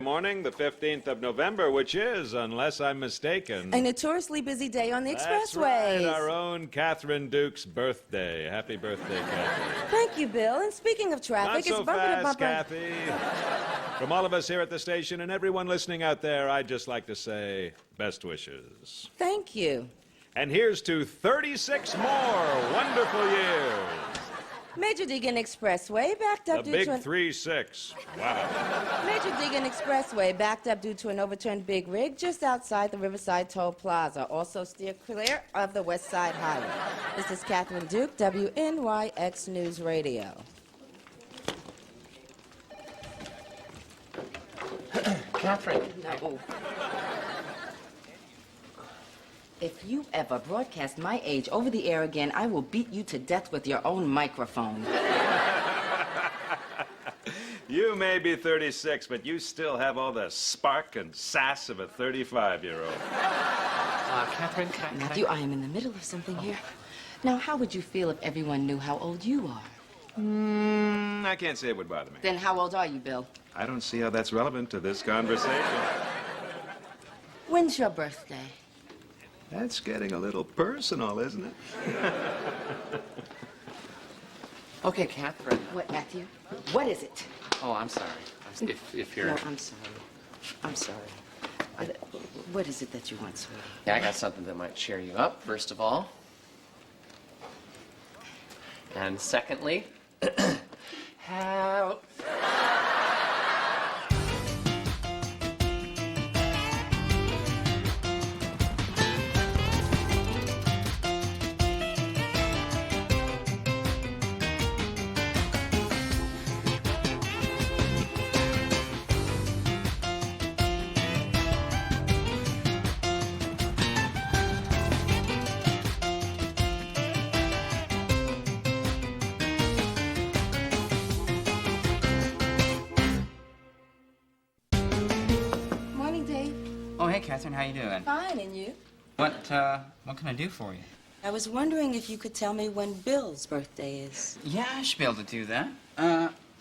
morning, the 15th of November, which is, unless I'm mistaken... a notoriously busy day on the That's expressways. right, our own Catherine Duke's birthday. Happy birthday, Kathy. Thank you, Bill. And speaking of traffic, Not so it's bumper to fast, bumper. Kathy. From all of us here at the station and everyone listening out there, I'd just like to say best wishes. Thank you. And here's to 36 more wonderful years. Major Deegan Expressway backed up The due big to an... 3-6. Wow. Major Deegan Expressway backed up due to an overturned big rig just outside the Riverside Toll Plaza. Also steer clear of the West Side Highway. This is Catherine Duke, WNYX News Radio. Catherine. No. If you ever broadcast my age over the air again, I will beat you to death with your own microphone. You may be 36, but you still have all the spark and sass of a 35-year-old. Catherine, can I... Matthew, I am in the middle of something here. Now, how would you feel if everyone knew how old you are? I can't say it would bother me. Then how old are you, Bill? I don't see how that's relevant to this conversation. When's your birthday? That's getting a little personal, isn't it? Okay, Catherine. What, Matthew? What is it? Oh, I'm sorry. If you're... No, I'm sorry. I'm sorry. What is it that you want, sweetie? Yeah, I got something that might cheer you up, first of all. And secondly, how... Morning, Dave. Oh, hey, Catherine, how you doing? Fine, and you? What can I do for you? I was wondering if you could tell me when Bill's birthday is. Yeah, I should be able to do that.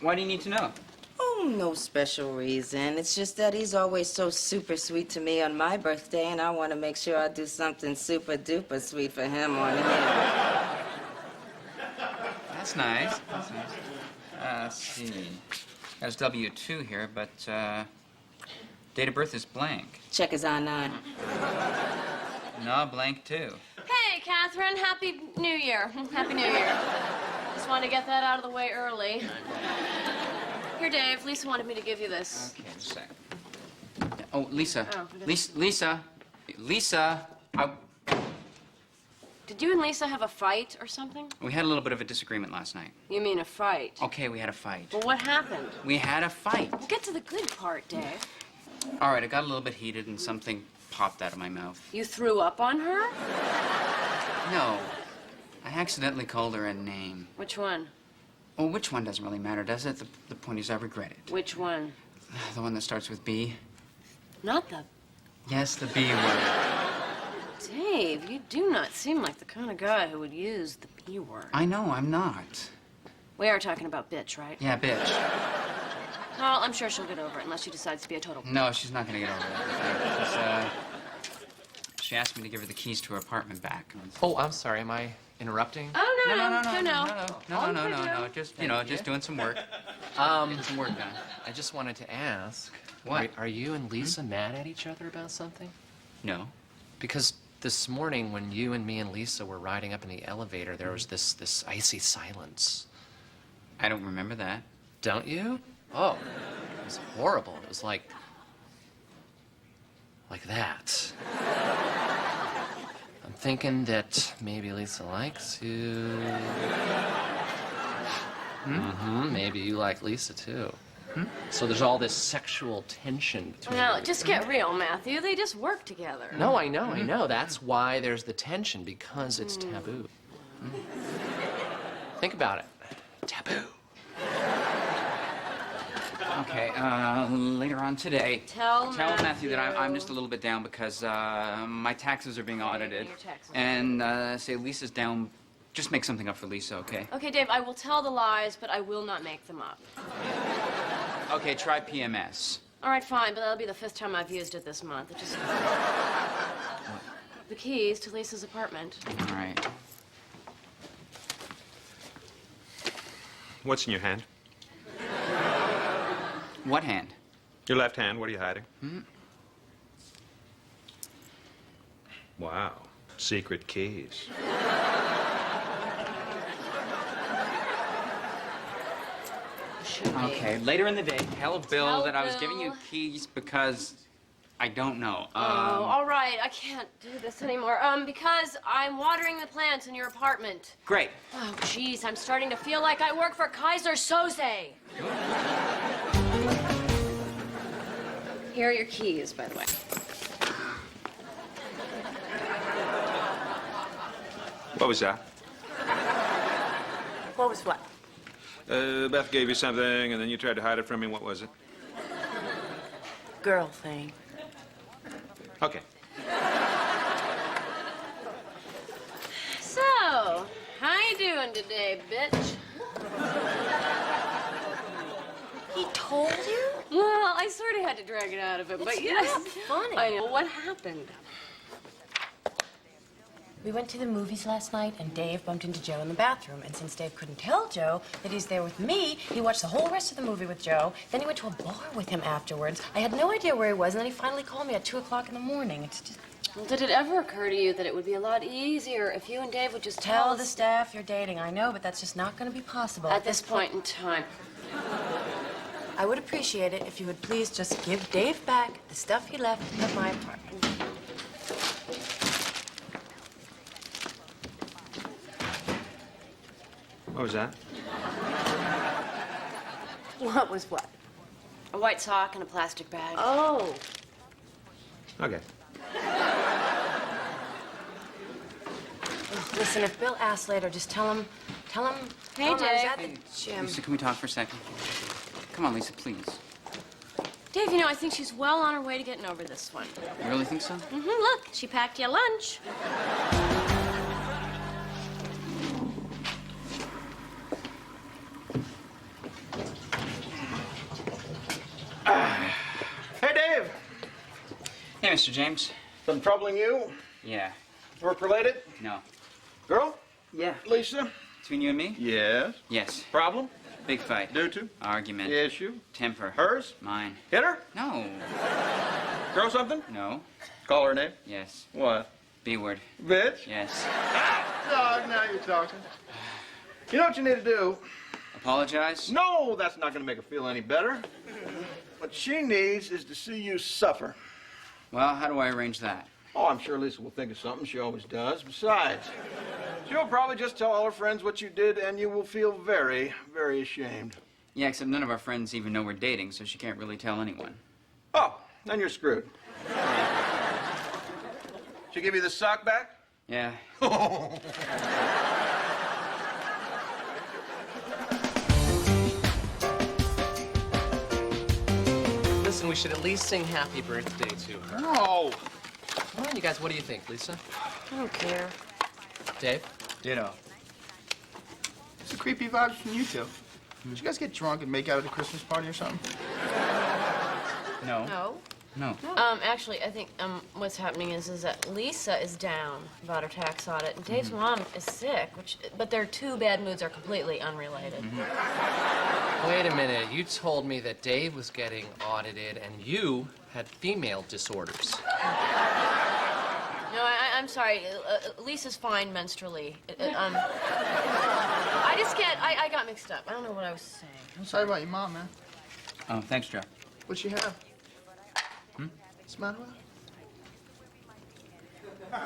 Why do you need to know? Oh, no special reason. It's just that he's always so super sweet to me on my birthday, and I want to make sure I do something super duper sweet for him on his. That's nice. That's nice. Let's see. There's W2 here, but, date of birth is blank. Check his I-9. No, blank too. Hey, Catherine, Happy New Year. Happy New Year. Just wanted to get that out of the way early. Here, Dave, Lisa wanted me to give you this. Okay, just a sec. Oh, Lisa. Oh, Lisa. Did you and Lisa have a fight or something? We had a little bit of a disagreement last night. You mean a fight? Okay, we had a fight. Well, what happened? We had a fight. Well, get to the good part, Dave. All right, I got a little bit heated and something popped out of my mouth. You threw up on her? No. I accidentally called her a name. Which one? Well, which one doesn't really matter, does it? The point is I regret it. Which one? The one that starts with B. Not the... Yes, the B word. Dave, you do not seem like the kind of guy who would use the B word. I know, I'm not. We are talking about bitch, right? Yeah, bitch. Well, I'm sure she'll get over it unless she decides to be a total... No, she's not gonna get over it. She asked me to give her the keys to her apartment back. Oh, I'm sorry. Am I interrupting? Oh, no. No. Just doing some work. Getting some work done. I just wanted to ask. What? Are you and Lisa mad at each other about something? No. Because this morning when you and me and Lisa were riding up in the elevator, there was this icy silence. I don't remember that. Don't you? Oh, it was horrible. It was like that. I'm thinking that maybe Lisa likes you. Maybe you like Lisa too. So there's all this sexual tension between Now, you. just get real, Matthew. They just work together. No, I know. That's why there's the tension, because it's taboo. Think about it. Taboo. Okay, later on today. Tell Matthew that I'm just a little bit down because my taxes are being audited. Your taxes. And say Lisa's down. Just make something up for Lisa, okay? Okay, Dave, I will tell the lies, but I will not make them up. Okay, try PMS. All right, fine, but that'll be the 5th time I've used it this month. It just... The keys to Lisa's apartment. All right. What's in your hand? What hand? Your left hand. What are you hiding? Wow. Secret keys. Should be. Okay, later in the day, tell Bill Tell that I was giving you Bill. keys because I don't know. Oh, all right. I can't do this anymore. Because I'm watering the plants in your apartment. Great. Oh, jeez, I'm starting to feel like I work for Kaiser Soze. Here are your keys, by the way. What was that? What was what? Beth gave you something, and then you tried to hide it from me. What was it? Girl thing. Okay. So, how you doing today, bitch? He told you? Well, I sort of had to drag it out of him, but yes. not funny. I know. What happened? We went to the movies last night, and Dave bumped into Joe in the bathroom. And since Dave couldn't tell Joe that he's there with me, he watched the whole rest of the movie with Joe. Then he went to a bar with him afterwards. I had no idea where he was, and then he finally called me at 2 o'clock in the morning. It's just... Well, did it ever occur to you that it would be a lot easier if you and Dave would just Tell tell the us staff you're dating. I know, but that's just not going to be possible. at this point in time? I would appreciate it if you would please just give Dave back the stuff he left at my apartment. What was that? What was what? A white sock and a plastic bag. Oh. Okay. Listen, if Bill asks later, just tell him... Hey, I was Dave. at the gym. Lisa, can we talk for a second? Come on, Lisa, please. Dave, you know, I think she's well on her way to getting over this one. You really think so? Look, she packed you lunch. Hey, Dave. Hey, Mr. James. Something troubling you? Yeah. Work related? No. Girl? Yeah. Lisa? Between you and me? Yes. Yes. Problem? Big fight. Due to? Argument. Issue? Temper. Hers? Mine. Hit her? No. Girl something? No. Call her name? Yes. What? B word. Bitch? Yes. Dog, now you're talking. You know what you need to do? Apologize? No, that's not going to make her feel any better. What she needs is to see you suffer. Well, how do I arrange that? Oh, I'm sure Lisa will think of something. She always does. Besides, she'll probably just tell all her friends what you did, and you will feel very, very ashamed. Yeah, except none of our friends even know we're dating, so she can't really tell anyone. Oh, then you're screwed. She give you the sock back? Yeah. Listen, we should at least sing happy birthday to her. No. Come on, you guys, what do you think, Lisa? I don't care. Dave? Ditto. It's the creepy vibes from you two. Did you guys get drunk and make out at a Christmas party or something? No. No? No. Actually, I think what's happening is that Lisa is down about her tax audit, and Dave's mom is sick. But their two bad moods are completely unrelated. Wait a minute. You told me that Dave was getting audited and you had female disorders. No, I'm sorry. Lisa's fine menstrually. I got mixed up. I don't know what I was saying. I'm sorry about your mom, man. Oh, thanks, Joe. What'd she have? What's the matter with her?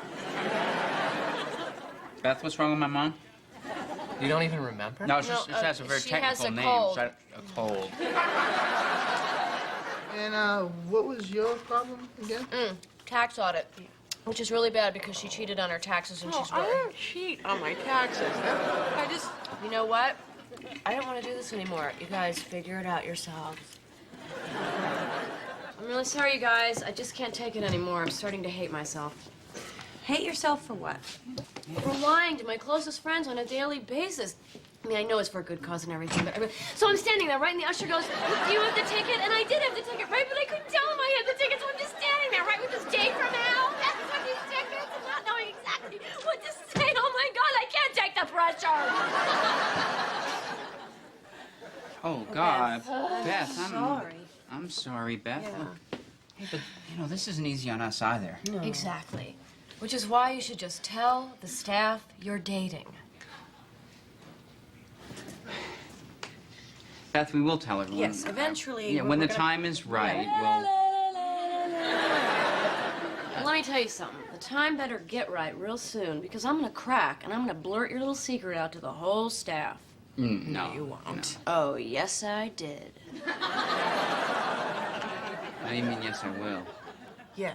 Beth, what's wrong with my mom? You don't even remember? No, she has a very she has technical a name. cold. A cold. And, what was your problem again? Tax audit, which is really bad because she cheated on her taxes and she's I worried. don't cheat on my taxes. You know what? I don't want to do this anymore. You guys figure it out yourselves. I'm really sorry, you guys. I just can't take it anymore. I'm starting to hate myself. Hate yourself for what? For lying to my closest friends on a daily basis. I mean, I know it's for a good cause and everything, but so I'm standing there, right? And the usher goes, "Do you have the ticket?" And I did have the ticket, right? But I couldn't tell him I had the ticket, so I'm just standing there, right, with this date from hell, messing with these tickets, and not knowing exactly what to say. Oh my God, I can't take the pressure. Oh, God. Beth. Beth, Sorry. I'm sorry, Beth. Yeah. Look, hey, but, this isn't easy on us either. No. Exactly. Which is why you should just tell the staff you're dating. Beth, we will tell everyone. Yes, eventually. Yeah, when the time is right, we'll... Let me tell you something. The time better get right real soon, because I'm gonna crack and I'm gonna blurt your little secret out to the whole staff. No, you won't. Oh, yes, I did. How do you mean, yes, I will? Yeah.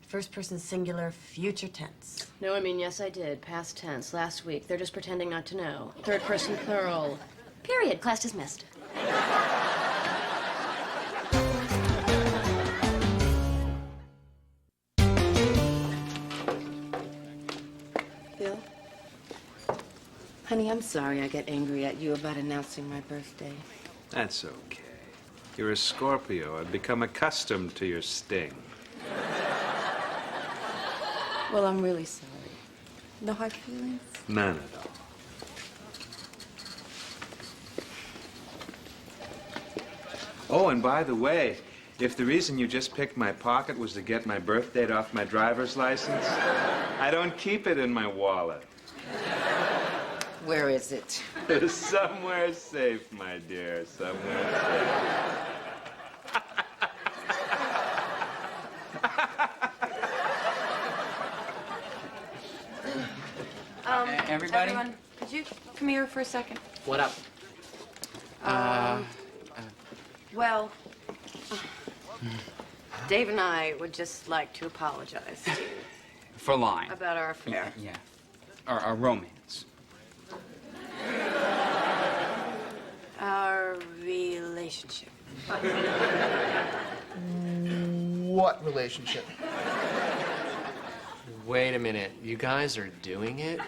First person singular, future tense. No, I mean, yes, I did. Past tense, last week. They're just pretending not to know. Third person plural. Period. Class dismissed. Bill? Honey, I'm sorry I get angry at you about announcing my birthday. That's okay. You're a Scorpio. I've become accustomed to your sting. Well, I'm really sorry. No hard feelings? None at all. Oh, and by the way, if the reason you just picked my pocket was to get my birth date off my driver's license, I don't keep it in my wallet. Where is it? Somewhere safe, my dear. Somewhere safe. Everybody? Everyone, could you come here for a second? What up? Well, Dave and I would just like to apologize to you For lying. about our affair. Yeah. Our romance. Our relationship. What relationship? Wait a minute. You guys are doing it?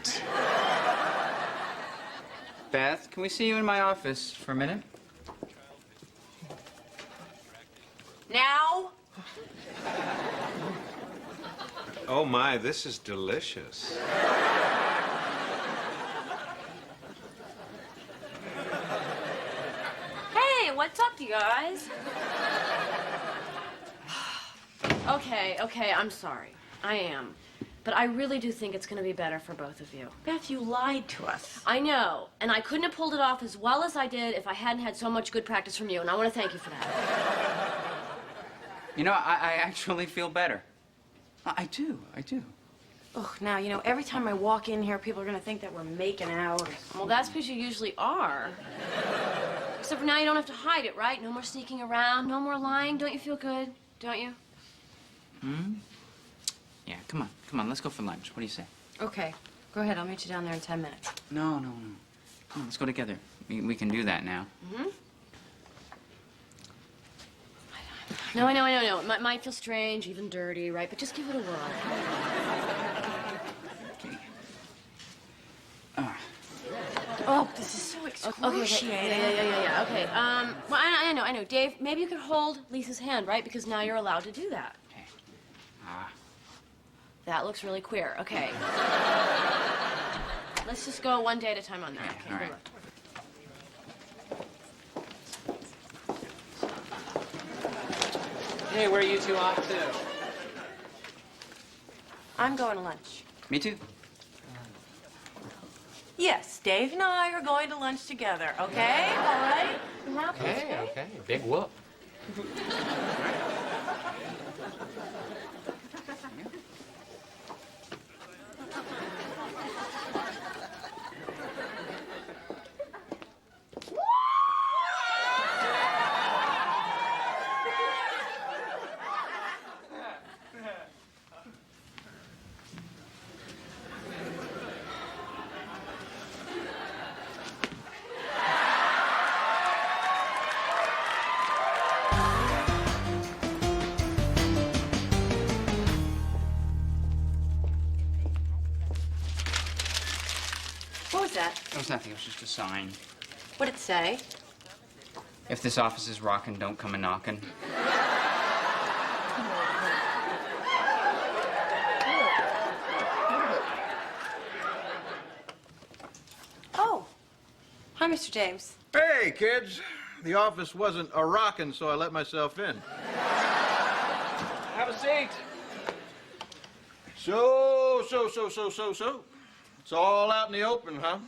Beth, can we see you in my office for a minute? Now? Oh, my, this is delicious. Hey, what's up, you guys? Okay, I'm sorry. I am. But I really do think it's going to be better for both of you. Beth, you lied to us. I know, and I couldn't have pulled it off as well as I did if I hadn't had so much good practice from you, and I want to thank you for that. I actually feel better. I do. Ugh, now, every time I walk in here, people are going to think that we're making out. Well, that's because you usually are. Except for now you don't have to hide it, right? No more sneaking around, no more lying. Don't you feel good? Don't you? Yeah, come on, let's go for lunch. What do you say? Okay, go ahead. I'll meet you down there in 10 minutes. No. Come on, let's go together. We can do that now. No, I know. It might feel strange, even dirty, right? But just give it a whirl. Okay. Oh, this is so Okay. excruciating. Yeah. Okay. Well, I know. Dave, maybe you could hold Lisa's hand, right? Because now you're allowed to do that. Okay. That looks really queer. Okay. Let's just go one day at a time on that. Yeah, Okay, all good right. luck. Hey, where are you two off to? I'm going to lunch. Me too. Yes, Dave and I are going to lunch together, okay? All right? Okay. Big whoop. that? It was nothing. It was just a sign. What'd it say? If this office is rockin', don't come a knockin'. Oh. Hi, Mr. James. Hey, kids. The office wasn't a rockin', so I let myself in. Have a seat. So. It's all out in the open, huh?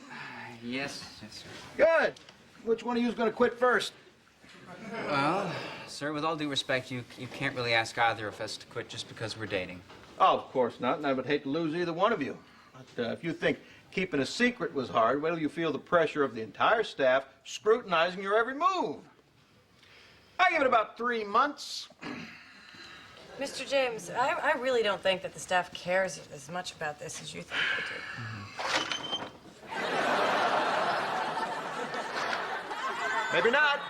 Yes, sir. Good. Which one of you is going to quit first? Well, sir, with all due respect, you can't really ask either of us to quit just because we're dating. Oh, of course not, and I would hate to lose either one of you. But if you think keeping a secret was hard, wait till you feel the pressure of the entire staff scrutinizing your every move. I give it about 3 months. Mr. James, I really don't think that the staff cares as much about this as you think they do. Maybe not.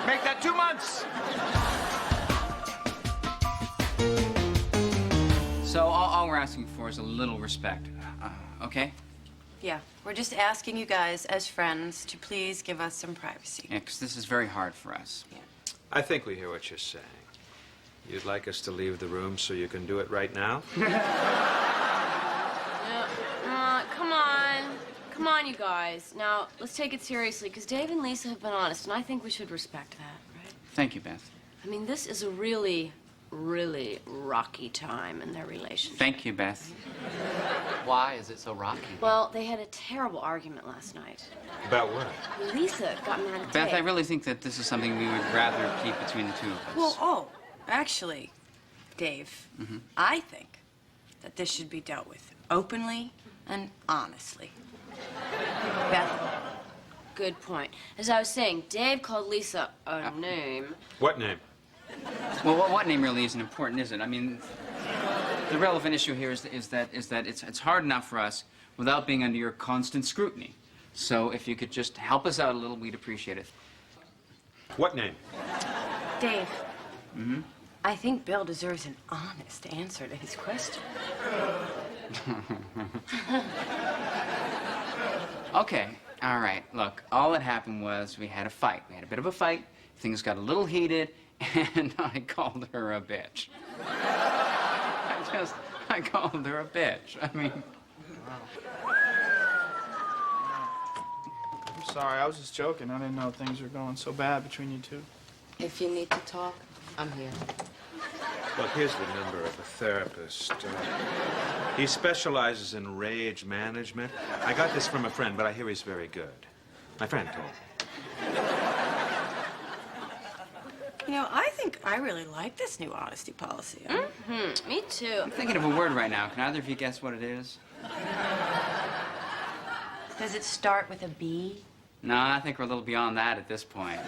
Make that 2 months. So all we're asking for is a little respect, okay? Yeah, we're just asking you guys, as friends, to please give us some privacy. Yeah, because this is very hard for us. Yeah. I think we hear what you're saying. You'd like us to leave the room so you can do it right now? Come on. Come on, you guys. Now, let's take it seriously, because Dave and Lisa have been honest, and I think we should respect that, right? Thank you, Beth. I mean, this is a really, really rocky time in their relationship. Thank you, Beth. Why is it so rocky? Well, they had a terrible argument last night. About what? Lisa got mad at Beth, Dave. I really think that this is something we would rather keep between the two of us. Well, actually, Dave, I think that this should be dealt with openly and honestly. Beth, good point. As I was saying, Dave called Lisa a name. What name? Well, what name really isn't important, is it? I mean, the relevant issue here is that it's hard enough for us without being under your constant scrutiny. So if you could just help us out a little, we'd appreciate it. What name? Dave. I think Bill deserves an honest answer to his question. Okay, all right. Look, all that happened was we had a fight. We had a bit of a fight. Things got a little heated, and I called her a bitch. I called her a bitch. I mean... I'm sorry, I was just joking. I didn't know things were going so bad between you two. If you need to talk, I'm here. Well, here's the number of a therapist. He specializes in rage management. I got this from a friend, but I hear he's very good. My friend told me. You know, I think I really like this new honesty policy. Me too. I'm thinking of a word right now. Can either of you guess what it is? Does it start with a B? No, I think we're a little beyond that at this point.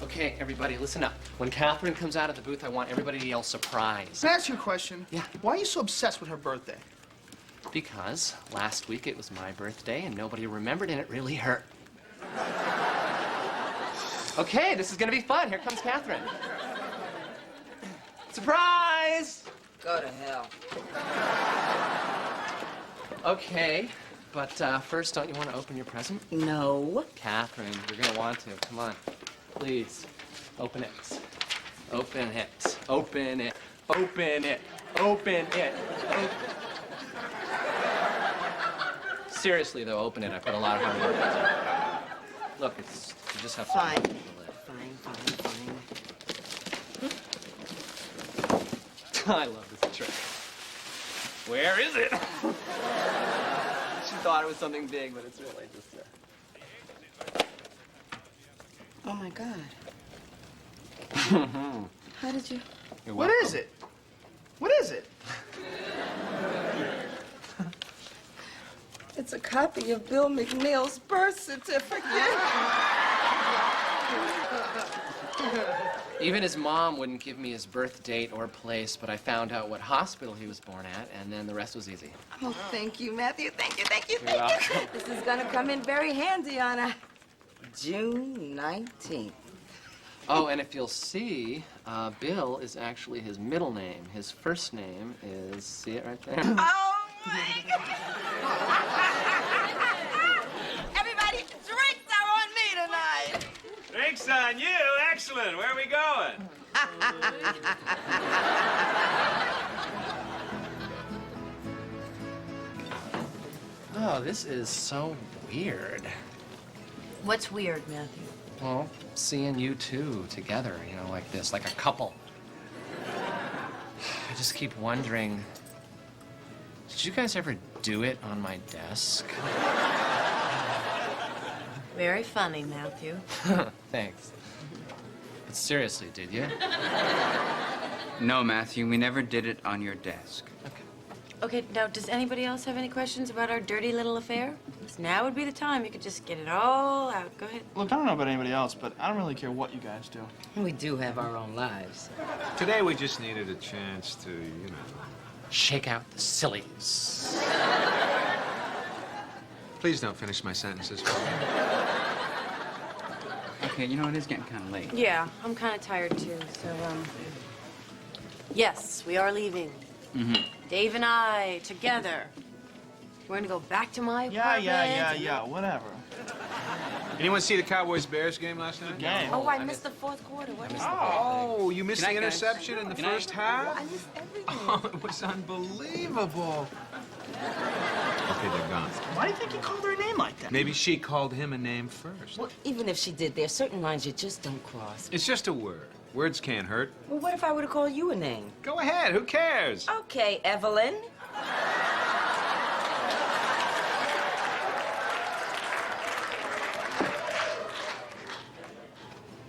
Okay, everybody, listen up. When Catherine comes out of the booth, I want everybody to yell surprise. Can I ask you a question? Yeah. Why are you so obsessed with her birthday? Because last week it was my birthday and nobody remembered and it really hurt. Okay, this is gonna be fun. Here comes Catherine. Surprise! Go to hell. Okay, but first, don't you want to open your present? No. Catherine, you're gonna want to. Come on. Please. Open it. Open it. Open it. Open it. Open it. Seriously, though, open it. I put a lot of hard work into it. Look, it's... You just have to... Fine. open the lid. Fine. I love this trick. Where is it? She thought it was something big, but it's really just Oh, my God. How did you... You're What welcome. is it? What is it? It's a copy of Bill McNeil's birth certificate. Even his mom wouldn't give me his birth date or place, but I found out what hospital he was born at, and then the rest was easy. Oh, thank you, Matthew. Thank you, thank you, You're thank you. welcome. This is gonna come in very handy on a June 19th. Oh, and if you'll see, Bill is actually his middle name. His first name is, see it right there? Oh, my God! Everybody, drinks are on me tonight! Drinks on you. Excellent. Where are we going? Oh, this is so weird. What's weird, Matthew? Well, seeing you two together, you know, like this, like a couple. I just keep wondering, did you guys ever do it on my desk? Very funny, Matthew. Thanks. But seriously, did you? No, Matthew, we never did it on your desk. Okay, now, does anybody else have any questions about our dirty little affair? 'Cause now would be the time. You could just get it all out. Go ahead. Look, I don't know about anybody else, but I don't really care what you guys do. We do have our own lives. Today we just needed a chance to, you know. Shake out the sillies. Please don't finish my sentences for me. Okay, you know, it is getting kind of late. Yeah, I'm kind of tired, too, so, yes, we are leaving. Mm-hmm. Dave and I, together. We're gonna go back to my apartment. Yeah, whatever. Anyone see the Cowboys-Bears game last night? Game. Oh, I missed the fourth quarter. What is that? Oh, you missed Good the night, guys. interception in the Good night. first half? I missed everything. Oh, it was unbelievable. Okay, they're gone. Why do you think he called her a name like that? Maybe she called him a name first. Well, even if she did, there are certain lines you just don't cross. It's just a word. Words can't hurt. Well, what if I were to call you a name? Go ahead, who cares? Okay, Evelyn.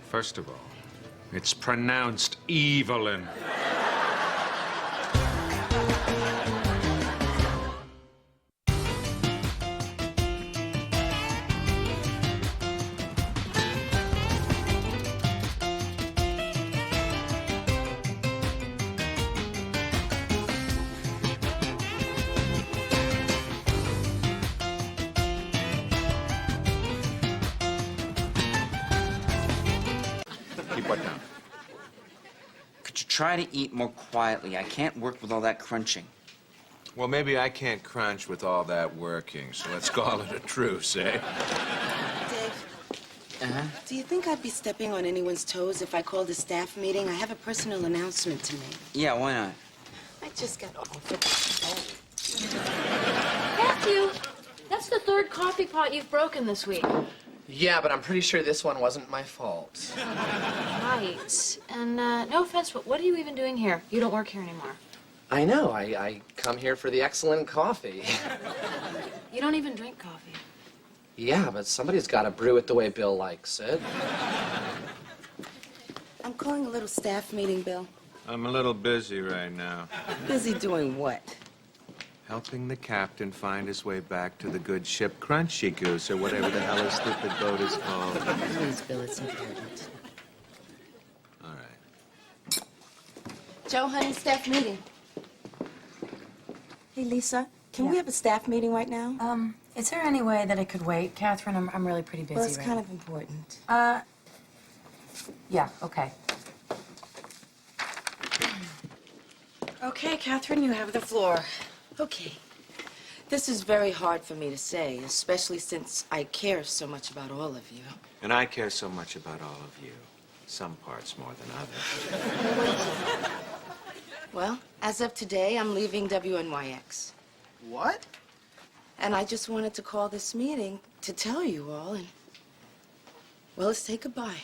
First of all, it's pronounced Evelyn. Keep what down? Could you try to eat more quietly? I can't work with all that crunching. Well, maybe I can't crunch with all that working, so let's call it a truce, eh? Dave, Uh-huh. do you think I'd be stepping on anyone's toes if I called a staff meeting? I have a personal announcement to make. Yeah, why not? I just got offered. Matthew, that's the third coffee pot you've broken this week. Yeah, but I'm pretty sure this one wasn't my fault. Right. And no offense, but what are you even doing here? You don't work here anymore. I know. I come here for the excellent coffee. You don't even drink coffee. Yeah, but somebody's got to brew it the way Bill likes it. I'm calling a little staff meeting, Bill. I'm a little busy right now. Busy doing what? Helping the captain find his way back to the good ship Crunchy Goose, or whatever the hell his stupid boat is called. Please, Bill, it's important. All right. Joe, honey, staff meeting. Hey, Lisa, can we have a staff meeting right now? Is there any way that it could wait? Catherine, I'm really pretty busy Well, it's right kind of important. Yeah, okay. Okay, Catherine, you have the floor. Okay. This is very hard for me to say, especially since I care so much about all of you. And I care so much about all of you. Some parts more than others. Well, as of today, I'm leaving WNYX. What? And I just wanted to call this meeting to tell you all, and, well, let's say goodbye.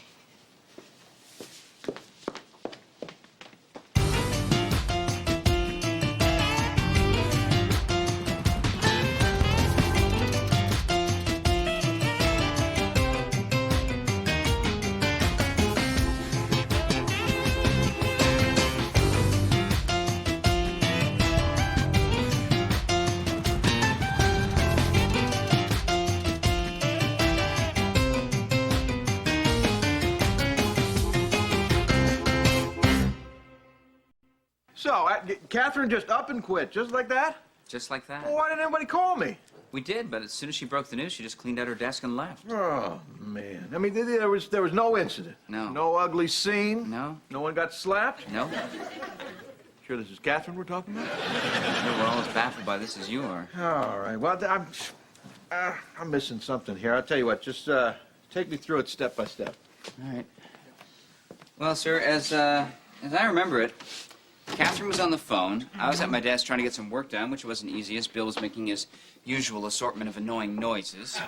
So, Catherine just up and quit, just like that? Just like that? Well, why didn't anybody call me? We did, but as soon as she broke the news, she just cleaned out her desk and left. Oh, man. I mean, there was no incident. No. No ugly scene? No. No one got slapped? No. Sure this is Catherine we're talking about? We're all as baffled by this as you are. All right. Well, I'm missing something here. I'll tell you what. Just take me through it step by step. All right. Well, sir, as I remember it, Catherine was on the phone. I was at my desk trying to get some work done, which wasn't easy, as Bill was making his usual assortment of annoying noises.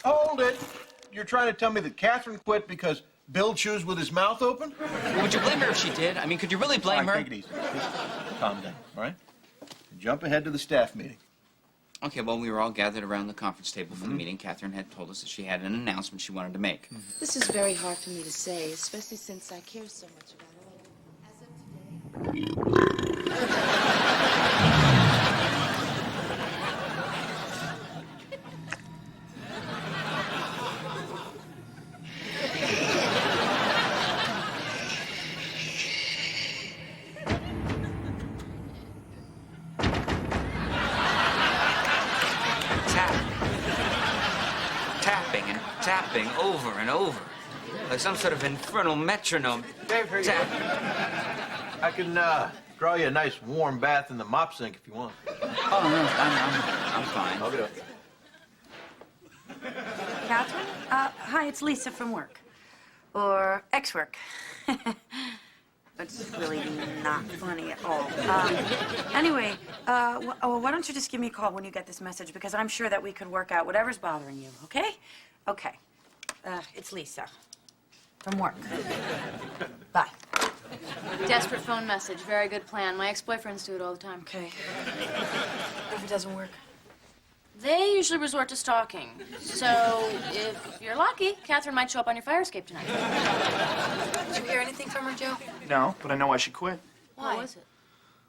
Hold it. You're trying to tell me that Catherine quit because Bill chews with his mouth open? Well, would you blame her if she did? I mean, could you really blame her? Take it easy. Just calm down, all right? Jump ahead to the staff meeting. Okay, well, we were all gathered around the conference table for the meeting. Catherine had told us that she had an announcement she wanted to make. This is very hard for me to say, especially since I care so much about all of you. As of today... Tapping over and over, like some sort of infernal metronome. Dave, here you go. I can draw you a nice warm bath in the mop sink if you want. Oh, no, I'm fine. I'll do it. Catherine? Hi, it's Lisa from work. Or ex-work. It's really not funny at all. Anyway, why don't you just give me a call when you get this message, because I'm sure that we could work out whatever's bothering you, okay? Okay. It's Lisa. From work. Bye. Desperate phone message. Very good plan. My ex-boyfriends do it all the time. Okay. If it doesn't work? They usually resort to stalking. So, if you're lucky, Catherine might show up on your fire escape tonight. Did you hear anything from her, Joe? No, but I know why she quit. Why? What was it?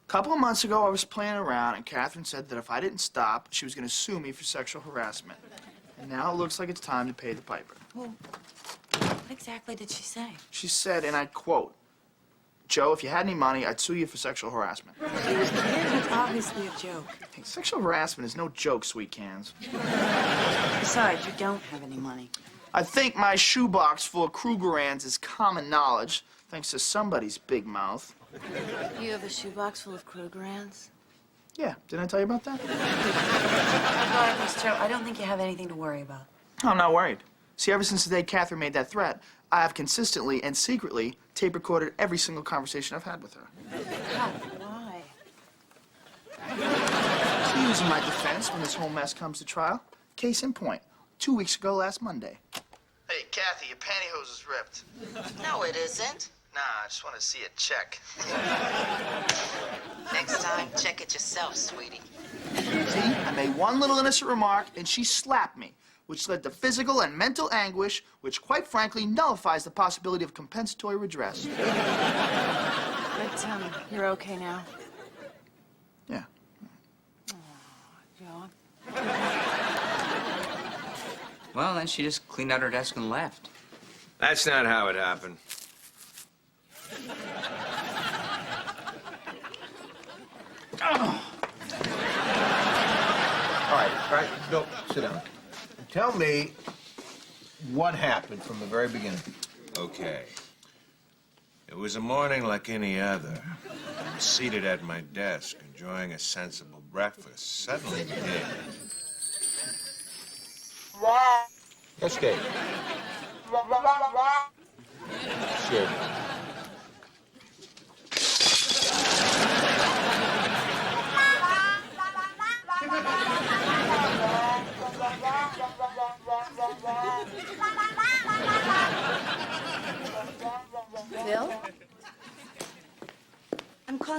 A couple of months ago, I was playing around, and Catherine said that if I didn't stop, she was going to sue me for sexual harassment. And now it looks like it's time to pay the piper. Well, what exactly did she say? She said, and I quote, "Joe, if you had any money, I'd sue you for sexual harassment." It's obviously a joke. Hey, sexual harassment is no joke, sweet cans. Besides, you don't have any money. I think my shoebox full of Krugerrands is common knowledge, thanks to somebody's big mouth. You have a shoebox full of Krugerrands? Yeah, didn't I tell you about that? Regardless, Joe, I don't think you have anything to worry about. I'm not worried. See, ever since the day Catherine made that threat, I have consistently and secretly tape recorded every single conversation I've had with her. Why? To use in my defense when this whole mess comes to trial. Case in point, 2 weeks ago last Monday. Hey, Kathy, your pantyhose is ripped. No, it isn't. Nah, I just want to see it check. Next time, check it yourself, sweetie. See, I made one little innocent remark, and she slapped me, which led to physical and mental anguish, which quite frankly nullifies the possibility of compensatory redress. But, you're okay now? Yeah. Joe. Well, then she just cleaned out her desk and left. That's not how it happened. All right, Bill, sit down. Tell me what happened from the very beginning. Okay. It was a morning like any other. I'm seated at my desk, enjoying a sensible breakfast. Suddenly, Dave. Yes, Dave. Sure.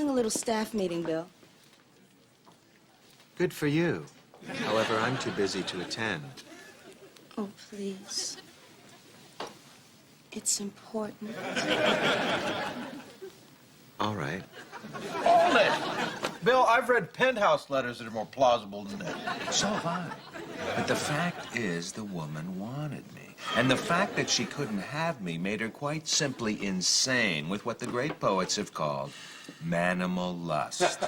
calling a little staff meeting, Bill. Good for you. However, I'm too busy to attend. Oh, please. It's important. All right. Hold it! Bill, I've read penthouse letters that are more plausible than that. So have I. But the fact is, the woman wanted me. And the fact that she couldn't have me made her quite simply insane with what the great poets have called manimal lust.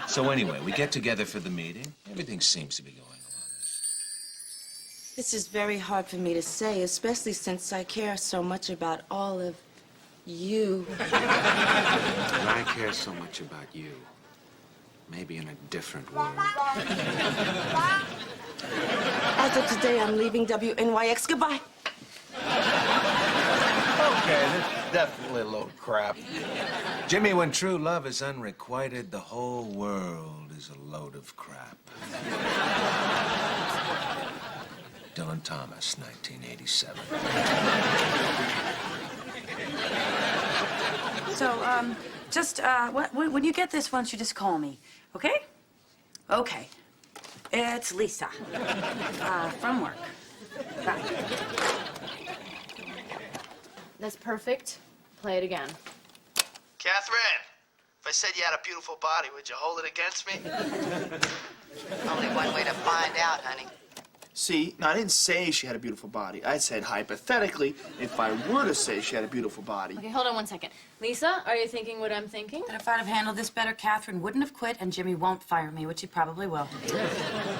So anyway, we get together for the meeting. Everything seems to be going along. This is very hard for me to say, especially since I care so much about all of you. And I care so much about you. Maybe in a different world. As of today, I'm leaving WNYX. Goodbye. Okay, this is definitely a load of crap. Jimmy, when true love is unrequited, the whole world is a load of crap. Dylan Thomas, 1987. So, just, when you get this, why don't you just call me, okay? Okay. It's Lisa. From work. Bye. That's perfect. Play it again. Catherine, if I said you had a beautiful body, would you hold it against me? Only one way to find out, honey. See, now I didn't say she had a beautiful body. I said hypothetically, if I were to say she had a beautiful body. Okay, hold on one second. Lisa, are you thinking what I'm thinking? That if I'd have handled this better, Catherine wouldn't have quit, and Jimmy won't fire me, which he probably will.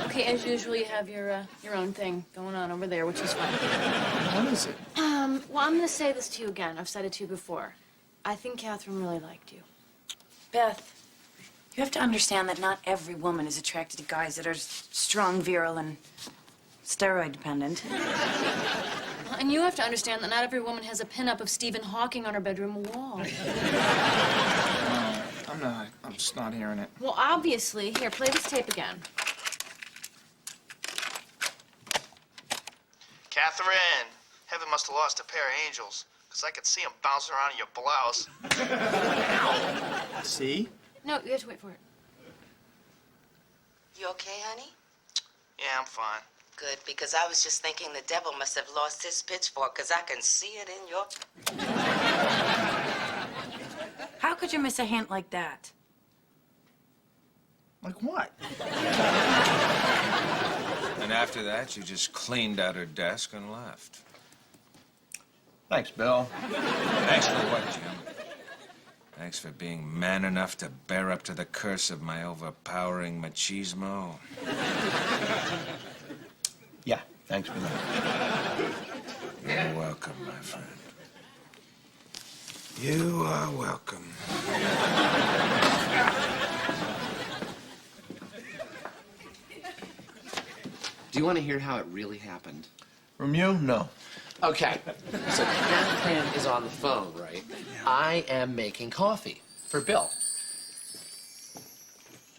Okay, as usual, you have your own thing going on over there, which is fine. What is it? Well, I'm going to say this to you again. I've said it to you before. I think Catherine really liked you. Beth, you have to understand that not every woman is attracted to guys that are strong, virile, and steroid dependent. And you have to understand that not every woman has a pinup of Stephen Hawking on her bedroom wall. I'm just not hearing it. Well, obviously. Here, play this tape again. Catherine, heaven must have lost a pair of angels, because I could see them bouncing around in your blouse. See? No, you have to wait for it. You okay, honey? Yeah, I'm fine. Good, because I was just thinking the devil must have lost his pitchfork, because I can see it in your... How could you miss a hint like that? Like what? And after that, she just cleaned out her desk and left. Thanks, Bill. Thanks for what, Jim? Thanks for being man enough to bear up to the curse of my overpowering machismo. Yeah, thanks for that. You're welcome, my friend. You are welcome. Do you want to hear how it really happened? From you? No. Okay. So Catherine is on the phone, right? I am making coffee for Bill.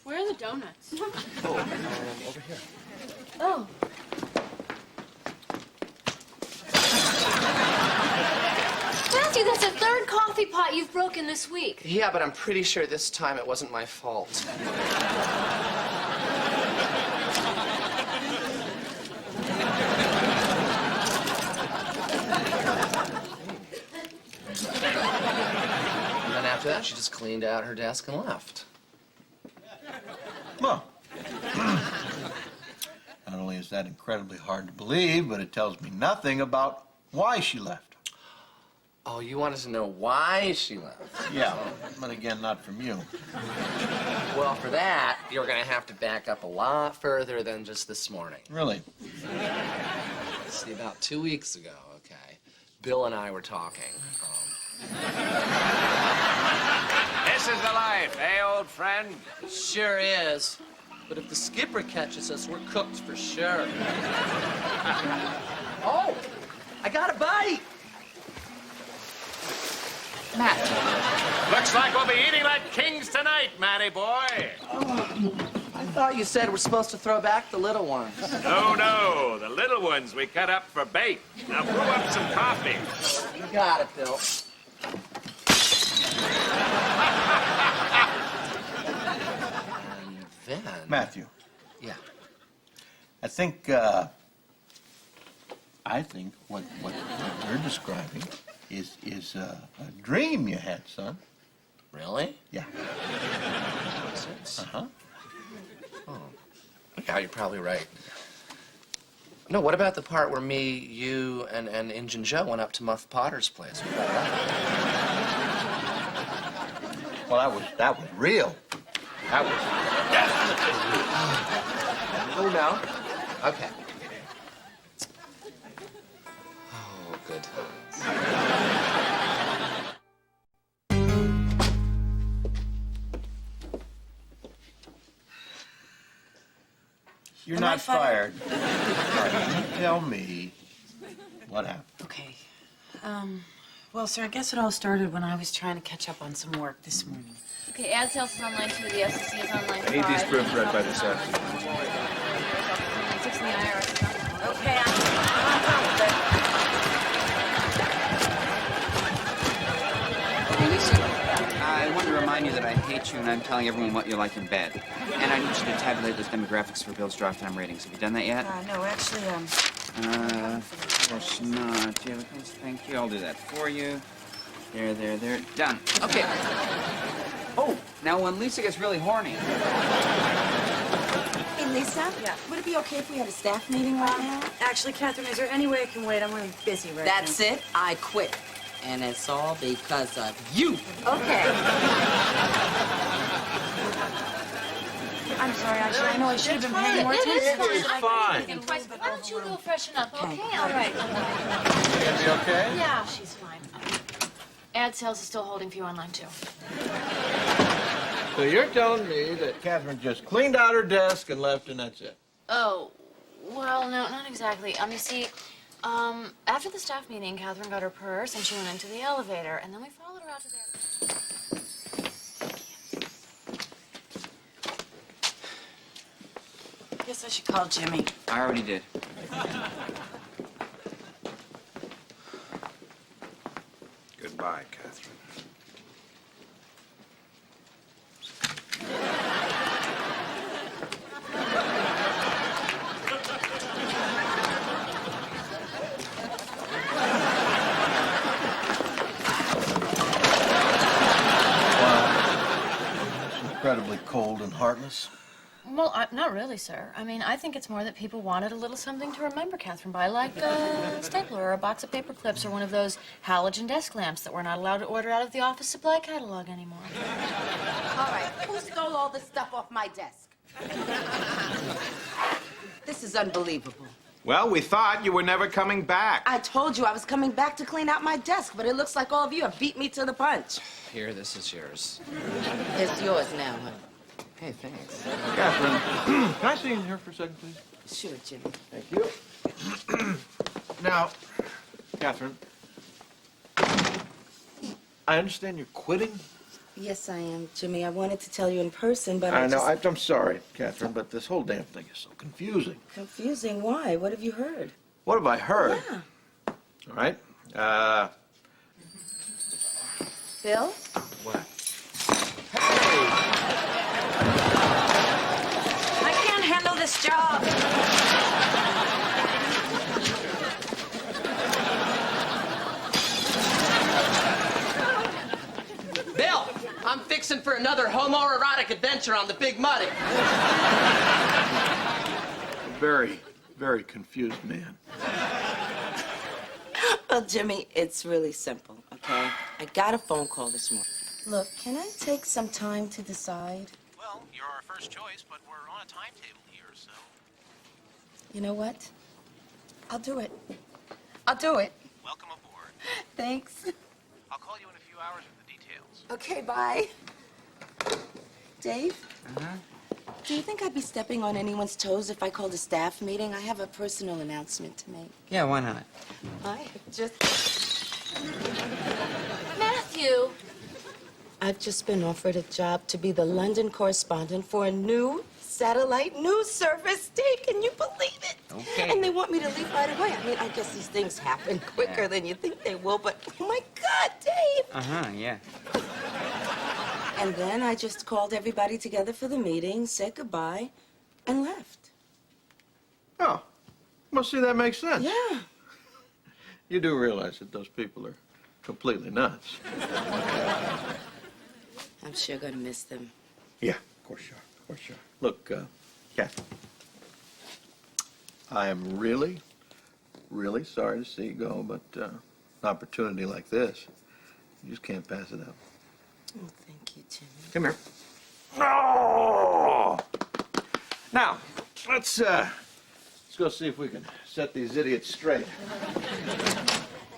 Where are the donuts? Oh, over here. Oh. Matthew, that's the third coffee pot you've broken this week. Yeah, but I'm pretty sure this time it wasn't my fault. And then after that, she just cleaned out her desk and left. Well, not only is that incredibly hard to believe, but it tells me nothing about why she left. Oh, you wanted to know why she left? Yeah, but again, not from you. Well, for that, you're going to have to back up a lot further than just this morning. Really? See, about 2 weeks ago, okay, Bill and I were talking. This is the life, eh, old friend? Sure is. But if the skipper catches us, we're cooked for sure. Oh, I got a bite. Matt. Looks like we'll be eating like kings tonight, Matty boy. I thought you said we're supposed to throw back the little ones. No, the little ones we cut up for bait. Now brew up some coffee. You got it, Bill. Vin. Matthew, Yeah. I think what you're describing is a dream you had, son. Really? Yeah. Nonsense. Uh-huh. Yeah, you're probably right. No, what about the part where me, you, and Injun Joe went up to Muff Potter's place? What about that? Well, that was real. That was definitely real. Oh, no? Okay. Oh, good times. You're Am I not fired. You tell me what happened. Okay. Well, sir, I guess it all started when I was trying to catch up on some work this morning. Okay, ad sales is on line 2, the SEC is on line 5. I need these proofs read by this afternoon. 6 in the IRS. Okay, I'm Hey, Lisa, I want to remind you that I hate you and I'm telling everyone what you like in bed. And I need you to tabulate those demographics for Bill's drive time ratings. Have you done that yet? No, actually, Of course not. Do you have a place? Thank you. I'll do that for you. There. Done. Okay. Oh, now when Lisa gets really horny. Hey, Lisa? Yeah. Would it be okay if we had a staff meeting right now? Actually, Catherine, is there any way I can wait? I'm really busy right That's now. it. I quit. And it's all because of you. Okay. I'm sorry, actually, I know I should have been paying more attention. It's fine. Think twice. Why don't you go freshen up, okay? All right. Is he okay? Yeah, she's fine. Ad sales is still holding for you on line 2. So you're telling me that Catherine just cleaned out her desk and left, and that's it? Oh, well, no, not exactly. You see, after the staff meeting, Catherine got her purse and she went into the elevator, and then we followed her out to there. I guess I should call Jimmy. I already did. Goodbye, Catherine. Incredibly cold and heartless. Well, not really, sir. I mean, I think it's more that people wanted a little something to remember Catherine by, like a stapler or a box of paper clips or one of those halogen desk lamps that we're not allowed to order out of the office supply catalog anymore. All right, who stole all the stuff off my desk? This is unbelievable. Well, we thought you were never coming back. I told you I was coming back to clean out my desk, but it looks like all of you have beat me to the punch. Here, this is yours. It's yours now, honey. Hey, thanks. Catherine, can I see you in here for a second, please? Sure, Jimmy. Thank you. Now, Catherine, I understand you're quitting. Yes, I am, Jimmy. I wanted to tell you in person, but I know. just... I'm sorry, Catherine, but this whole damn thing is so confusing. Confusing? Why? What have you heard? What have I heard? Yeah. All right. Bill? What? I can't handle this job. Bill, I'm fixing for another homoerotic adventure on the Big Muddy. Very, very confused man. Well, Jimmy, it's really simple, okay? I got a phone call this morning. Look, can I take some time to decide? Well, you're our first choice, but we're on a timetable here, so... You know what? I'll do it. I'll do it. Welcome aboard. Thanks. I'll call you in a few hours with the details. Okay, bye. Dave? Uh-huh. Do you think I'd be stepping on anyone's toes if I called a staff meeting? I have a personal announcement to make. Yeah, why not? Matthew! I've just been offered a job to be the London correspondent for a new satellite news service. Dave, can you believe it? Okay. And they want me to leave right away. I mean, I guess these things happen quicker than you think they will, but oh my God, Dave! Uh-huh, yeah. And then I just called everybody together for the meeting, said goodbye, and left. Oh, well, see, that makes sense. Yeah. You do realize that those people are completely nuts. I'm sure gonna miss them. Yeah, of course you are. Of course you are. Look, Catherine, I am really, really sorry to see you go, but an opportunity like this, you just can't pass it up. Oh, thank you, Jimmy. Come here. Oh! Now, let's go see if we can set these idiots straight.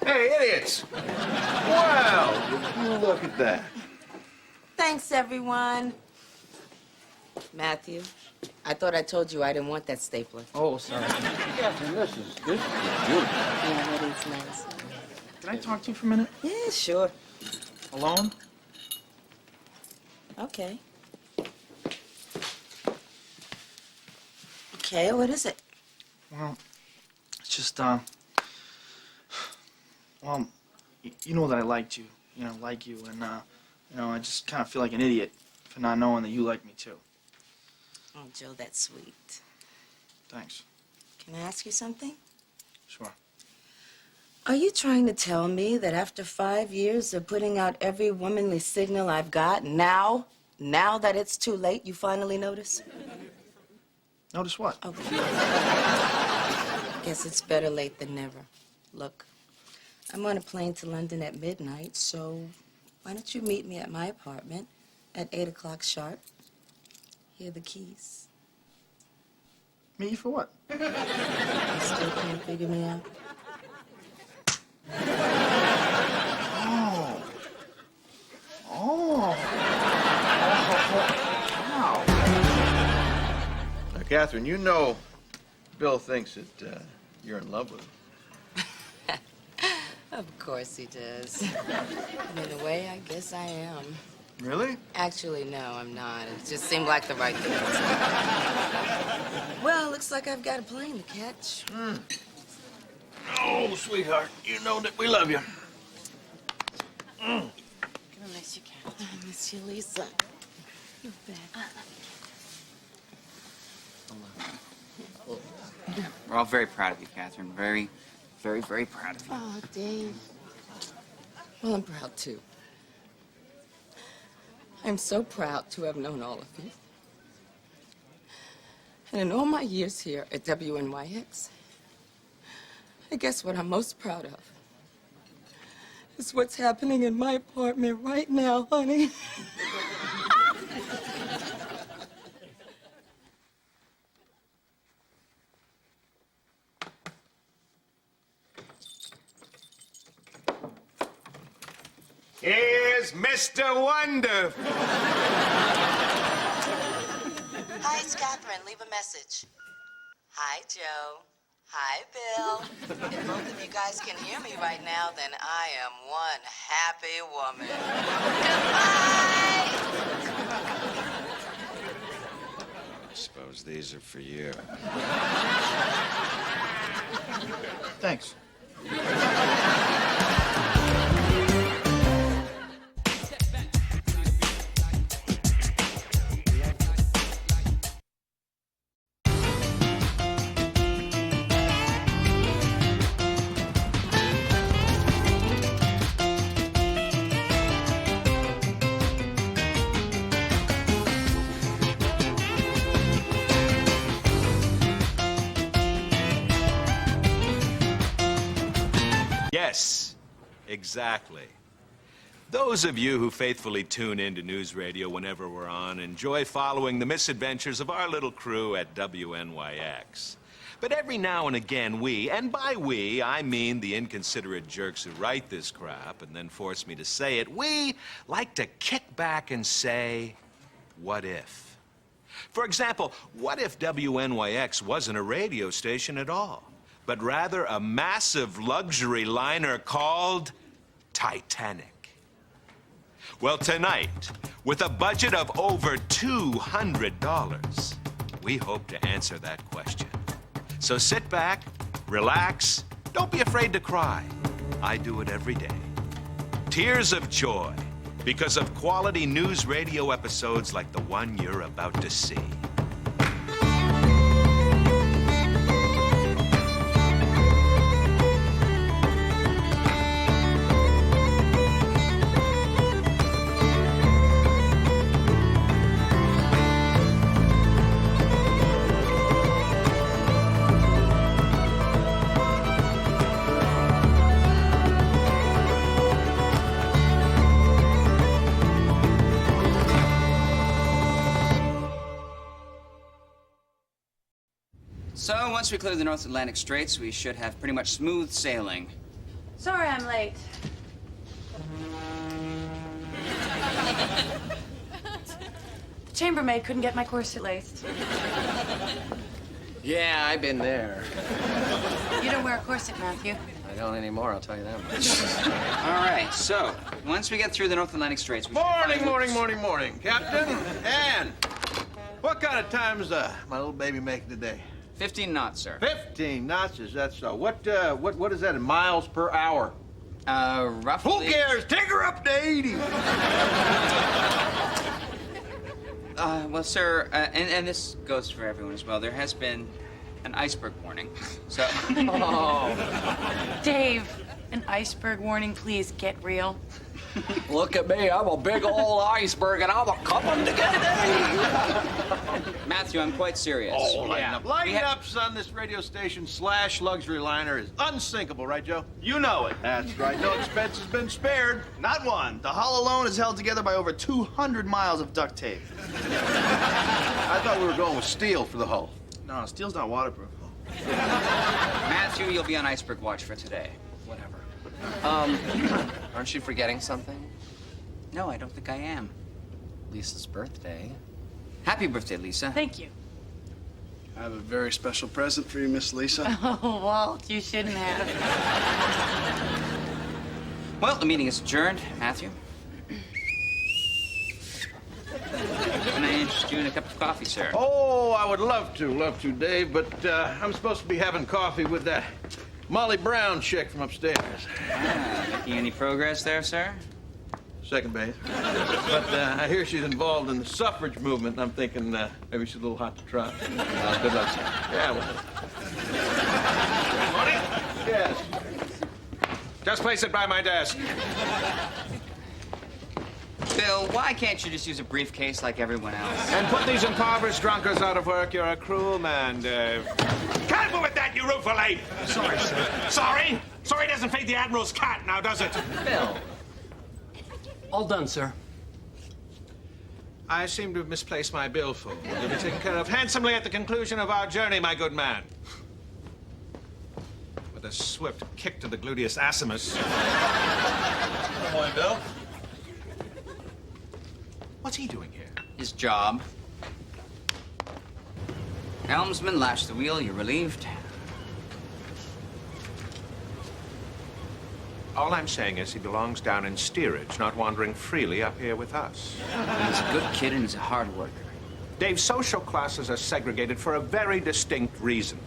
Hey, idiots! Well, would you look at that? Thanks, everyone. Matthew, I thought I told you I didn't want that stapler. Oh, sorry. Catherine, this is beautiful. Yeah, that is nice. Can I talk to you for a minute? Yeah, sure. Alone? Okay. Okay, what is it? Well, it's just, well, you know that I liked you, like you, and, I just kind of feel like an idiot for not knowing that you like me too. Oh, Joe, that's sweet. Thanks. Can I ask you something? Sure. Are you trying to tell me that after 5 years of putting out every womanly signal I've got, now that it's too late, you finally notice? Notice what? Oh, guess it's better late than never. Look, I'm on a plane to London at midnight, so why don't you meet me at my apartment at 8 o'clock sharp? Here are the keys. Meet you for what? You still can't figure me out? Oh. Wow. Now, Catherine, you know Bill thinks that you're in love with him. Of course he does. And in a way, I guess I am. Really? Actually, no, I'm not. It just seemed like the right thing to say. Well, looks like I've got a plane to catch. Oh, sweetheart, you know that we love you. Gonna miss you, Catherine. I miss you, Lisa. You're back. We're all very proud of you, Catherine. Very, very, very proud of you. Oh, Dave. Well, I'm proud, too. I'm so proud to have known all of you. And in all my years here at WNYX, I guess what I'm most proud of is what's happening in my apartment right now, honey. Here's Mr. Wonderful. Hi, it's Catherine. Leave a message. Hi, Joe. Hi, Bill. If both of you guys can hear me right now, then I am one happy woman. Goodbye! I suppose these are for you. Thanks. Yes, exactly. Those of you who faithfully tune into news radio whenever we're on enjoy following the misadventures of our little crew at WNYX. But every now and again we, and by we, I mean the inconsiderate jerks who write this crap and then force me to say it, we like to kick back and say, what if? For example, what if WNYX wasn't a radio station at all, but rather a massive luxury liner called Titanic? Well, tonight, with a budget of over $200, we hope to answer that question. So sit back, relax, don't be afraid to cry. I do it every day. Tears of joy because of quality news radio episodes like the one you're about to see. So, once we clear the North Atlantic Straits, we should have pretty much smooth sailing. Sorry I'm late. The chambermaid couldn't get my corset laced. Yeah, I've been there. You don't wear a corset, Matthew. I don't anymore, I'll tell you that much. All right, so, once we get through the North Atlantic Straits, we Morning, Captain. Ann, what kind of time's my little baby making today? 15 knots, sir. 15 knots, is that so? What is that in miles per hour? Roughly... Who cares? Take her up to 80. Well, sir, and this goes for everyone as well, there has been an iceberg warning, so... Oh. Dave, an iceberg warning, please get real. Look at me, I'm a big old iceberg and I'm a coming together. Matthew, I'm quite serious. Oh, lighten up, son. This radio station / luxury liner is unsinkable, right, Joe? You know it. That's right. No expense has been spared. Not one. The hull alone is held together by over 200 miles of duct tape. I thought we were going with steel for the hull. No, steel's not waterproof. Matthew, you'll be on iceberg watch for today. Whatever. Aren't you forgetting something? No, I don't think I am. Lisa's birthday. Happy birthday, Lisa. Thank you. I have a very special present for you, Miss Lisa. Oh, Walt, you shouldn't have. Well, the meeting is adjourned. Matthew? Can I interest you in a cup of coffee, sir? Oh, I would love to, Dave, but I'm supposed to be having coffee with that Molly Brown chick from upstairs. Making any progress there, sir? Second base. But I hear she's involved in the suffrage movement, and I'm thinking maybe she's a little hot to try. Good luck, sir. Yeah, well. Morning. Yes. Just place it by my desk. Bill, why can't you just use a briefcase like everyone else? And put these impoverished drunkards out of work. You're a cruel man, Dave. Careful with that, you rueful ape! Sorry, sir. Sorry? Sorry doesn't feed the Admiral's cat now, does it? Bill. All done, sir. I seem to have misplaced my billfold. You'll be taken care of handsomely at the conclusion of our journey, my good man. With a swift kick to the gluteus acimus. Good morning, Bill. What's he doing here? His job. Helmsman, lash the wheel. You're relieved. All I'm saying is he belongs down in steerage, not wandering freely up here with us. He's a good kid and he's a hard worker. Dave, social classes are segregated for a very distinct reason.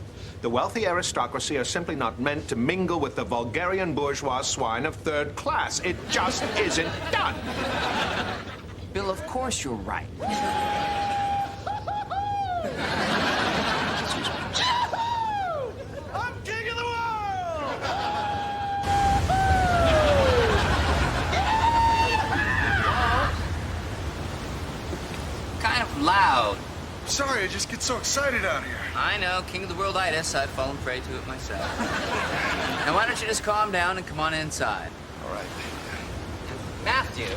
The wealthy aristocracy are simply not meant to mingle with the vulgarian bourgeois swine of third class. It just isn't done. Bill, of course you're right. I'm king of the world! Kind of loud. Sorry, I just get so excited out here. I know, king of the world-itis. I've fallen prey to it myself. Now, why don't you just calm down and come on inside? All right. Matthew,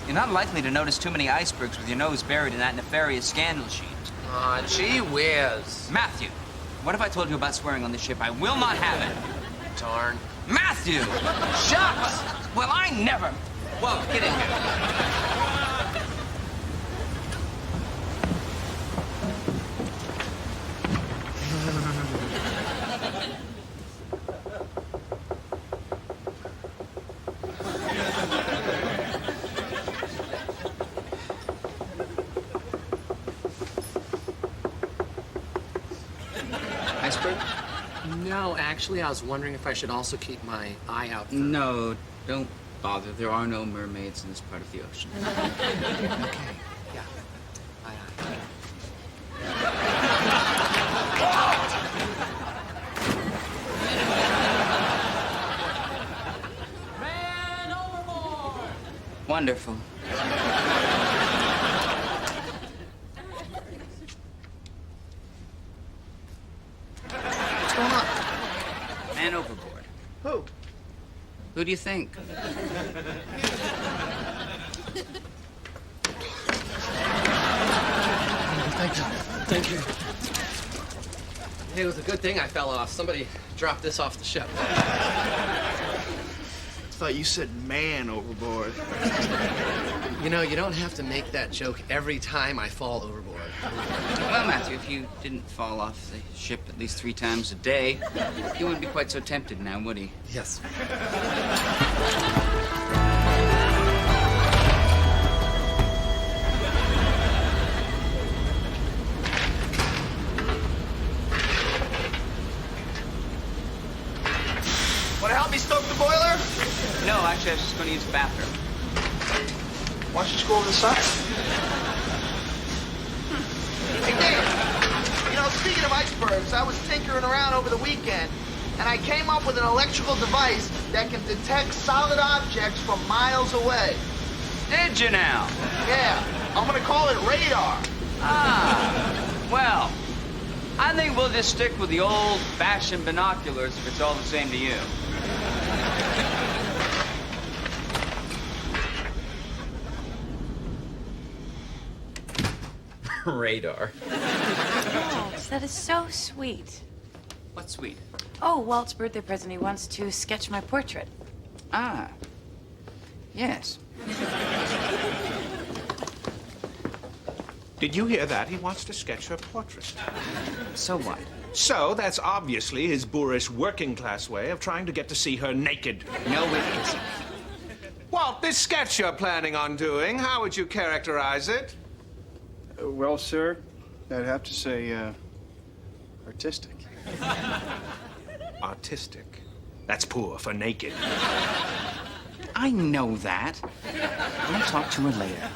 you're not likely to notice too many icebergs with your nose buried in that nefarious scandal sheet. Aw, gee whiz. Matthew, what if I told you about swearing on the ship? I will not have it. Darn. Matthew! Shucks! Well, I never... Whoa, get in here. Iceberg? No, actually, I was wondering if I should also keep my eye out for... No, don't bother. There are no mermaids in this part of the ocean. Okay. Yeah. Aye, aye. Wonderful. What's going on? Man overboard. Who? Who do you think? Thank you. Hey, it was a good thing I fell off. Somebody dropped this off the ship. I thought you said man overboard. You know, you don't have to make that joke every time I fall overboard. Well, Matthew, if you didn't fall off the ship at least 3 times a day, he wouldn't be quite so tempted now, would he? Yes. Want to help me stoke the boiler? No, actually, I was just going to use the bathroom. Why don't you just go over the side? Hey, Dave, you know, speaking of icebergs, I was tinkering around over the weekend, and I came up with an electrical device that can detect solid objects from miles away. Did you now? Yeah, I'm gonna call it radar. Ah, well, I think we'll just stick with the old-fashioned binoculars if it's all the same to you. Radar. Walt, that is so sweet. What's sweet? Oh, Walt's birthday present. He wants to sketch my portrait. Ah, yes. Did you hear that? He wants to sketch her portrait. So what? So that's obviously his boorish working-class way of trying to get to see her naked. No, it isn't. Walt, this sketch you're planning on doing, how would you characterize it? Well, sir, I'd have to say, artistic. Artistic. That's poor for naked. I know that. I'll talk to her later.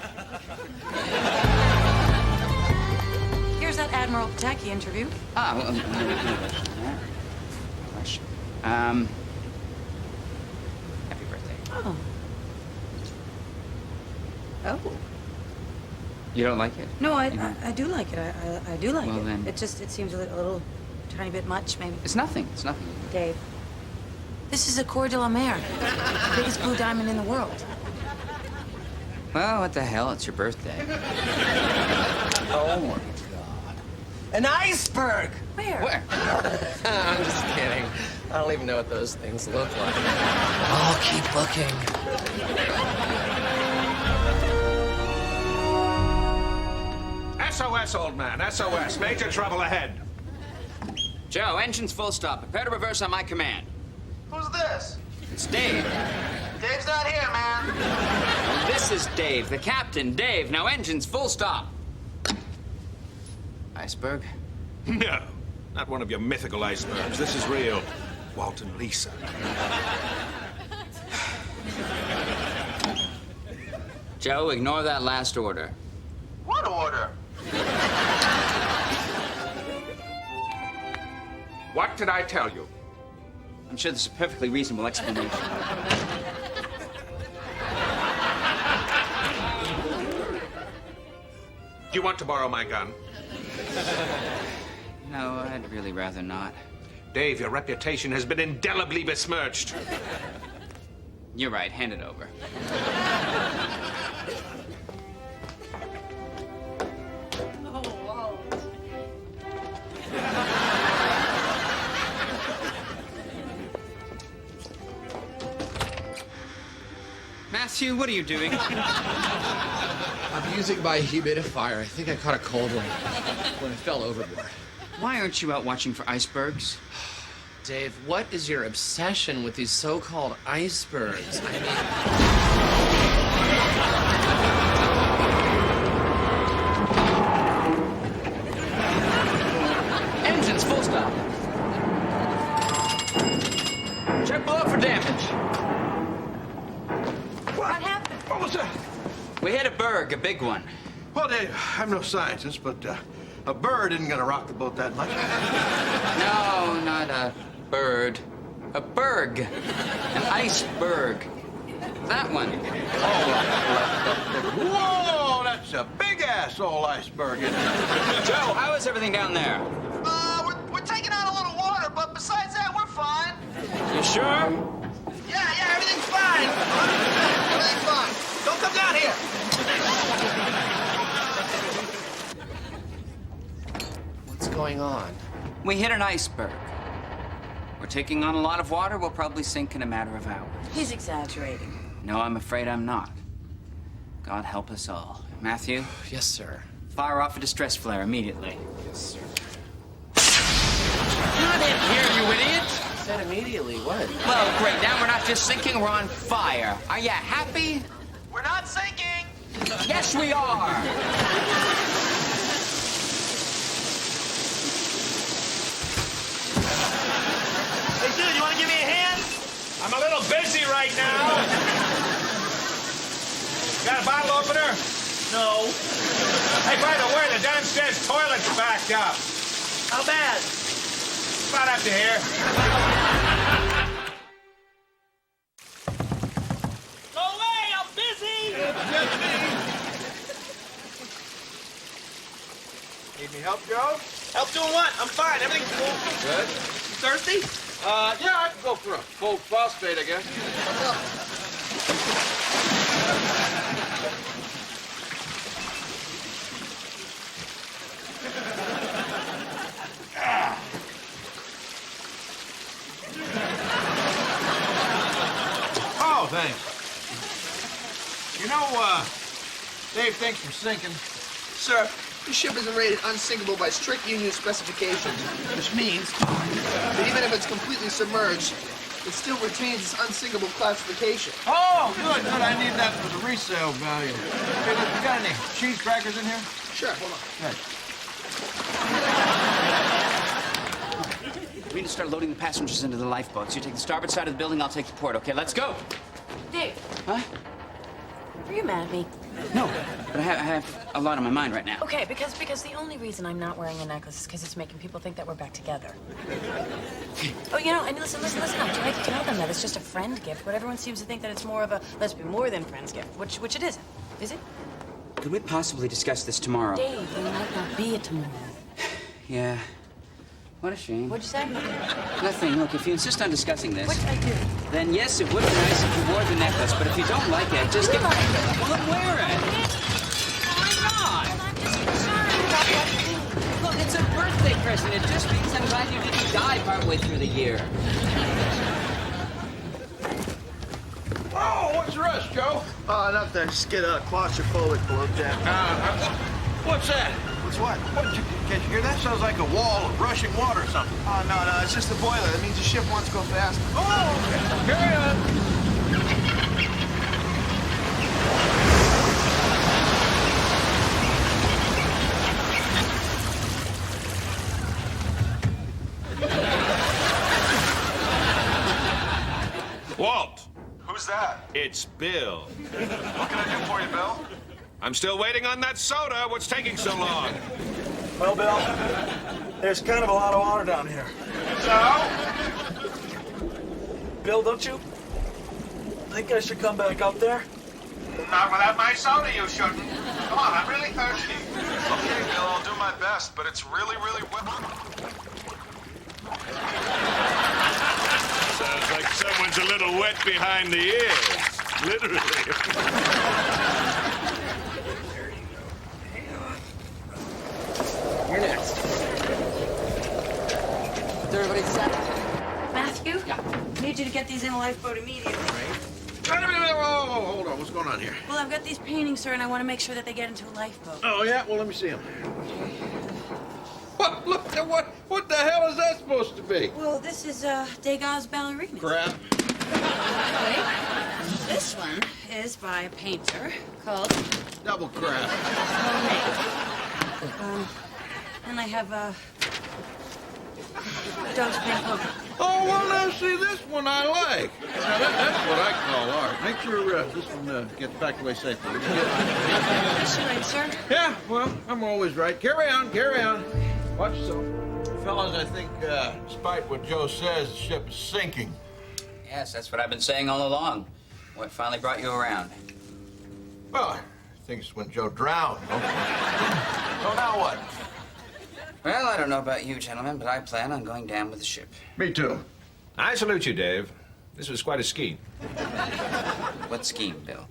Here's that Admiral Pataki interview. Ah, well, question. Happy birthday. Oh. Oh. You don't like it? No, I do like it. I do like Well, it. then- It seems a little tiny bit much, maybe. It's nothing. It's nothing. Dave, this is a Coeur de la Mer, the biggest blue diamond in the world. Well, what the hell? It's your birthday. Oh, my God. An iceberg! Where? I'm just kidding. I don't even know what those things look like. I'll keep looking. SOS, old man, SOS. Major trouble ahead. Joe, engine's full stop. Prepare to reverse on my command. Who's this? It's Dave. Dave's not here, man. This is Dave, the captain. Dave, now engine's full stop. Iceberg? No, not one of your mythical icebergs. This is real. Walt and Lisa. Joe, ignore that last order. What order? What did I tell you? I'm sure there's a perfectly reasonable explanation. Do you want to borrow my gun? No, I'd really rather not. Dave, your reputation has been indelibly besmirched. You're right. Hand it over. Matthew, what are you doing? I'm using my humidifier. I think I caught a cold one when I fell overboard. Why aren't you out watching for icebergs? Dave, what is your obsession with these so-called icebergs? I mean... Engines, full stop. Check below for damage. What was that? We hit a berg, a big one. Well, Dave, I'm no scientist, but a bird isn't gonna rock the boat that much. No, not a bird. A berg. An iceberg. That one. Whoa, that's a big-ass old iceberg, isn't it? Joe, how is everything down there? We're taking on a little water, but besides that, we're fine. You sure? Yeah, everything's fine. Everything's fine. Don't come down here. What's going on? We hit an iceberg. We're taking on a lot of water. We'll probably sink in a matter of hours. He's exaggerating. No, I'm afraid I'm not. God help us all. Matthew? Yes, sir. Fire off a distress flare immediately. Yes, sir. Not in here, you idiot! Said immediately. What? Well, great. Now we're not just sinking, we're on fire. Are you happy? We're not sinking. Yes, we are. Hey, dude, you want to give me a hand? I'm a little busy right now. Got a bottle opener? No. Hey, by the way, the downstairs toilet's backed up. How bad? About up to here. Go away, I'm busy. Need any help, Joe? Help doing what? I'm fine. Everything's cool. Good. You thirsty? Yeah, I can go for a full phosphate, I guess. Oh, thanks. You know, Dave thinks we're sinking. Sir, this ship isn't rated unsinkable by strict union specifications, which means that even if it's completely submerged, it still retains its unsinkable classification. Oh, good. I need that for the resale value. Hey, look, you got any cheese crackers in here? Sure, hold on. Good. We need to start loading the passengers into the lifeboats. You take the starboard side of the building, I'll take the port. Okay, let's go. Dave, Huh? are you mad at me? No, but I have a lot on my mind right now. Okay, because the only reason I'm not wearing a necklace is because it's making people think that we're back together. Oh, you know, and listen, I'm trying to tell them that it's just a friend gift, but everyone seems to think that it's more of a let's be more than friends gift, which it isn't. Is it? Could we possibly discuss this tomorrow? Dave, there might not be a tomorrow. Yeah. What a shame. What'd you say? Nothing. Look, if you insist on discussing this, What did I do? then yes, it would be nice if you wore the necklace, but if you don't like it, just get... like it. Well, then wear it. Why not? I'm just concerned about what you do. Look, it's a birthday present. It just means I'm glad you didn't die partway through the year. Oh, what's the rush, Joe? Nothing. Just get a claustrophobic below deck. What's that? What's what? Can't you hear that? Sounds like a wall of rushing water or something. Oh, no, it's just the boiler. That means the ship wants to go fast. Oh, okay. Carry on. Walt, Who's that? it's Bill. What can I do for you, Bill? I'm still waiting on that soda. What's taking so long? Well, Bill, there's kind of a lot of water down here. So? Bill, don't you think I should come back up there? Not without my soda, you shouldn't. Come on, I'm really thirsty. Okay, Bill, I'll do my best, but it's really, really wet. Sounds like someone's a little wet behind the ears. Literally. You're next. Is everybody set? Matthew? Yeah. I need you to get these in a lifeboat immediately. Whoa, hold on. What's going on here? Well, I've got these paintings, sir, and I want to make sure that they get into a lifeboat. Oh, yeah? Well, let me see them. What? Look, what the hell is that supposed to be? Well, this is Degas' ballerina. Crap. Actually, this one is by a painter called Double crap. Monet. And I have Doge's paint poker. Oh, well, now see, this one I like. Now, that's what I call art. Make sure this one gets back away safely. That's right, sir. Yeah, well, I'm always right. Carry on, carry on. Watch yourself. Fellas, I think, despite what Joe says, the ship is sinking. Yes, that's what I've been saying all along. What finally brought you around? Well, I think it's when Joe drowned. Okay. So now what? Well, I don't know about you, gentlemen, but I plan on going down with the ship. Me too. I salute you, Dave. This was quite a scheme. What scheme, Bill?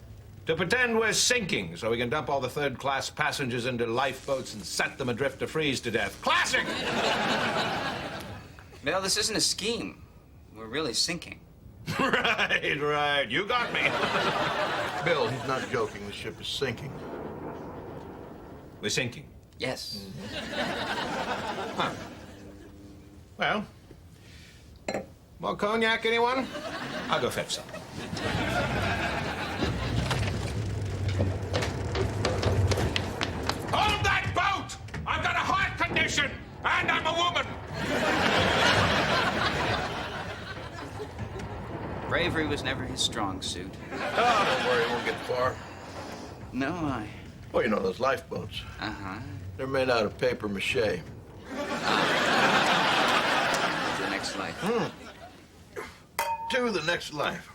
To pretend we're sinking so we can dump all the third-class passengers into lifeboats and set them adrift to freeze to death. Classic! Bill, this isn't a scheme. We're really sinking. Right. You got me. Bill, he's not joking. The ship is sinking. We're sinking. Yes. Huh. Well, more cognac, anyone? I'll go fetch some. Hold that boat! I've got a heart condition, and I'm a woman. Bravery was never his strong suit. Oh, don't worry, it won't get far. No, I... Well, you know those lifeboats. Uh-huh. They're made out of paper mache. The next life. To the next life.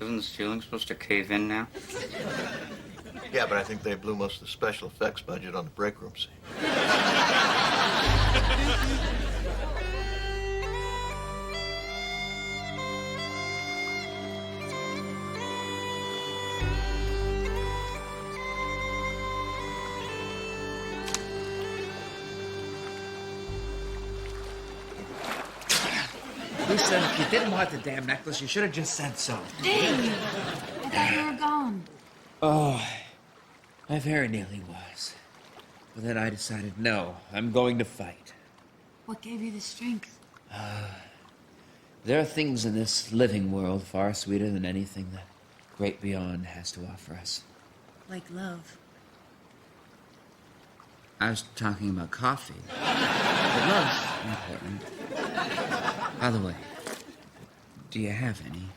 Isn't the ceiling supposed to cave in now? Yeah, but I think they blew most of the special effects budget on the break room scene. Lisa, if you didn't want the damn necklace, you should have just said so. Dave! I thought you were gone. Oh, I very nearly was. But then I decided, no, I'm going to fight. What gave you the strength? There are things in this living world far sweeter than anything the great beyond has to offer us. Like love. I was talking about coffee. But love's important. By the way, do you have any?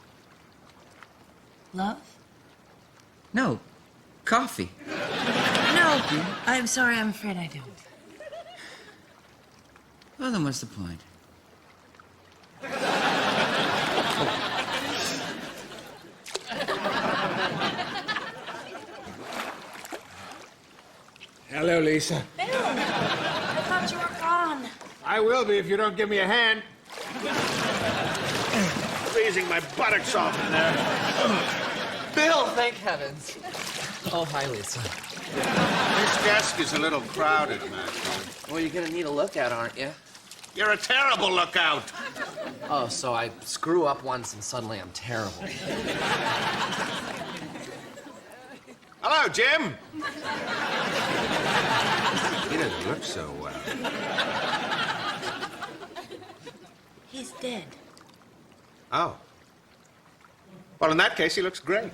Love? No, coffee. No, I'm sorry, I'm afraid I don't. Well, then what's the point? Hello, Lisa. Bill! I thought you were gone. I will be if you don't give me a hand. Freezing my buttocks off in there. Bill, thank heavens. Oh, hi, Lisa. This desk is a little crowded, Matthew. Well, you're gonna need a lookout, aren't you? You're a terrible lookout. Oh, so I screw up once and suddenly I'm terrible. Hello, Jim. He doesn't look so well. He's dead. Oh. Well, in that case, he looks great.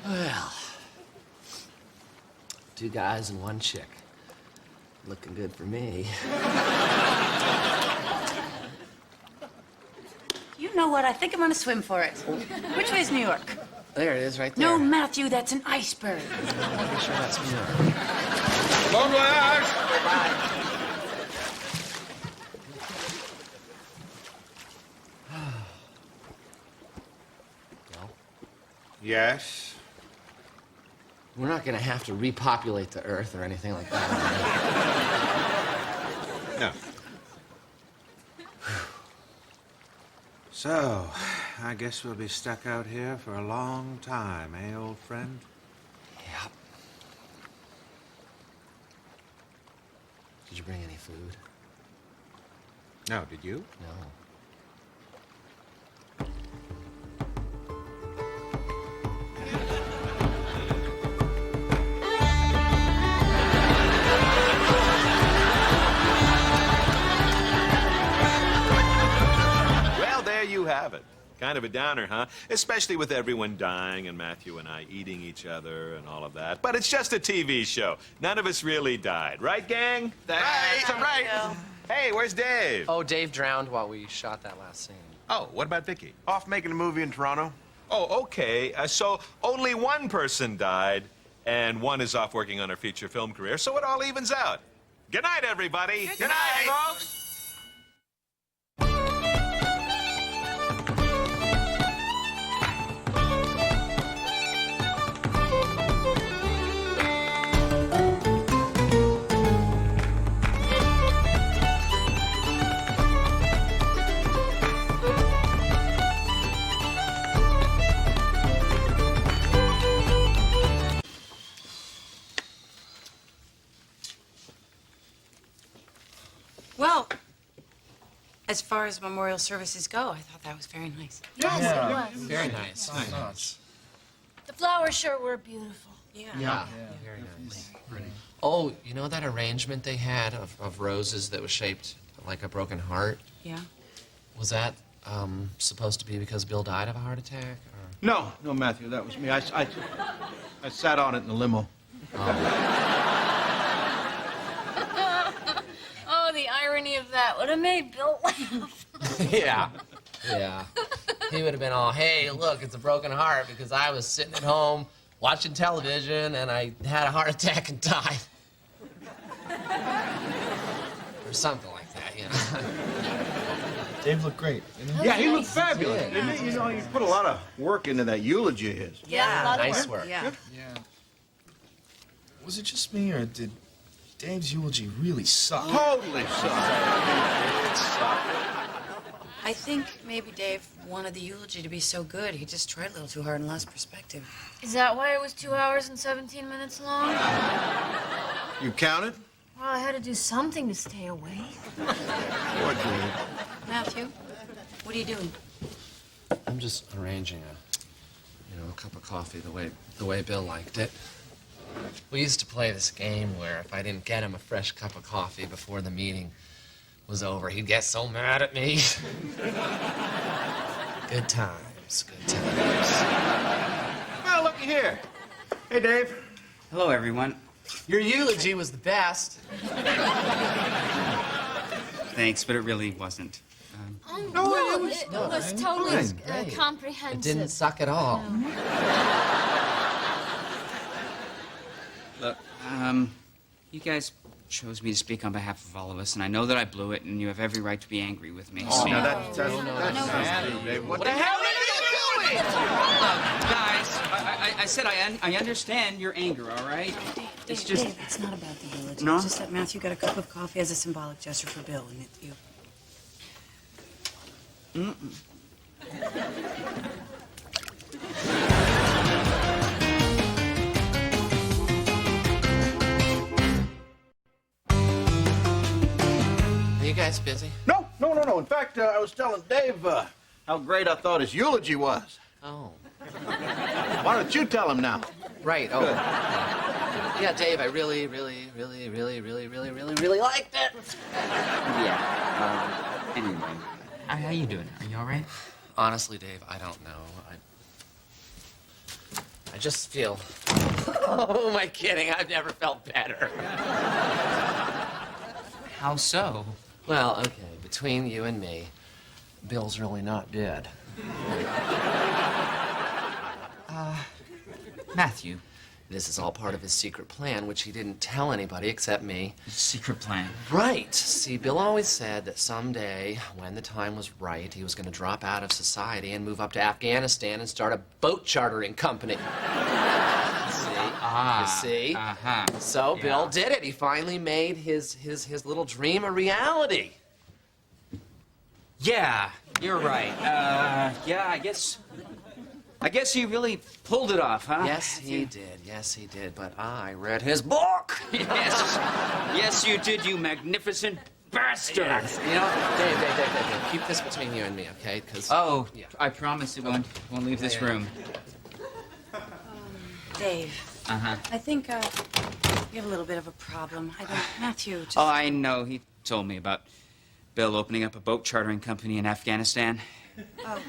Well, 2 guys and 1 chick. Looking good for me. You know what? I think I'm gonna swim for it. Which way is New York? There it is, right there. No, Matthew, that's an iceberg. I'm pretty sure that's New York. Bon voyage! Bye. Well, Yes? we're not gonna have to repopulate the Earth or anything like that. No. So, I guess we'll be stuck out here for a long time, eh, old friend? Yep. Did you bring any food? No, did you? No. Well, there you have it. Kind of a downer, huh? Especially with everyone dying and Matthew and I eating each other and all of that. But it's just a TV show. None of us really died. Right, gang? That's right. Hey, where's Dave? Oh, Dave drowned while we shot that last scene. Oh, what about Vicky? Off making a movie in Toronto. Oh, okay. So only one person died, and one is off working on her feature film career, so it all evens out. Good night, everybody. Good night, folks. Well, as far as memorial services go, I thought that was very nice. Yes, it was. Very nice. Nice. The flowers sure were beautiful. Yeah. Very nice. Pretty. Oh, you know that arrangement they had of roses that was shaped like a broken heart? Yeah. Was that supposed to be because Bill died of a heart attack? Or? No, Matthew, that was me. I sat on it in the limo. Oh, the irony of that would have made Bill laugh. Yeah. He would have been all, hey, look, it's a broken heart because I was sitting at home watching television and I had a heart attack and died. Or something like that, you know. Dave looked great, didn't he? Yeah, he looked fabulous, didn't he? You know, he put a lot of work into that eulogy of his. Yeah, nice work. Yeah. Was it just me, or did Dave's eulogy really suck? Totally sucked. I think maybe Dave wanted the eulogy to be so good, he just tried a little too hard and lost perspective. Is that why it was 2 hours and 17 minutes long? You counted? Well, I had to do something to stay awake. Poor Dave. Matthew, what are you doing? I'm just arranging a cup of coffee the way Bill liked it. We used to play this game where if I didn't get him a fresh cup of coffee before the meeting was over, he'd get so mad at me. Good times. Well, looky here. Hey, Dave. Hello, everyone. Your eulogy was the best. Thanks, but it really wasn't. No, it was totally great. comprehensive. It didn't suck at all. Look, you guys chose me to speak on behalf of all of us, and I know that I blew it, and you have every right to be angry with me. Oh, no, that's Dave. What the hell are you doing? Guys, I said I understand your anger, all right? It's just... Dave, it's not about the eulogy. No? It's just that Matthew got a cup of coffee as a symbolic gesture for Bill, and you... Are you guys busy? No. In fact, I was telling Dave how great I thought his eulogy was. Oh. Why don't you tell him now? Right, oh. Yeah, Dave, I really liked it. Yeah, anyway. How you doing? Are you all right? Honestly, Dave, I don't know. I just feel... Oh, am I kidding? I've never felt better. How so? Well, okay, between you and me, Bill's really not dead. Matthew. This is all part of his secret plan, which he didn't tell anybody except me. Secret plan? Right. See, Bill always said that someday, when the time was right, he was going to drop out of society and move up to Afghanistan and start a boat chartering company. You see? Uh-huh. So Yeah. Bill did it. He finally made his little dream a reality. Yeah, you're right. Yeah, I guess he really pulled it off, huh? Yes, he did. But I read his book. Yes, you did, you magnificent bastard. Yes. You know, Dave, keep this between you and me, okay? Because I promise it won't leave this room. Dave. Uh-huh. I think you have a little bit of a problem. I think Matthew just... Oh, I know. He told me about Bill opening up a boat chartering company in Afghanistan. Oh.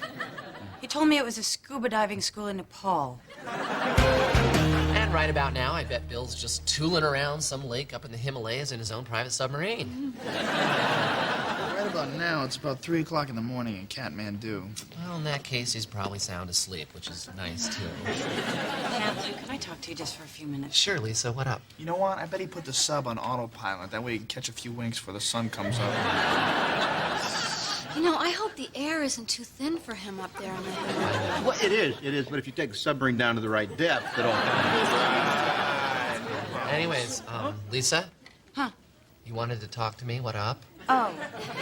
He told me it was a scuba diving school in Nepal. And right about now, I bet Bill's just tooling around some lake up in the Himalayas in his own private submarine. Right about now, it's about 3 o'clock in the morning in Kathmandu. Well, in that case, he's probably sound asleep, which is nice, too. Matthew, can I talk to you just for a few minutes? Sure, Lisa, what up? You know what? I bet he put the sub on autopilot. That way he can catch a few winks before the sun comes up. You know, I hope the air isn't too thin for him up there on the hill. Well, it is, but if you take the submarine down to the right depth, it'll... Anyways, Lisa? Huh? You wanted to talk to me? What up? Oh,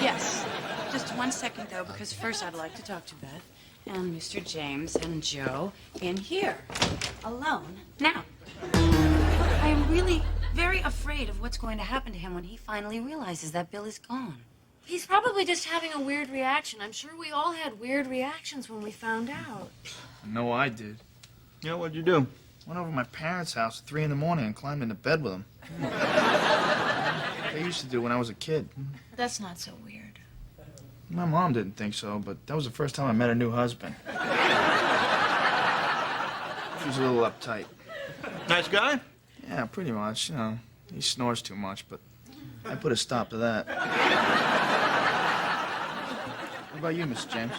yes. Just 1 second, though, because first I'd like to talk to Beth and Mr. James and Joe in here, alone. Now, I am really very afraid of what's going to happen to him when he finally realizes that Bill is gone. He's probably just having a weird reaction. I'm sure we all had weird reactions when we found out. No, I did. Yeah, what'd you do? Went over to my parents' house at 3 in the morning and climbed into bed with them. I used to do when I was a kid. That's not so weird. My mom didn't think so, but that was the first time I met a new husband. She was a little uptight. Nice guy? Yeah, pretty much. You know, he snores too much, but I put a stop to that. What about you, Mr. James?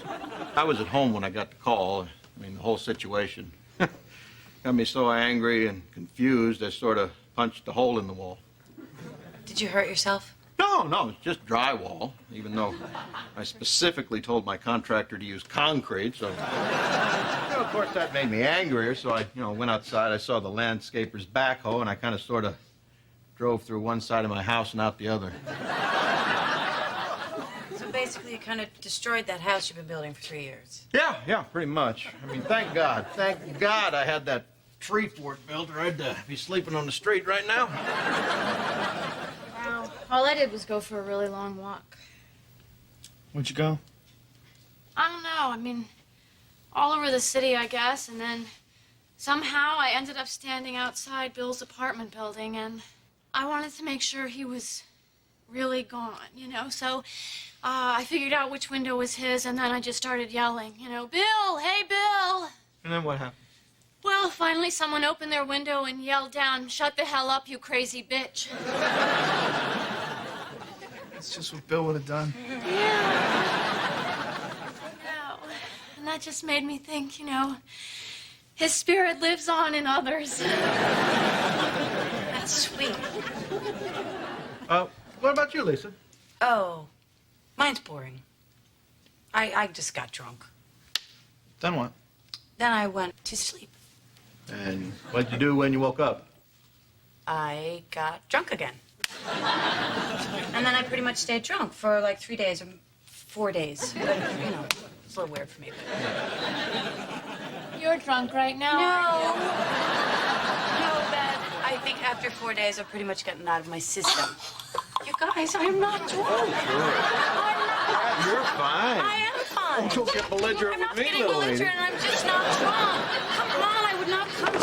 I was at home when I got the call. I mean, the whole situation got me so angry and confused, I sort of punched a hole in the wall. Did you hurt yourself? No, it's just drywall, even though I specifically told my contractor to use concrete, so... of course, that made me angrier, so I, went outside. I saw the landscaper's backhoe, and I kind of sort of drove through one side of my house and out the other. So basically, you kind of destroyed that house you've been building for 3 years. Yeah, pretty much. I mean, thank God I had that tree fort built, or I'd be sleeping on the street right now. Wow. All I did was go for a really long walk. Where'd you go? I don't know. I mean, all over the city, I guess, and then somehow I ended up standing outside Bill's apartment building, and I wanted to make sure he was really gone, so I figured out which window was his, and then I just started yelling, Bill, hey, Bill! And then what happened? Well, finally someone opened their window and yelled down, shut the hell up, you crazy bitch. That's just what Bill would have done. Yeah. And that just made me think, his spirit lives on in others. That's sweet. What about you, Lisa? Oh, mine's boring. I just got drunk. Then what? Then I went to sleep. And what'd you do when you woke up? I got drunk again. And then I pretty much stayed drunk for like 3 days or 4 days. But, it's a little weird for me. You're drunk right now. No, Beth. I think after 4 days, I've pretty much gotten out of my system. You guys, I'm not drunk. Oh, sure. You're fine. I am fine. Don't get belligerent with me, little lady. I'm just not drunk. Come on, I would not come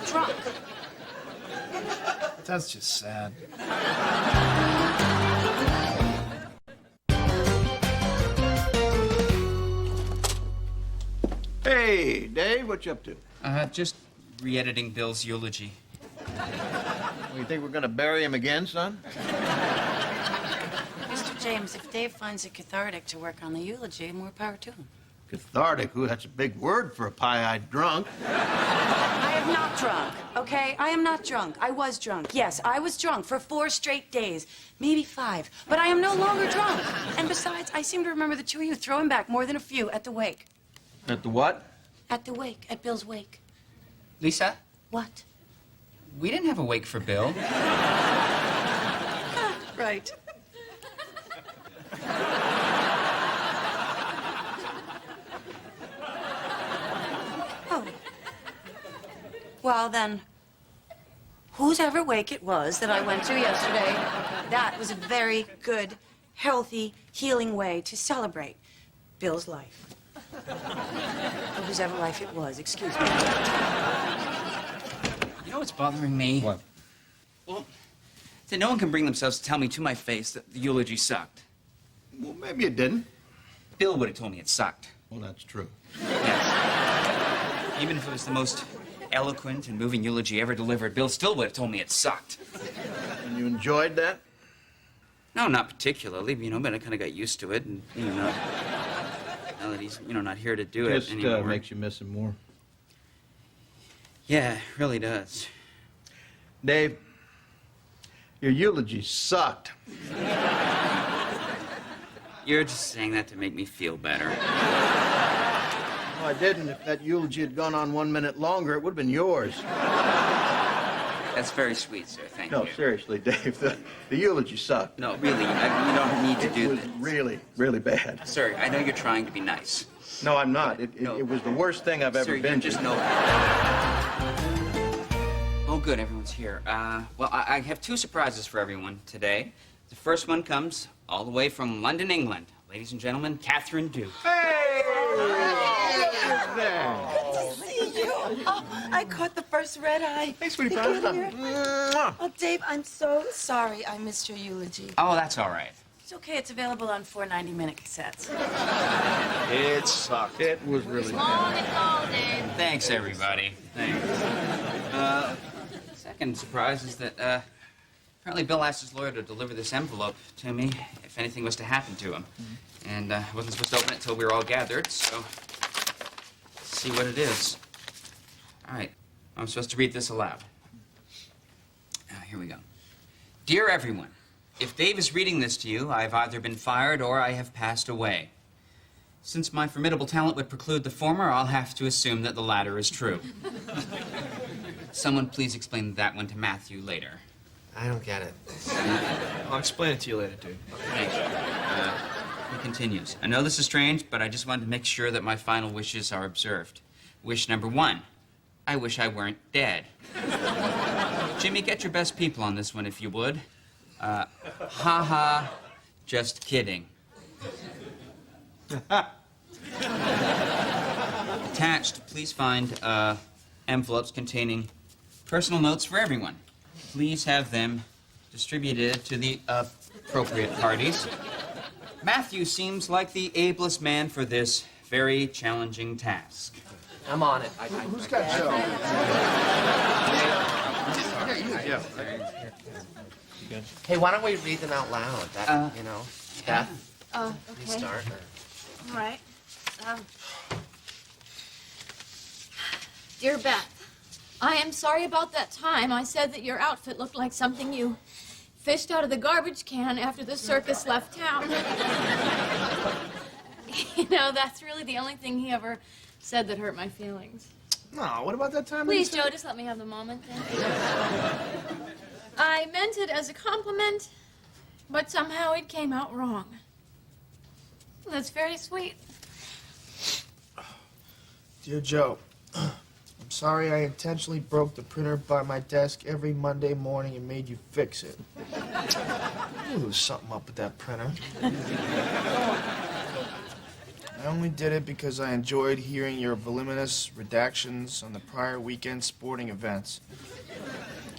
to drunk. That's just sad. Hey, Dave, what you up to? Just re-editing Bill's eulogy. You think we're gonna bury him again, son? Mr. James, if Dave finds it cathartic to work on the eulogy, more power to him. Cathartic? Ooh, that's a big word for a pie-eyed drunk. I am not drunk, okay? I am not drunk. I was drunk. Yes, I was drunk for 4 straight days, maybe 5. But I am no longer drunk. And besides, I seem to remember the 2 of you throwing back more than a few at the wake. At the what? At the wake, at Bill's wake. Lisa? What? We didn't have a wake for Bill. Right. Oh. Well, then, whose wake it was that I went to yesterday, that was a very good, healthy, healing way to celebrate Bill's life. Or whosever life it was, excuse me. You know what's bothering me? What? Well, that no one can bring themselves to tell me to my face that the eulogy sucked. Well, maybe it didn't. Bill would have told me it sucked. Well, that's true. Yes. Even if it was the most eloquent and moving eulogy ever delivered, Bill still would have told me it sucked. And you enjoyed that? No, not particularly, but I kind of got used to it, and, now that he's, not here to do it anymore. Just makes you miss him more. Yeah, it really does. Dave, your eulogy sucked. You're just saying that to make me feel better. No, I didn't. If that eulogy had gone on 1 minute longer, it would have been yours. That's very sweet, sir. Thank you. No, seriously, Dave, the eulogy sucked. No, really, you don't need to do this. It was really, really bad. Sir, I know you're trying to be nice. No, I'm not. It was the worst thing I've ever been to. Sir, you just know. Oh, good, everyone's here. Well, I have 2 surprises for everyone today. The first one comes all the way from London, England. Ladies and gentlemen, Catherine Duke. Hey! Good to see you. Oh, I caught the first red eye. Hey, sweetie pie. Oh, Dave, I'm so sorry I missed your eulogy. Oh, that's all right. It's okay. It's available on 4 90-minute cassettes. It sucked. It was really Long bad. and long, Dave. Thanks, everybody. Thanks. Second surprise is that, apparently Bill asked his lawyer to deliver this envelope to me if anything was to happen to him. And I wasn't supposed to open it till we were all gathered, so let's see what it is. All right, I'm supposed to read this aloud. Here we go. Dear everyone, if Dave is reading this to you, I've either been fired or I have passed away. Since my formidable talent would preclude the former, I'll have to assume that the latter is true. Someone please explain that one to Matthew later. I don't get it. I'll explain it to you later, dude. Thanks. He continues. I know this is strange, but I just wanted to make sure that my final wishes are observed. Wish number 1. I wish I weren't dead. Jimmy, get your best people on this one, if you would. Ha, just kidding. Attached, please find envelopes containing personal notes for everyone. Please have them distributed to the appropriate parties. Matthew seems like the ablest man for this very challenging task. I'm on it. Who's got Joe? Yeah. Hey, why don't we read them out loud? That, Beth, Okay. you start. All right. Dear Beth, I am sorry about that time I said that your outfit looked like something you fished out of the garbage can after the circus left town. That's really the only thing he ever said that hurt my feelings. No, what about that time? Please, Joe, just let me have the moment. I meant it as a compliment, but somehow it came out wrong. That's very sweet. Dear Joe, I'm sorry I intentionally broke the printer by my desk every Monday morning and made you fix it. I knew there was something up with that printer. I only did it because I enjoyed hearing your voluminous redactions on the prior weekend sporting events.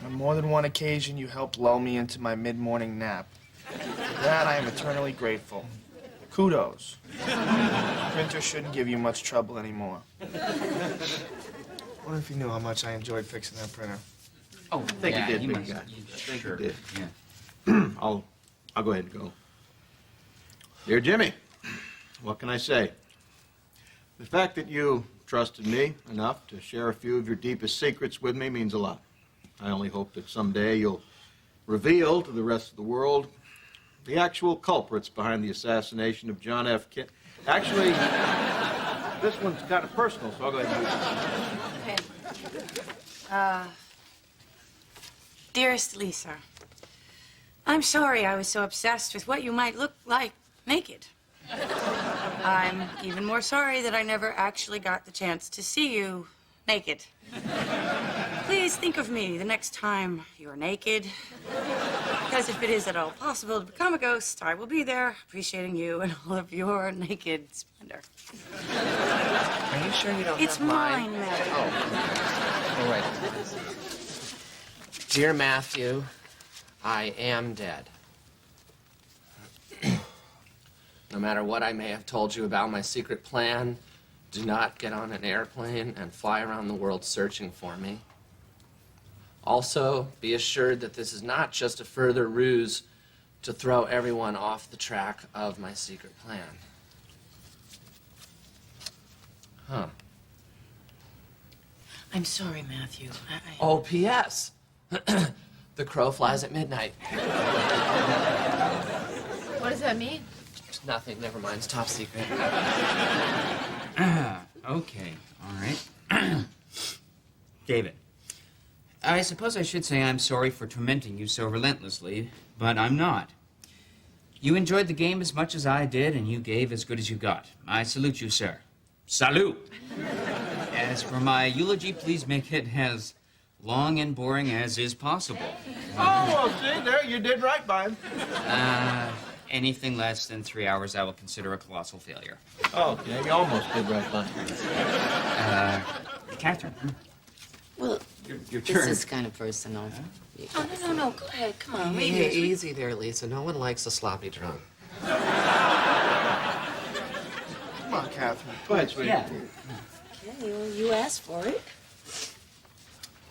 On more than one occasion, you helped lull me into my mid-morning nap. For that, I am eternally grateful. Kudos. The printer shouldn't give you much trouble anymore. What if you knew how much I enjoyed fixing that printer? Oh, I think yeah, you did, you big must- guy. you- I think sure. you did. Yeah. I'll go ahead and go. Dear Jimmy, what can I say? The fact that you trusted me enough to share a few of your deepest secrets with me means a lot. I only hope that someday you'll reveal to the rest of the world the actual culprits behind the assassination of John F. Kennedy. Actually, this one's kind of personal, so I'll go ahead and do it. Okay. Dearest Lisa, I'm sorry I was so obsessed with what you might look like naked. I'm even more sorry that I never actually got the chance to see you naked. Please think of me the next time you're naked. Because if it is at all possible to become a ghost, I will be there, appreciating you and all of your naked splendor. Are you sure you don't It's have mine? mine, Matthew. Oh, right. Dear Matthew, I am dead. No matter what I may have told you about my secret plan, do not get on an airplane and fly around the world searching for me. Also, be assured that this is not just a further ruse to throw everyone off the track of my secret plan. Huh. I'm sorry, Matthew. Oh, P.S. The crow flies at midnight. What does that mean? Nothing. Never mind. It's top secret. Okay. All right. David, I suppose I should say I'm sorry for tormenting you so relentlessly, but I'm not. You enjoyed the game as much as I did, and you gave as good as you got. I salute you, sir. Salute! As for my eulogy, please make it as long and boring as is possible. Oh, well, see, there, you did right by him. Anything less than 3 hours I will consider a colossal failure. Okay, you almost did right by him. Catherine. Well, Your this turn. is kind of personal. Oh, no. Go ahead. Come on. Read Hey, this. easy there, Lisa. No one likes a sloppy drunk. Come on, Catherine. Go ahead, sweetie. Yeah. Okay, well, you asked for it.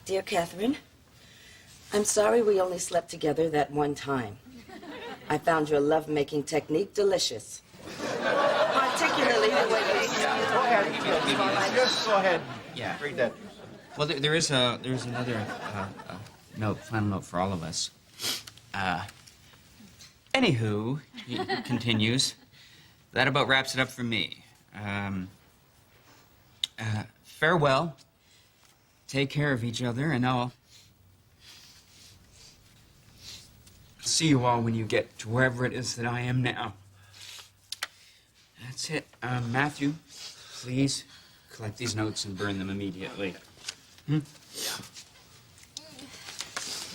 Dear Catherine, I'm sorry we only slept together that one time. I found your love-making technique delicious. Particularly the way you... Go ahead. Just go ahead. Yeah. Read that. Well, there's another final note for all of us. Anywho, he continues, that about wraps it up for me. Farewell. Take care of each other, and I'll see you all when you get to wherever it is that I am now. That's it. Matthew, please collect these notes and burn them immediately. Hmm?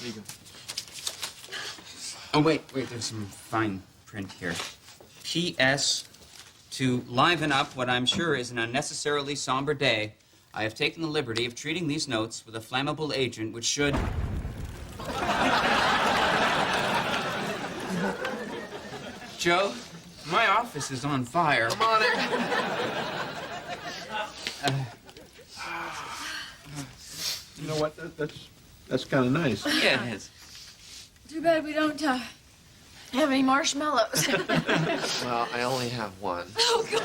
There you go. Oh, wait, there's some fine print here. P.S. To liven up what I'm sure is an unnecessarily somber day, I have taken the liberty of treating these notes with a flammable agent which should... Joe, my office is on fire. Come on in. You know what? That's kind of nice. Yeah, it is. Too bad we don't have any marshmallows. Well, I only have one. Oh, God.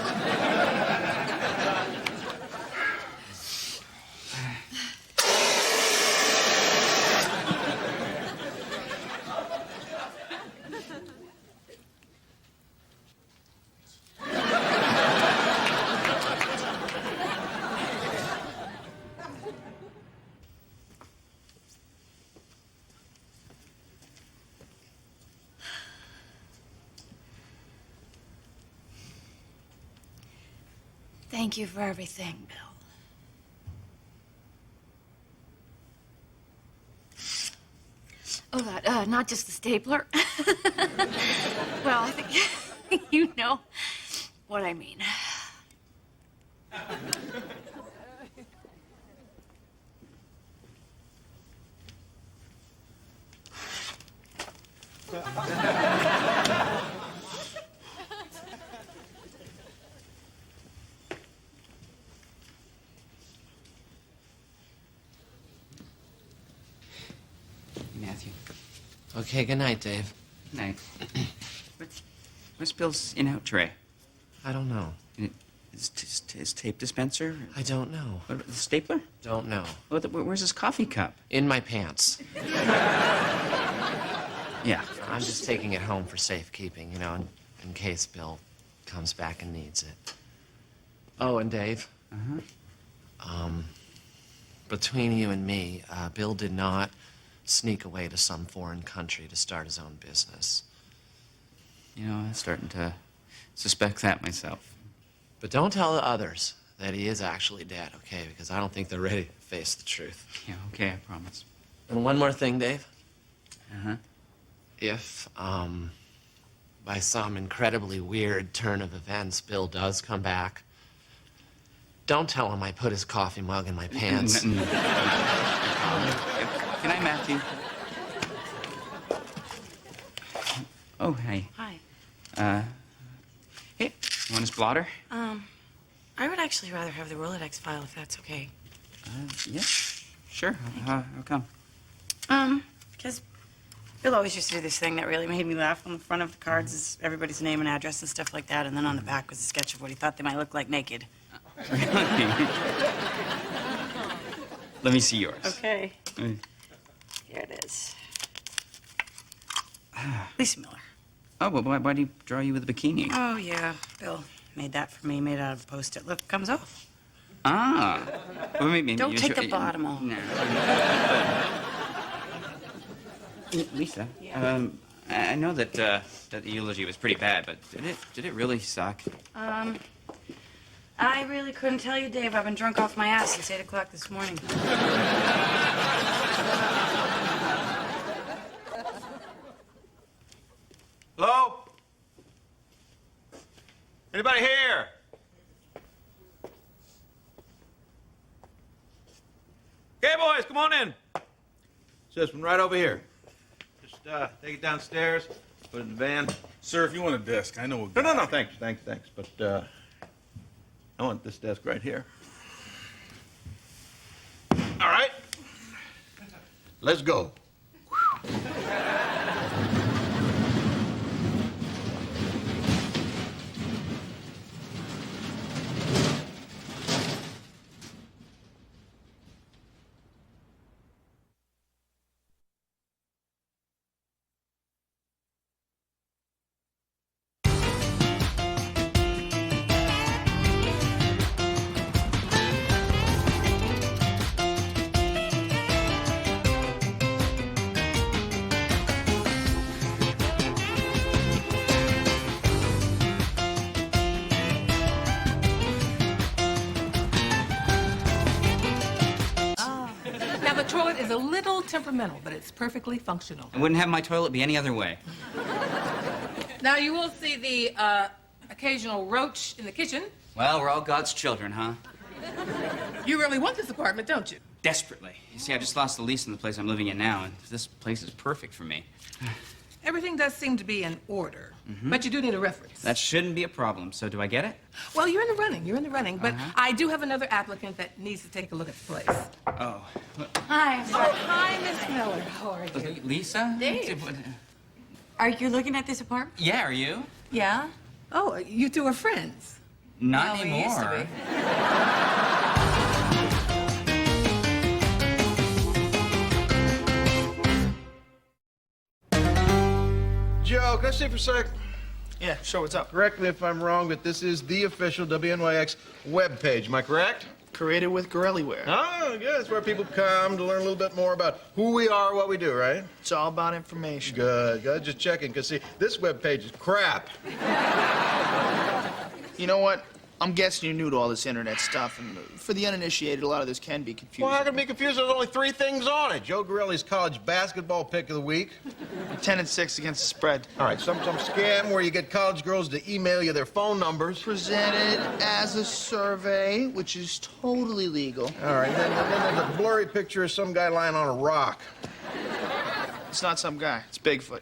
Thank you for everything, Bill. Oh, God, not just the stapler. Well, I think you know what I mean. Matthew. Okay, good night, Dave. Night. What's Bill's in-out tray? I don't know. His tape dispenser? I don't know. What, the stapler? Don't know. Where's his coffee cup? In my pants. Yeah. I'm just taking it home for safekeeping, you know, in case Bill comes back and needs it. Oh, and Dave. Between you and me, Bill did not sneak away to some foreign country to start his own business. You know, I'm starting to suspect that myself. But don't tell the others that he is actually dead, okay? Because I don't think they're ready to face the truth. Yeah, okay, I promise. And one more thing, Dave. Uh-huh. If, by some incredibly weird turn of events, Bill does come back, don't tell him I put his coffee mug in my pants. Good night, Matthew. Oh, hey. Hi. blotter? I would actually rather have the Rolodex file if that's okay. Yeah, sure. How come? Because Bill always used to do this thing that really made me laugh. On the front of the cards is everybody's name and address and stuff like that, and then on the back was a sketch of what he thought they might look like naked. Let me see yours. Okay. Here it is. Lisa Miller. Oh, well, why do you draw you with a bikini? Oh, yeah. Bill made that for me, made out of a Post-it. Look, comes off. Ah. Well, maybe Don't you take should- the bottom off. No. Lisa, I know that the eulogy was pretty bad, but did it really suck? I really couldn't tell you, Dave. I've been drunk off my ass since 8 o'clock this morning. Hello? Anybody here? Okay, boys, come on in. This one right over here. Just take it downstairs, put it in the van. Sir, if you want a desk, I know a No, thanks. But I want this desk right here. All right. Let's go. Now, the toilet is a little temperamental, but it's perfectly functional. I wouldn't have my toilet be any other way. Now, you will see the occasional roach in the kitchen. Well, we're all God's children, huh? You really want this apartment, don't you? Desperately. You see, I just lost the lease in the place I'm living in now, and this place is perfect for me. Everything does seem to be in order, but you do need a reference. That shouldn't be a problem. So do I get it? Well, you're in the running, but I do have another applicant that needs to take a look at the place. Oh. Hi. Oh, hi, Miss Miller. How are you? Lisa? Dave. Are you looking at this apartment? Yeah, are you? Yeah? Oh, you two are friends. Not Well, we anymore. used to be. Joe, can I see you for a sec? Yeah, sure, what's up? Correct me if I'm wrong, but this is the official WNYX webpage. Am I correct? Created with Gorellyware. Oh, good. It's where people come to learn a little bit more about who we are, what we do, right? It's all about information. Good. Just checking, because, see, this webpage is crap. You know what? I'm guessing you're new to all this internet stuff, and for the uninitiated, a lot of this can be confusing. Well, how can it be confused? There's only 3 things on it. Joe Gorelli's college basketball pick of the week. 10-6 against the spread. All right, some scam where you get college girls to email you their phone numbers. Presented as a survey, which is totally legal. All right, then there's a blurry picture of some guy lying on a rock. It's not some guy. It's Bigfoot.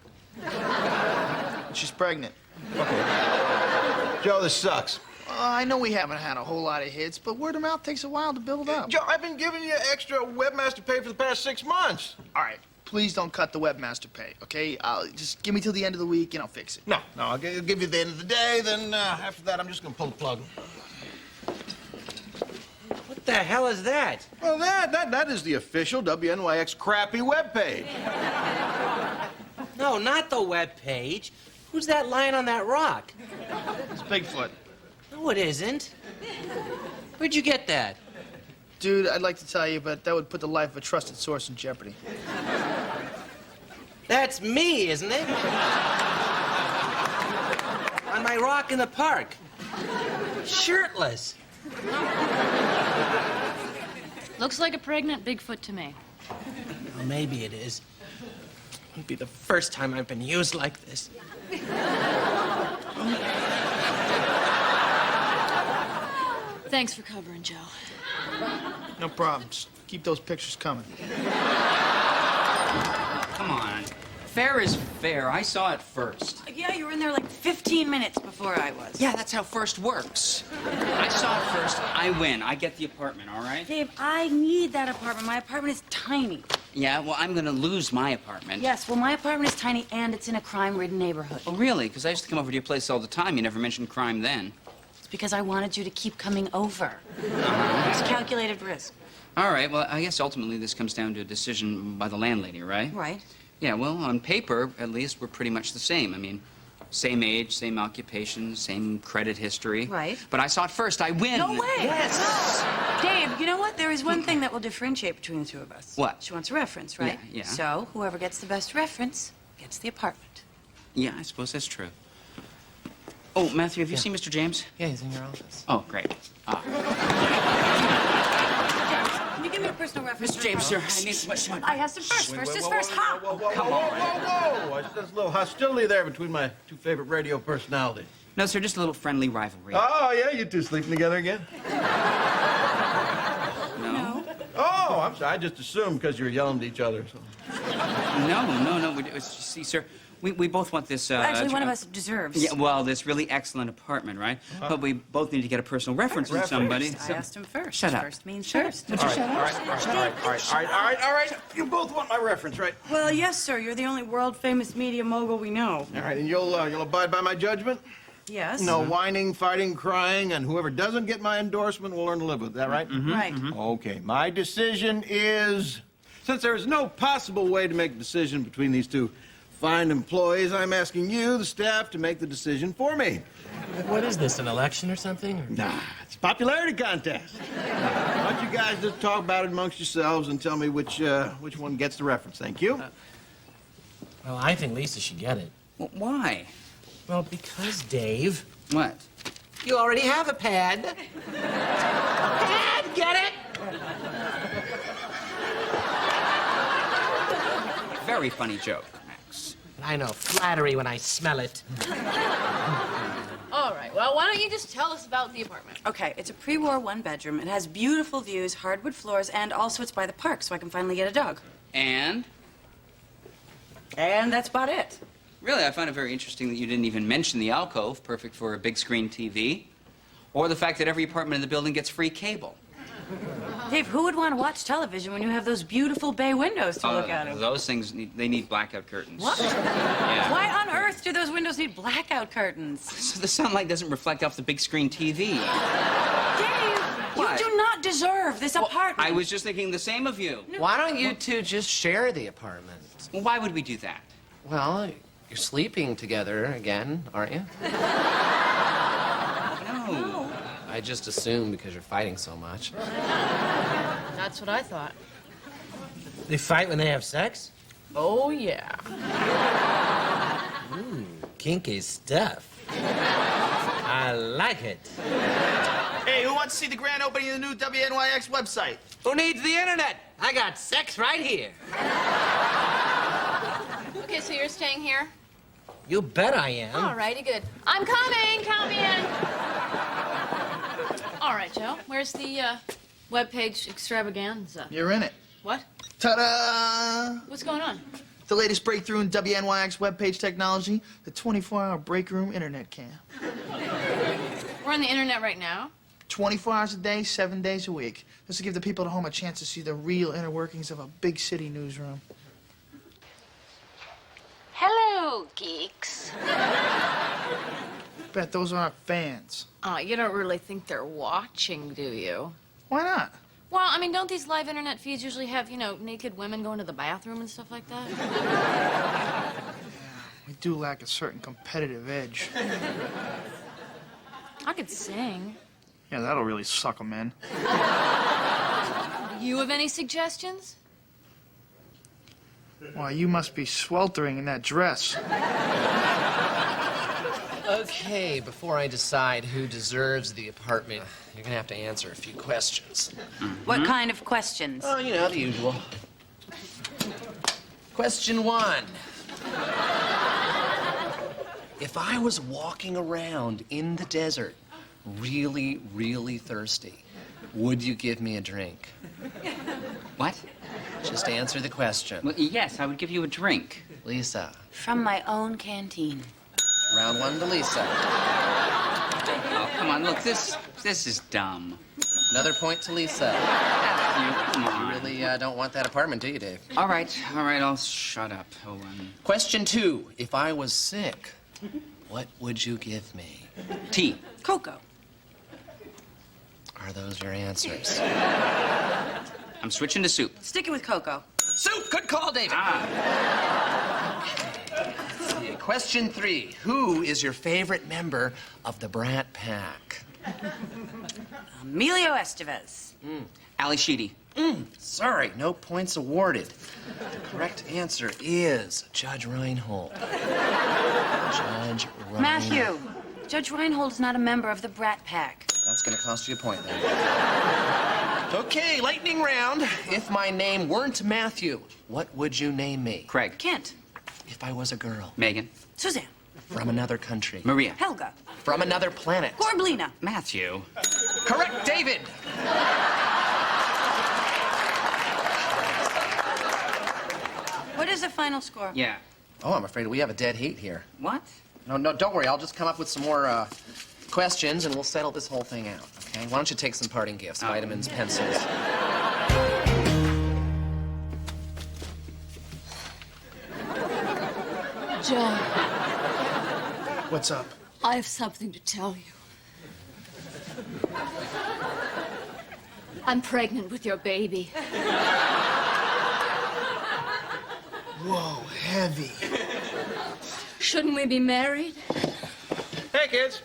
She's pregnant. Okay. Joe, this sucks. I know we haven't had a whole lot of hits, but word of mouth takes a while to build up. Joe, I've been giving you extra webmaster pay for the past 6 months. All right, please don't cut the webmaster pay, okay? Just give me till the end of the week and I'll fix it. No, I'll give you the end of the day, then after that I'm just gonna pull the plug. What the hell is that? Well, that is the official WNYX crappy webpage. No, not the web page. Who's that lying on that rock? It's Bigfoot. No, it isn't. Where'd you get that? Dude, I'd like to tell you, but that would put the life of a trusted source in jeopardy. That's me, isn't it? On my rock in the park. Shirtless. Looks like a pregnant Bigfoot to me. Well, maybe it is. It'll be the first time I've been used like this. Thanks for covering, Joe. No problems. Keep those pictures coming. Come on. fair is fair. I saw it first. Yeah, you were in there like 15 minutes before I was. Yeah, that's how first works. I saw it first. I win. I get the apartment, all right? Dave, I need that apartment. My apartment is tiny. Yeah, well, I'm gonna lose my apartment. Yes, well, my apartment is tiny and it's in a crime-ridden neighborhood. Oh, really? Because I used to come over to your place all the time. You never mentioned crime then. It's because I wanted you to keep coming over. It's calculated risk. All right, well, I guess ultimately this comes down to a decision by the landlady, right? Right. Yeah, well, on paper, at least, we're pretty much the same. I mean, same age, same occupation, same credit history. Right. But I saw it first. I win. No way. Yes. Dave, you know what? There is one thing that will differentiate between the two of us. What? She wants a reference, right? Yeah, yeah. So whoever gets the best reference gets the apartment. Yeah, I suppose that's true. Oh, Matthew, have you seen Mr. James? Yeah, he's in your office. Oh, great. Can you give me a personal reference? Mr. James, sir, I need so much money. I asked him first. First is first. Ha! Come on. Whoa! There's a little hostility there between my two favorite radio personalities. No, sir, just a little friendly rivalry. Oh, yeah? You two sleeping together again? No. Oh, I'm sorry. I just assumed because you're yelling at each other. So. No. See, sir, we both want this... Actually, one of us deserves. Yeah, well, this really excellent apartment, right? But we both need to get a personal reference from somebody. I asked him first. Shut up. First means first. All right. You both want my reference, right? Well, yes, sir. You're the only world-famous media mogul we know. All right, and you'll abide by my judgment? Yes. No whining, fighting, crying, and whoever doesn't get my endorsement will learn to live with it. That right? Right. Okay, my decision is, since there is no possible way to make a decision between these two fine employees, I'm asking you, the staff, to make the decision for me. What is this, an election or something? Nah, it's a popularity contest. Why don't you guys just talk about it amongst yourselves and tell me which one gets the reference? Thank you. Well, I think Lisa should get it. Well, why? Well, because, Dave... What? You already have a pad. Pad, get it? Very funny joke, Max. I know flattery when I smell it. All right, well, why don't you just tell us about the apartment? Okay, it's a pre-war one-bedroom. It has beautiful views, hardwood floors, and also it's by the park, so I can finally get a dog. And that's about it. really, I find it very interesting that you didn't even mention the alcove, perfect for a big screen TV, or the fact that every apartment in the building gets free cable. Dave, who would want to watch television when you have those beautiful bay windows to look out of? Those things, they need blackout curtains. What? Yeah. Why on earth do those windows need blackout curtains? So the sunlight doesn't reflect off the big screen TV. Dave, What? you do not deserve this apartment. I was just thinking the same of you. Why don't you two just share the apartment? Well, why would we do that? Well, you're sleeping together again, aren't you? No. I just assumed because you're fighting so much. That's what I thought. They fight when they have sex? Oh, yeah. Kinky stuff. I like it. Hey, who wants to see the grand opening of the new WNYX website? Who needs the internet? I got sex right here. Okay, so you're staying here? You bet I am. All righty, good. I'm coming. Count me in. All right, Joe. Where's the webpage extravaganza? You're in it. What? Ta-da! What's going on? The latest breakthrough in WNYX webpage technology, the 24-hour break room internet cam. We're on the internet right now. 24 hours a day, 7 days a week. This will give the people at home a chance to see the real inner workings of a big city newsroom. Hello, geeks. Bet those aren't fans. You don't really think they're watching, do you? Why not? Well, I mean, don't these live internet feeds usually have, naked women going to the bathroom and stuff like that? We do lack a certain competitive edge. I could sing. Yeah, that'll really suck 'em in. Do you have any suggestions? Why, you must be sweltering in that dress. Okay, before I decide who deserves the apartment, you're gonna have to answer a few questions. What kind of questions? Oh, the usual. Question 1. If I was walking around in the desert, really, really thirsty, would you give me a drink? What? Just answer the question. Well, yes, I would give you a drink. Lisa. From my own canteen. Round one to Lisa. Oh, come on, look, this is dumb. Another point to Lisa. Come on. You really don't want that apartment, do you, Dave? All right, I'll shut up. Question 2. If I was sick, what would you give me? Tea. Cocoa. Are those your answers? I'm switching to soup. Sticking with cocoa. Soup! Good call, David. Let's see. Question 3. Who is your favorite member of the Brat Pack? Emilio Estevez. Ali Sheedy. Sorry, no points awarded. The correct answer is Judge Reinhold. Judge Reinhold. Matthew, Judge Reinhold is not a member of the Brat Pack. That's gonna cost you a point, then. Okay, lightning round. If my name weren't Matthew, what would you name me? Craig. Kent. If I was a girl. Megan. Suzanne. From another country. Maria. Helga. From another planet. Gorblina. Matthew. Correct, David. What is the final score? Yeah. Oh, I'm afraid we have a dead heat here. What? No, don't worry. I'll just come up with some more questions, and we'll settle this whole thing out, okay? Why don't you take some parting gifts, vitamins, pencils. Joe, What's up? I have something to tell you. I'm pregnant with your baby. Whoa, heavy. Shouldn't we be married? Hey, kids.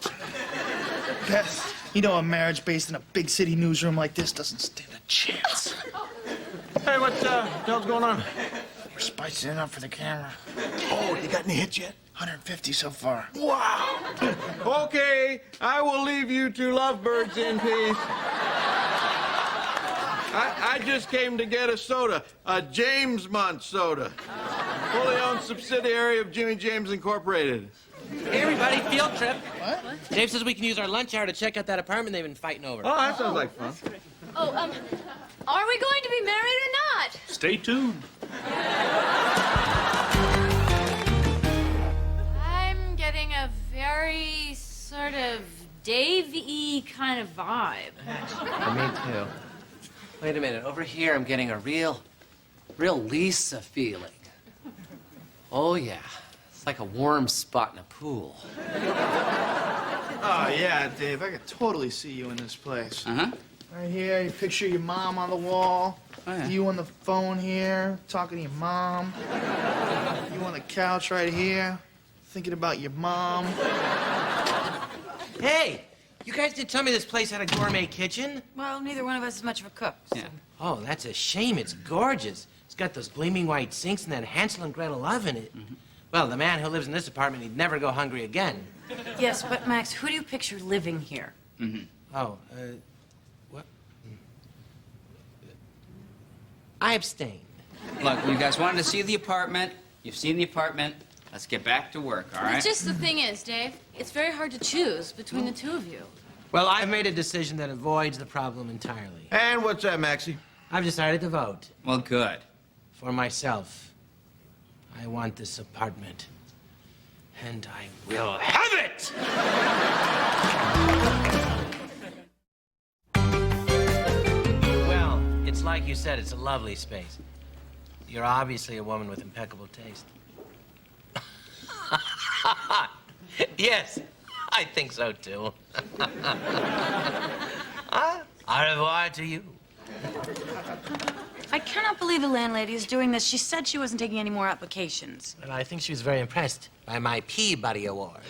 Beth, you know a marriage based in a big city newsroom like this doesn't stand a chance. Hey, what the hell's going on? We're spicing it up for the camera. Oh, you got any hits yet? 150 so far. Wow. Okay, I will leave you two lovebirds in peace. I just came to get a soda, a James Mont soda. Fully owned subsidiary of Jimmy James Incorporated. Hey, everybody, field trip. What? Dave says we can use our lunch hour to check out that apartment they've been fighting over. Oh, that sounds like fun. Oh, are we going to be married or not? Stay tuned. I'm getting a very sort of Dave-y kind of vibe. Me too. Wait a minute. Over here, I'm getting a real Lisa feeling. Oh, yeah. It's like a warm spot in a pool. Oh, yeah, Dave, I could totally see you in this place. Uh-huh. Right here, you picture your mom on the wall. Oh, yeah. You on the phone here, talking to your mom. You on the couch right here, thinking about your mom. Hey, you guys did tell me this place had a gourmet kitchen? Well, neither one of us is much of a cook. So. Yeah. Oh, that's a shame. It's gorgeous. It's got those gleaming white sinks and that Hansel and Gretel oven in it. Well, the man who lives in this apartment, he'd never go hungry again. Yes, but Max, who do you picture living here? Oh, what? I abstain. Look, you guys wanted to see the apartment. You've seen the apartment. Let's get back to work, all right? It's just the thing is, Dave, it's very hard to choose between the two of you. Well, I've made a decision that avoids the problem entirely. And what's that, Maxie? I've decided to vote. Well, good. For myself. I want this apartment. And I will have it! Well, it's like you said, it's a lovely space. You're obviously a woman with impeccable taste. Yes, I think so, too. Au revoir to you. I cannot believe the landlady is doing this. She said she wasn't taking any more applications. And I think she was very impressed by my Peabody Award.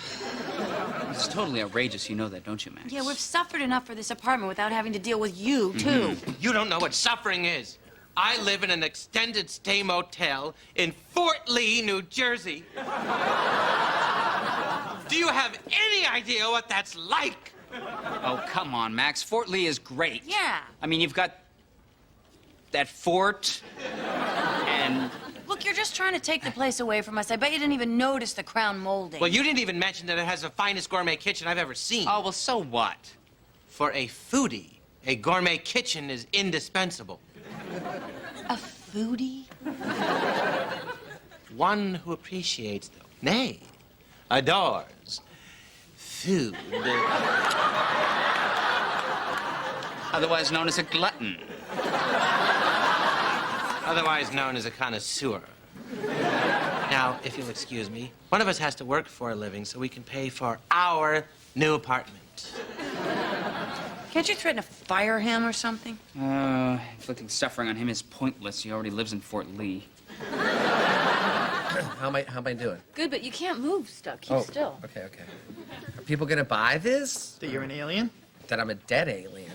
It's totally outrageous. You know that, don't you, Max? Yeah, we've suffered enough for this apartment without having to deal with you, too. You don't know what suffering is. I live in an extended stay motel in Fort Lee, New Jersey. Do you have any idea what that's like? Oh, come on, Max. Fort Lee is great. Yeah. I mean, you've got that fort and... Look, you're just trying to take the place away from us. I bet you didn't even notice the crown molding. Well, you didn't even mention that it has the finest gourmet kitchen I've ever seen. Oh, well, so what? For a foodie, a gourmet kitchen is indispensable. A foodie? one who appreciates, nay, adores food. Otherwise known as a glutton. Otherwise known as a connoisseur. Now, if you'll excuse me, one of us has to work for a living so we can pay for our new apartment. Can't you threaten to fire him or something? Inflicting suffering on him is pointless. He already lives in Fort Lee. How am I doing? Good, but you can't move stuff. Keep still. Okay. Are people gonna buy this? That you're an alien? That I'm a dead alien.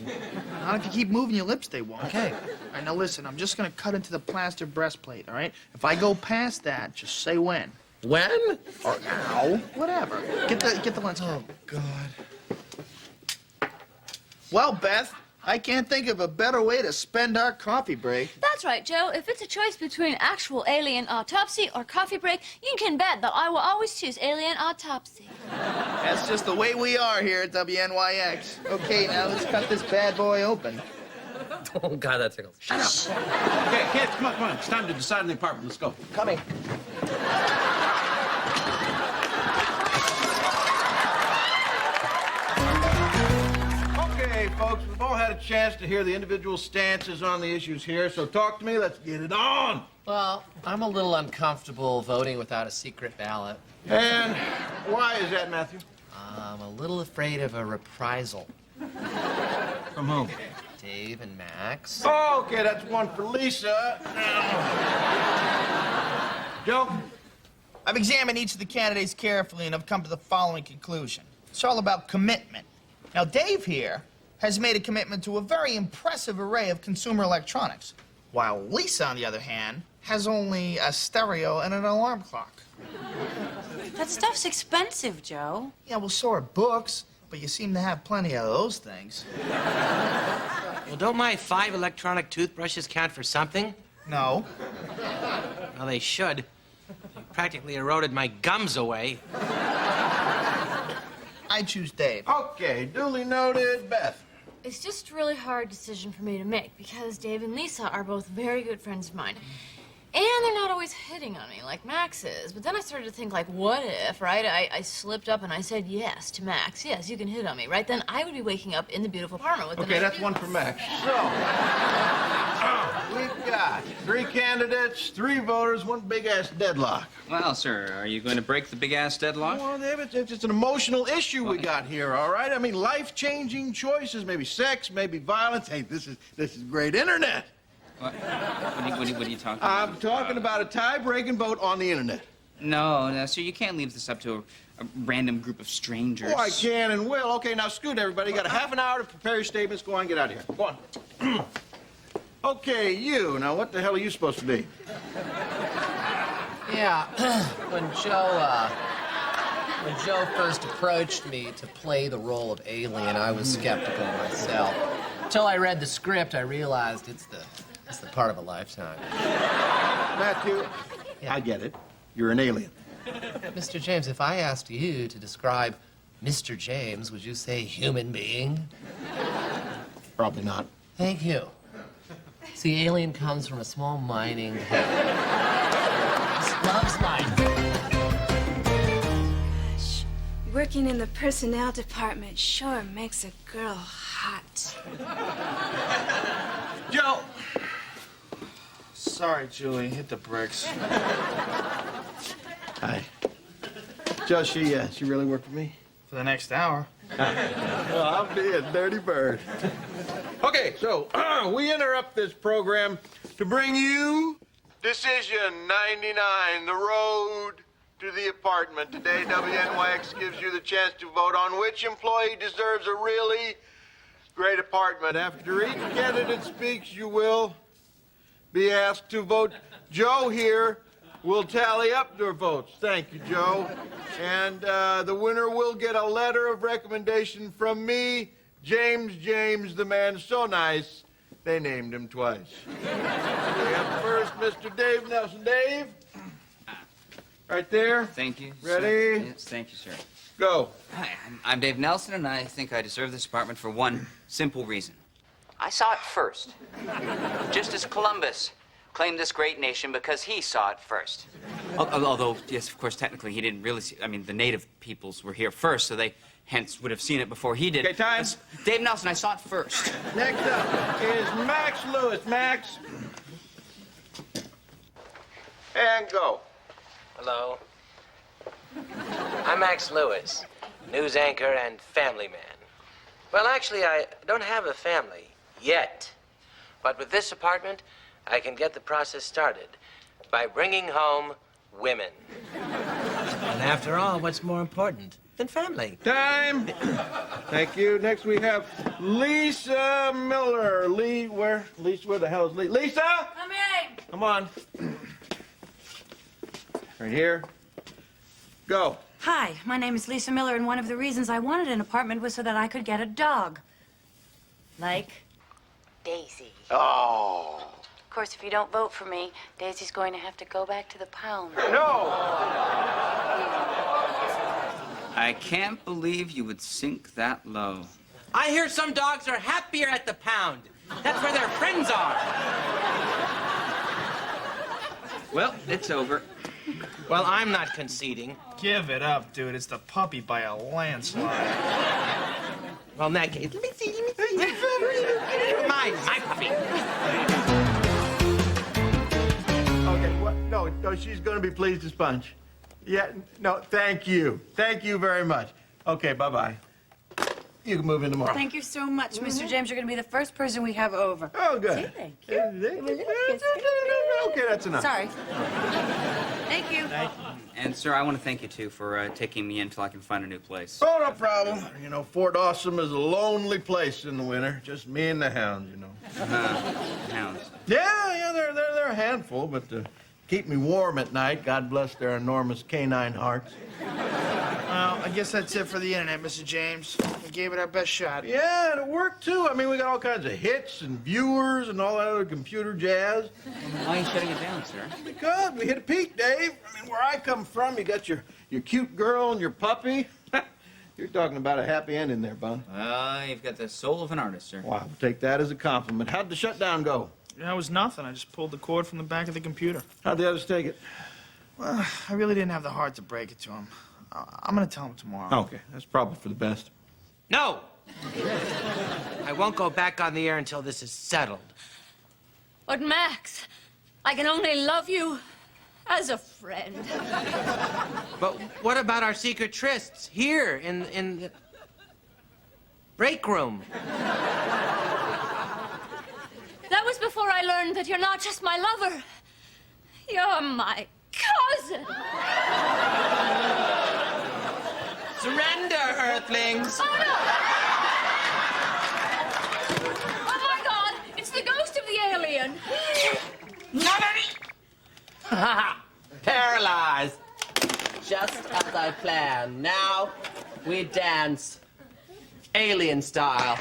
Not if you keep moving your lips, they won't. Okay. All right, now listen, I'm just gonna cut into the plaster breastplate, all right? If I go past that, just say when. When? Or now. Whatever. Get the lens. Oh, God. Well, Beth, I can't think of a better way to spend our coffee break. That's right, Joe. If it's a choice between actual alien autopsy or coffee break, you can bet that I will always choose alien autopsy. That's just the way we are here at WNYX. Okay, now let's cut this bad boy open. Oh, God, that tickles. Shut up. Okay, kids, come on. It's time to decide on the apartment. Let's go. Coming. Okay, folks, we've all had a chance to hear the individual stances on the issues here, so talk to me. Let's get it on. Well, I'm a little uncomfortable voting without a secret ballot. And why is that, Matthew? I'm a little afraid of a reprisal. From whom? Dave and Max. Oh, okay, that's one for Lisa. Joe? I've examined each of the candidates carefully and have come to the following conclusion. It's all about commitment. Now, Dave here has made a commitment to a very impressive array of consumer electronics, while Lisa, on the other hand, has only a stereo and an alarm clock. That stuff's expensive, Joe. Yeah, well, so are books, but you seem to have plenty of those things. Well, don't my 5 electronic toothbrushes count for something? No. Well, they should. They practically eroded my gums away. I choose Dave. Okay, duly noted. Beth? It's just a really hard decision for me to make because Dave and Lisa are both very good friends of mine. And they're not always hitting on me like Max is. But then I started to think, like, what if, right? I slipped up and I said yes to Max. Yes, you can hit on me, right? Then I would be waking up in the beautiful apartment with the Okay, nice that's one views. for Max. So, we've got 3 candidates, 3 voters, one big-ass deadlock. Well, sir, are you going to break the big-ass deadlock? Well, David, it's just an emotional issue we got here, all right? I mean, life-changing choices, maybe sex, maybe violence. Hey, this is great internet. What are you talking about? I'm talking about a tie-breaking vote on the internet. No, sir, you can't leave this up to a random group of strangers. Oh, I can and will. Okay, now scoot, everybody. You got a half an hour to prepare your statements. Go on, get out of here. Go on. Okay, you. Now, what the hell are you supposed to be? Yeah, when Joe first approached me to play the role of alien, I was skeptical myself. Until I read the script, I realized it's the part of a lifetime. Matthew, Yeah. I get it. You're an alien. Mr. James, if I asked you to describe Mr. James, would you say human being? Probably not. Thank you. See, alien comes from a small mining town. Loves life. Gosh, working in the personnel department sure makes a girl hot. Joe! Sorry, Julie. Hit the bricks. Hi. Joe, she really worked for me? For the next hour. Well, I'll be a dirty bird. Okay, so we interrupt this program to bring you Decision 99, the road to the apartment. Today, WNYX gives you the chance to vote on which employee deserves a really great apartment. After each candidate speaks, you will be asked to vote. Joe here will tally up their votes. Thank you, Joe. And the winner will get a letter of recommendation from me, James, the man so nice, they named him twice. We have first Mr. Dave Nelson. Dave? Right there. Thank you. Ready? Sir. Yes, thank you, sir. Go. Hi, I'm Dave Nelson, and I think I deserve this apartment for one simple reason. I saw it first. Just as Columbus claimed this great nation because he saw it first. Although, yes, of course, technically, he didn't really see... I mean, the native peoples were here first, so they hence would have seen it before he did. Okay, time. Dave Nelson, I saw it first. Next up is Max Lewis. Max. And go. Hello. I'm Max Lewis, news anchor and family man. Well, actually, I don't have a family yet. But with this apartment, I can get the process started by bringing home women. And after all, what's more important than family? Time. Thank you. Next we have Lisa Miller. Where the hell is Lisa? Come in. Come on. Right here. Go. Hi, my name is Lisa Miller, and one of the reasons I wanted an apartment was so that I could get a dog. Like Daisy. Oh. Of course, if you don't vote for me, Daisy's going to have to go back to the pound. No! I can't believe you would sink that low. I hear some dogs are happier at the pound. That's where their friends are. Well, it's over. Well, I'm not conceding. Give it up, dude. It's the puppy by a landslide. Well, in that case, let me see. My puppy. Okay, what? No, she's going to be pleased as punch. Yeah, no, thank you. Thank you very much. Okay, bye-bye. You can move in tomorrow. Thank you so much, Mr. James. You're going to be the first person we have over. Oh, good. See, thank you. Okay, that's enough. Sorry. Thank you. And, sir, I want to thank you, too, for taking me in until I can find a new place. Oh, no problem. You know, Fort Awesome is a lonely place in the winter. Just me and the hounds, you know. Hounds. Yeah, they're a handful, but keep me warm at night. God bless their enormous canine hearts. Well, I guess that's it for the internet, Mr. James. We gave it our best shot. Yeah, and it worked, too. I mean, we got all kinds of hits and viewers and all that other computer jazz. Why are you shutting it down, sir? Because we hit a peak, Dave. I mean, where I come from, you got your cute girl and your puppy. You're talking about a happy ending there, Bun. You've got the soul of an artist, sir. Well, I'll take that as a compliment. How'd the shutdown go? That was nothing. I just pulled the cord from the back of the computer. How'd the others take it? Well, I really didn't have the heart to break it to him. I'm going to tell him tomorrow. Okay, that's probably for the best. No! I won't go back on the air until this is settled. But Max, I can only love you as a friend. But what about our secret trysts here in the break room? That was before I learned that you're not just my lover. You're my cousin. Surrender, Earthlings! Oh, no! Oh, my God! It's the ghost of the alien! Paralyzed! Just as I planned. Now, we dance. Alien style.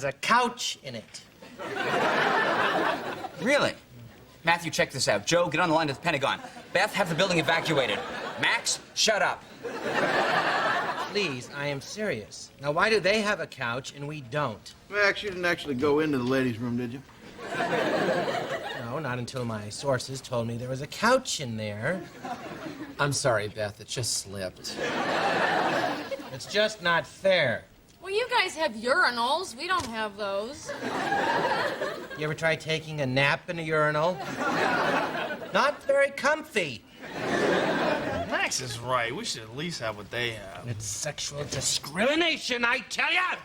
A couch in it. Really? Matthew, check this out. Joe, get on the line to the Pentagon. Beth, have the building evacuated. Max, shut up. Please, I am serious. Now, why do they have a couch and we don't? Max, you didn't actually go into the ladies' room, did you? No, not until my sources told me there was a couch in there. I'm sorry, Beth. It just slipped. It's just not fair. Well, you guys have urinals. We don't have those. You ever try taking a nap in a urinal? Not very comfy. Max is right. We should at least have what they have. It's sexual discrimination, I tell ya!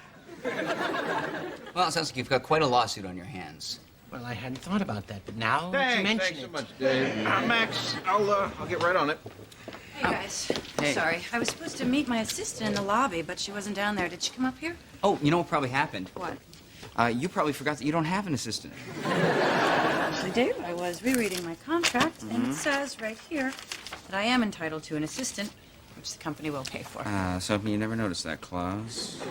Well, it sounds like you've got quite a lawsuit on your hands. Well, I hadn't thought about that, but now that you mention Thanks it... so much, Dave. Max, I'll get right on it. Hey, guys. Hey. Sorry. I was supposed to meet my assistant in the lobby, but she wasn't down there. Did she come up here? Oh, you know what probably happened? What? You probably forgot that you don't have an assistant. See, Dave, I was rereading my contract, and it says right here that I am entitled to an assistant, which the company will pay for. So you never noticed that clause.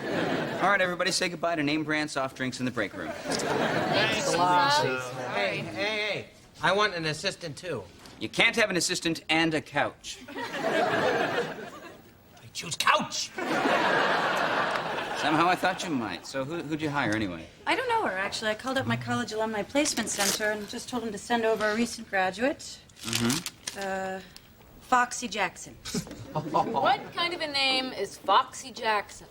All right, everybody, say goodbye to name brand soft drinks in the break room. Thanks a lot. Hey, I want an assistant, too. You can't have an assistant and a couch. I choose couch. Somehow I thought you might. So who'd you hire anyway? I don't know her, actually. I called up my college alumni placement center and just told them to send over a recent graduate. Foxy Jackson. What kind of a name is Foxy Jackson?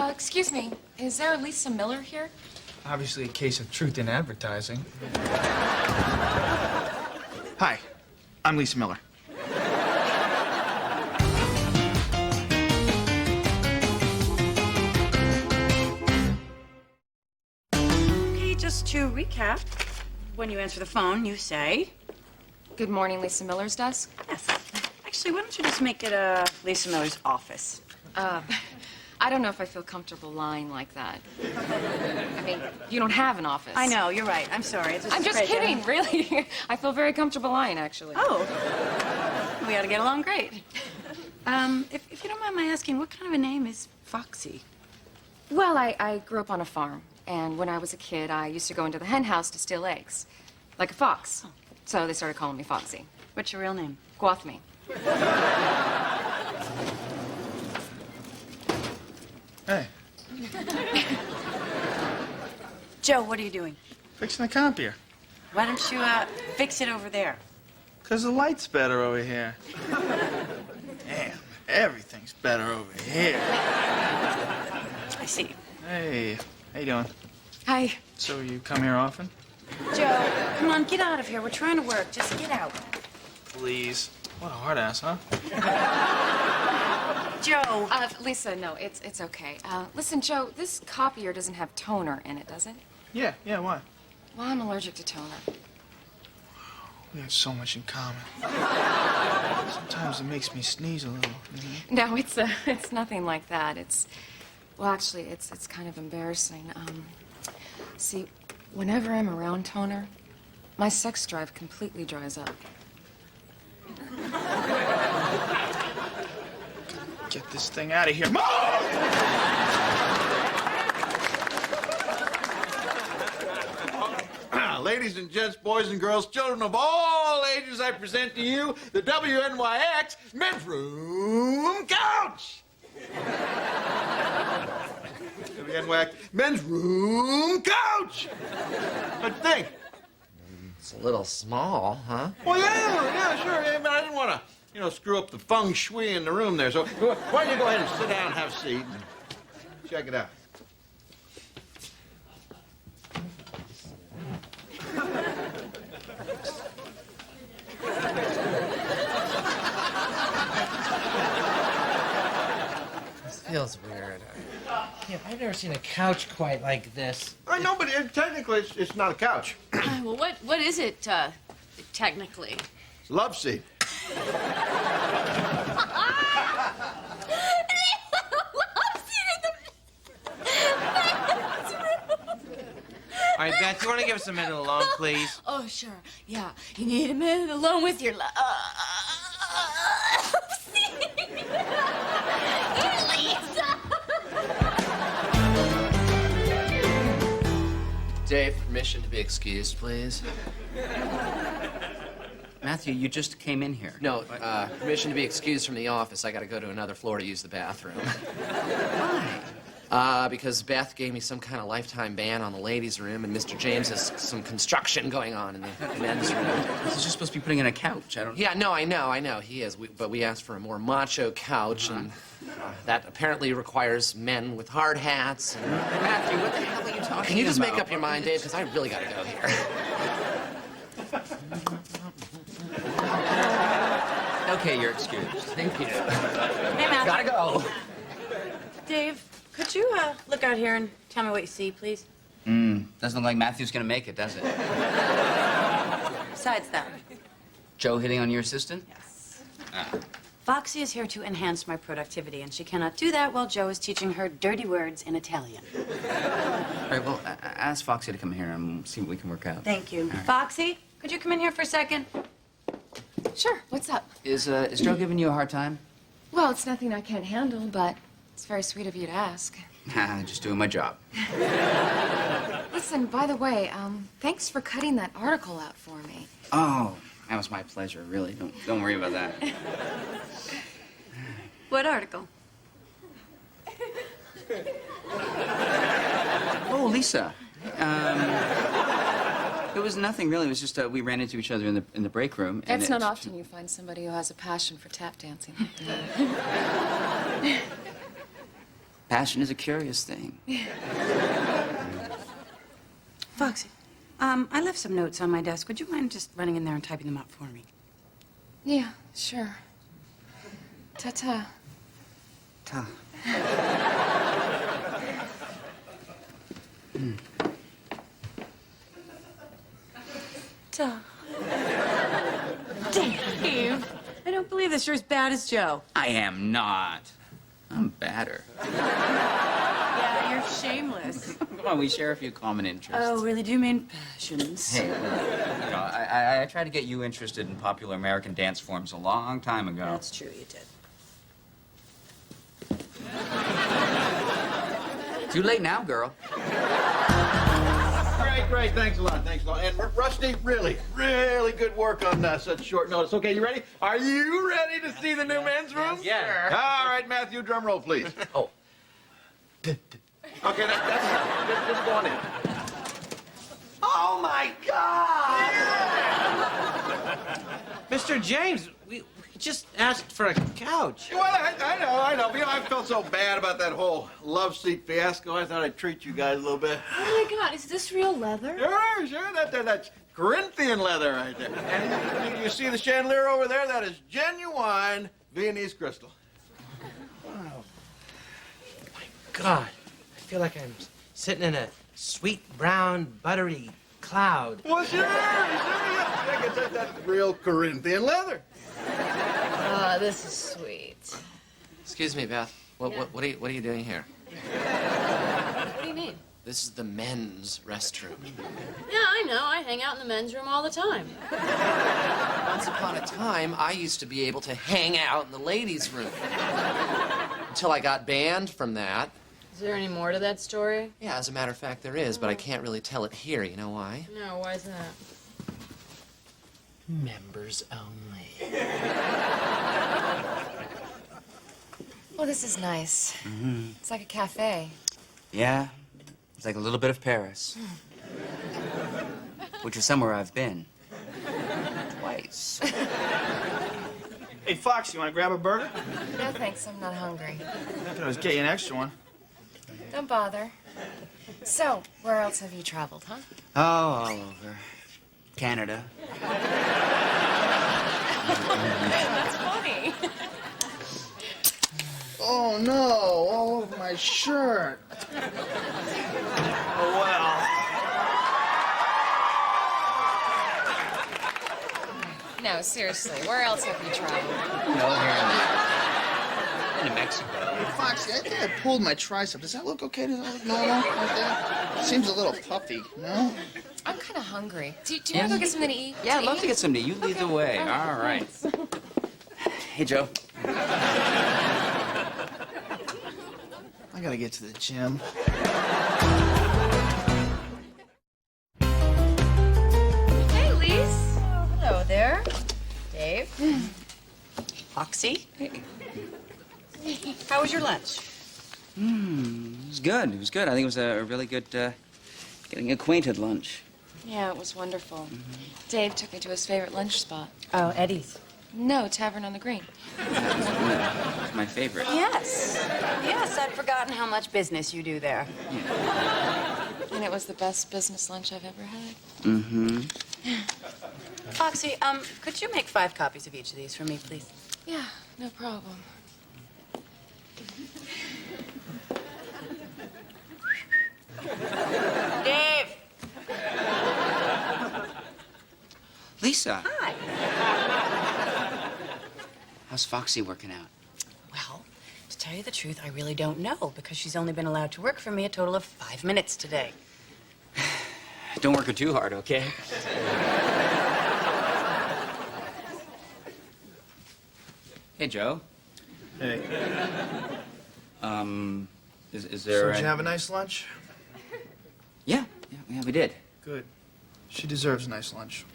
Excuse me, is there a Lisa Miller here? Obviously a case of truth in advertising. Hi, I'm Lisa Miller. Okay, just to recap, when you answer the phone, you say... Good morning, Lisa Miller's desk? Yes. Actually, why don't you just make it Lisa Miller's office? I don't know if I feel comfortable lying like that. I mean, you don't have an office. I know, you're right. I'm sorry. I'm just kidding, really. I feel very comfortable lying, actually. Oh. We ought to get along great. If you don't mind my asking, what kind of a name is Foxy? Well, I grew up on a farm, and when I was a kid, I used to go into the hen house to steal eggs, like a fox. Oh. So they started calling me Foxy. What's your real name? Gwathmey. Hey, Joe, what are you doing? fixing the comp here. Why don't you fix it over there? 'Cause the light's better over here. Damn, everything's better over here. I see. Hey, how you doing? Hi. So you come here often? Joe, come on, get out of here. We're trying to work. Just get out. Please. What a hard ass, huh? Joe. Lisa, no, it's okay. Listen, Joe, this copier doesn't have toner in it, does it? Yeah, why? Well, I'm allergic to toner. We have so much in common. Sometimes it makes me sneeze a little. You know? No, it's nothing like that. Well, actually, it's kind of embarrassing. See, whenever I'm around toner, my sex drive completely dries up. Get this thing out of here. Ladies and gents, boys and girls, children of all ages, I present to you the WNYX Men's Room Couch. WNYX Men's Room Couch. What'd you think? It's a little small, huh? Well, yeah, sure. Yeah, but I didn't want to, screw up the feng shui in the room there. So why don't you go ahead and sit down and have a seat and check it out. This feels weird. Yeah, I've never seen a couch quite like this. I know, but technically it's not a couch. Well, what is it, technically? It's a love seat. All right, Beth, you want to give us a minute alone, please? Oh, sure. Yeah, you need a minute alone with your love. Dave, permission to be excused, please. Matthew, you just came in here. No, permission to be excused from the office. I got to go to another floor to use the bathroom. Why? Because Beth gave me some kind of lifetime ban on the ladies' room, and Mr. James has some construction going on in the men's room. He's just supposed to be putting in a couch. Yeah, no, I know, he is. But we asked for a more macho couch, and that apparently requires men with hard hats. And... Matthew, what the hell are you talking about? Can you just make up your mind, Dave? Because I really got to go here. Okay, you're excused. Thank you. Hey, Matt. Gotta go. Dave, could you look out here and tell me what you see, please? Doesn't look like Matthew's gonna make it, does it? Besides that. Joe hitting on your assistant? Yes. Ah. Foxy is here to enhance my productivity, and she cannot do that while Joe is teaching her dirty words in Italian. All right, well, ask Foxy to come here and see what we can work out. Thank you. All right. Foxy, Could you come in here for a second? Sure, what's up? Is Joe giving you a hard time? Well, it's nothing I can't handle, but it's very sweet of you to ask. Just doing my job. Listen, by the way, thanks for cutting that article out for me. Oh, that was my pleasure, really. Don't worry about that. What article? Oh, Lisa. It was nothing really. It was just we ran into each other in the break room. And It's not often you find somebody who has a passion for tap dancing like that. Passion is a curious thing. Foxy, I left some notes on my desk. Would you mind just running in there and typing them out for me? Yeah, sure. Ta-ta. Ta. Ta. Dave, I don't believe this. You're as bad as Joe. I am not. I'm badder. Yeah, you're shameless. Come on, we share a few common interests. Oh, really? Do you mean passions? Hey, I tried to get you interested in popular American dance forms a long time ago. That's true, you did. Too late now, girl. Great. Thanks a lot. And Rusty, really good work on such short notice. Okay, you ready? Are you ready to see the new men's room? Yeah. All right, Matthew, drum roll, please. Oh. Okay, that's enough. Just go on in. Oh, my God! Mr. James, we just asked for a couch. Well, I know. You know, I felt so bad about that whole love seat fiasco. I thought I'd treat you guys a little bit. Oh my God, is this real leather? Sure. That's Corinthian leather right there. And you see the chandelier over there? That is genuine Viennese crystal. Wow. My God, I feel like I'm sitting in a sweet, brown, buttery cloud. Well, sure. That's real Corinthian leather. Ah, this is sweet. Excuse me, Beth. What are you doing here? What do you mean? This is the men's restroom. Yeah, I know. I hang out in the men's room all the time. Once upon a time, I used to be able to hang out in the ladies' room. Until I got banned from that. Is there any more to that story? Yeah, as a matter of fact, there is, but I can't really tell it here. You know why? No, why is that? Members only. Well, this is nice. Mm-hmm. It's like a cafe. Yeah, it's like a little bit of Paris. Which is somewhere I've been. Twice. Hey, Fox, you want to grab a burger? No, thanks. I'm not hungry. I could always get you an extra one. Don't bother. So, where else have you traveled, huh? Oh, all over. Canada. That's funny. Oh, no. All over my shirt. Oh, well. No, seriously, where else have you traveled? No, here in Mexico. Hey, Foxy, I think I pulled my tricep. Does that look okay? Does that look normal right there? It seems a little puffy, no? I'm kind of hungry. Do you want to go get something to eat? Yeah, I'd love to get something to eat. You lead the way. All right. Hey, Joe. I gotta get to the gym. Hey, Lise. Oh, hello there. Dave. Foxy. Hey. How was your lunch? It was good. It was good. I think it was a really good getting acquainted lunch. Yeah, it was wonderful. Dave took me to his favorite lunch spot. Oh, Eddie's. No, Tavern on the Green. It's my favorite. Yes. Yes, I'd forgotten how much business you do there. And it was the best business lunch I've ever had. Mm-hmm. Foxy, could you make 5 copies of each of these for me, please? Yeah, no problem. Dave! Lisa. Hi. How's Foxy working out? Well, to tell you the truth, I really don't know, because she's only been allowed to work for me a total of 5 minutes today. Don't work her too hard, okay? Hey, Joe. Hey. Is So, there... did you have a nice lunch? Yeah, we did. Good. She deserves a nice lunch.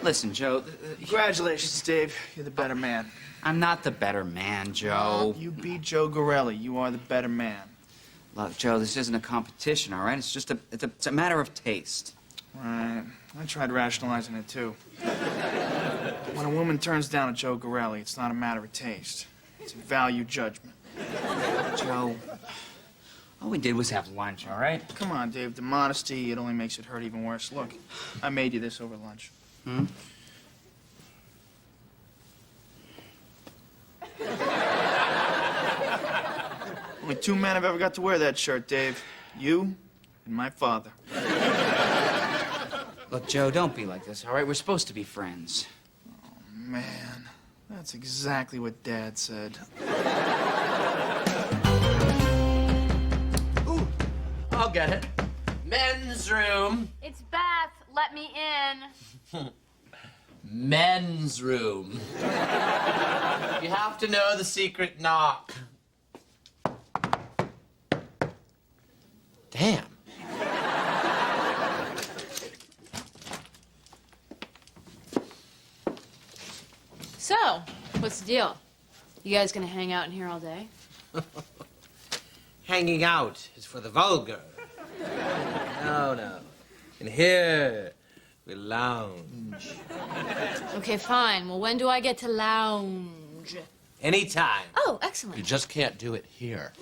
Listen, Joe... Congratulations, Dave. You're the better man. I'm not the better man, Joe. You beat Joe Gorelli. You are the better man. Look, Joe, this isn't a competition, all right? It's just it's a matter of taste. Right. I tried rationalizing it, too. When a woman turns down a Joe Gorelli, it's not a matter of taste. It's a value judgment. Joe, all we did was have lunch, all right? Come on, Dave. The modesty, it only makes it hurt even worse. Look, I made you this over lunch. Hmm? Only two men have ever got to wear that shirt, Dave. You and my father. Look, Joe, don't be like this, all right? We're supposed to be friends. Oh, man. That's exactly what Dad said. Ooh, I'll get it. Men's room. It's Beth. Let me in. Men's room. You have to know the secret knock. Damn. So, what's the deal? You guys gonna hang out in here all day? Hanging out is for the vulgar. No. In here, we lounge. Okay, fine. Well, when do I get to lounge? Anytime. Oh, excellent. You just can't do it here.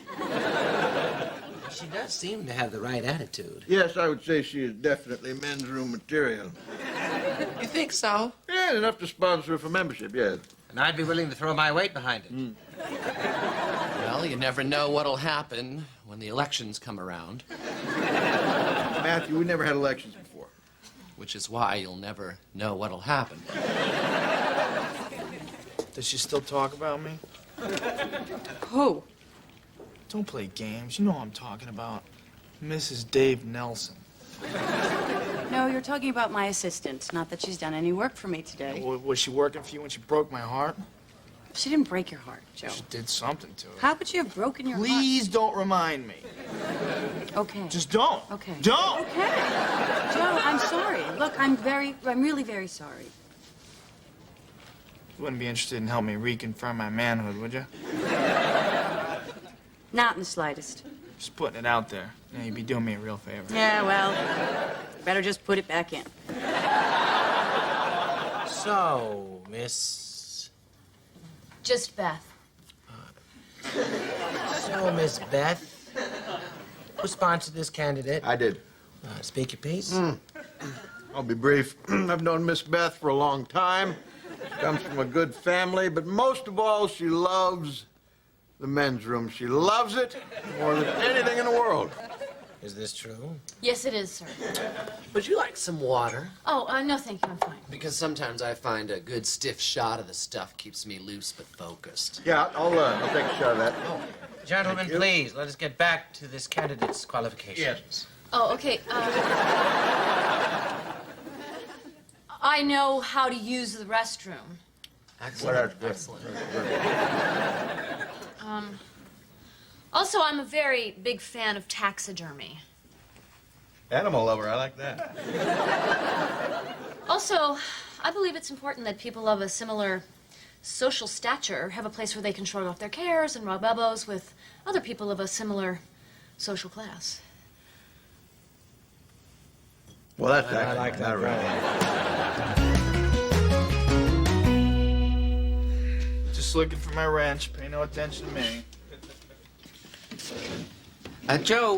She does seem to have the right attitude. Yes, I would say she is definitely men's room material. You think so? Yeah, enough to sponsor her for membership, yes. And I'd be willing to throw my weight behind it. Well, you never know what'll happen when the elections come around. Matthew, we never had elections before. Which is why you'll never know what'll happen. Does she still talk about me? Who? Don't play games. You know who I'm talking about. Mrs. Dave Nelson. No, you're talking about my assistant. Not that she's done any work for me today. Was she working for you when she broke my heart? She didn't break your heart, Joe. She did something to it. How could she have broken your heart? Please don't remind me. Okay. Just don't. Okay. Don't! Okay. Joe, I'm sorry. Look, I'm really very sorry. You wouldn't be interested in helping me reconfirm my manhood, would you? Not in the slightest. Just putting it out there. Yeah, you'd be doing me a real favor. Yeah, well, better just put it back in. So, Miss... Just Beth. So, Miss Beth, who sponsored this candidate? I did. Speak your piece. I'll be brief. I've known Miss Beth for a long time. She comes from a good family, but most of all, she loves the men's room. She loves it more than anything in the world. Is this true? Yes, it is, sir. Would you like some water? Oh, no, thank you. I'm fine. Because sometimes I find a good stiff shot of the stuff keeps me loose but focused. Yeah, I'll take a shot of that. Oh, gentlemen, please, let us get back to this candidate's qualifications. Yes. Oh, okay. I know how to use the restroom. Excellent. Excellent. Also, I'm a very big fan of taxidermy. Animal lover, I like that. Also, I believe it's important that people of a similar social stature have a place where they can shrug off their cares and rub elbows with other people of a similar social class. Well, that's I like that, right. Just looking for my wrench. Pay no attention to me. Joe,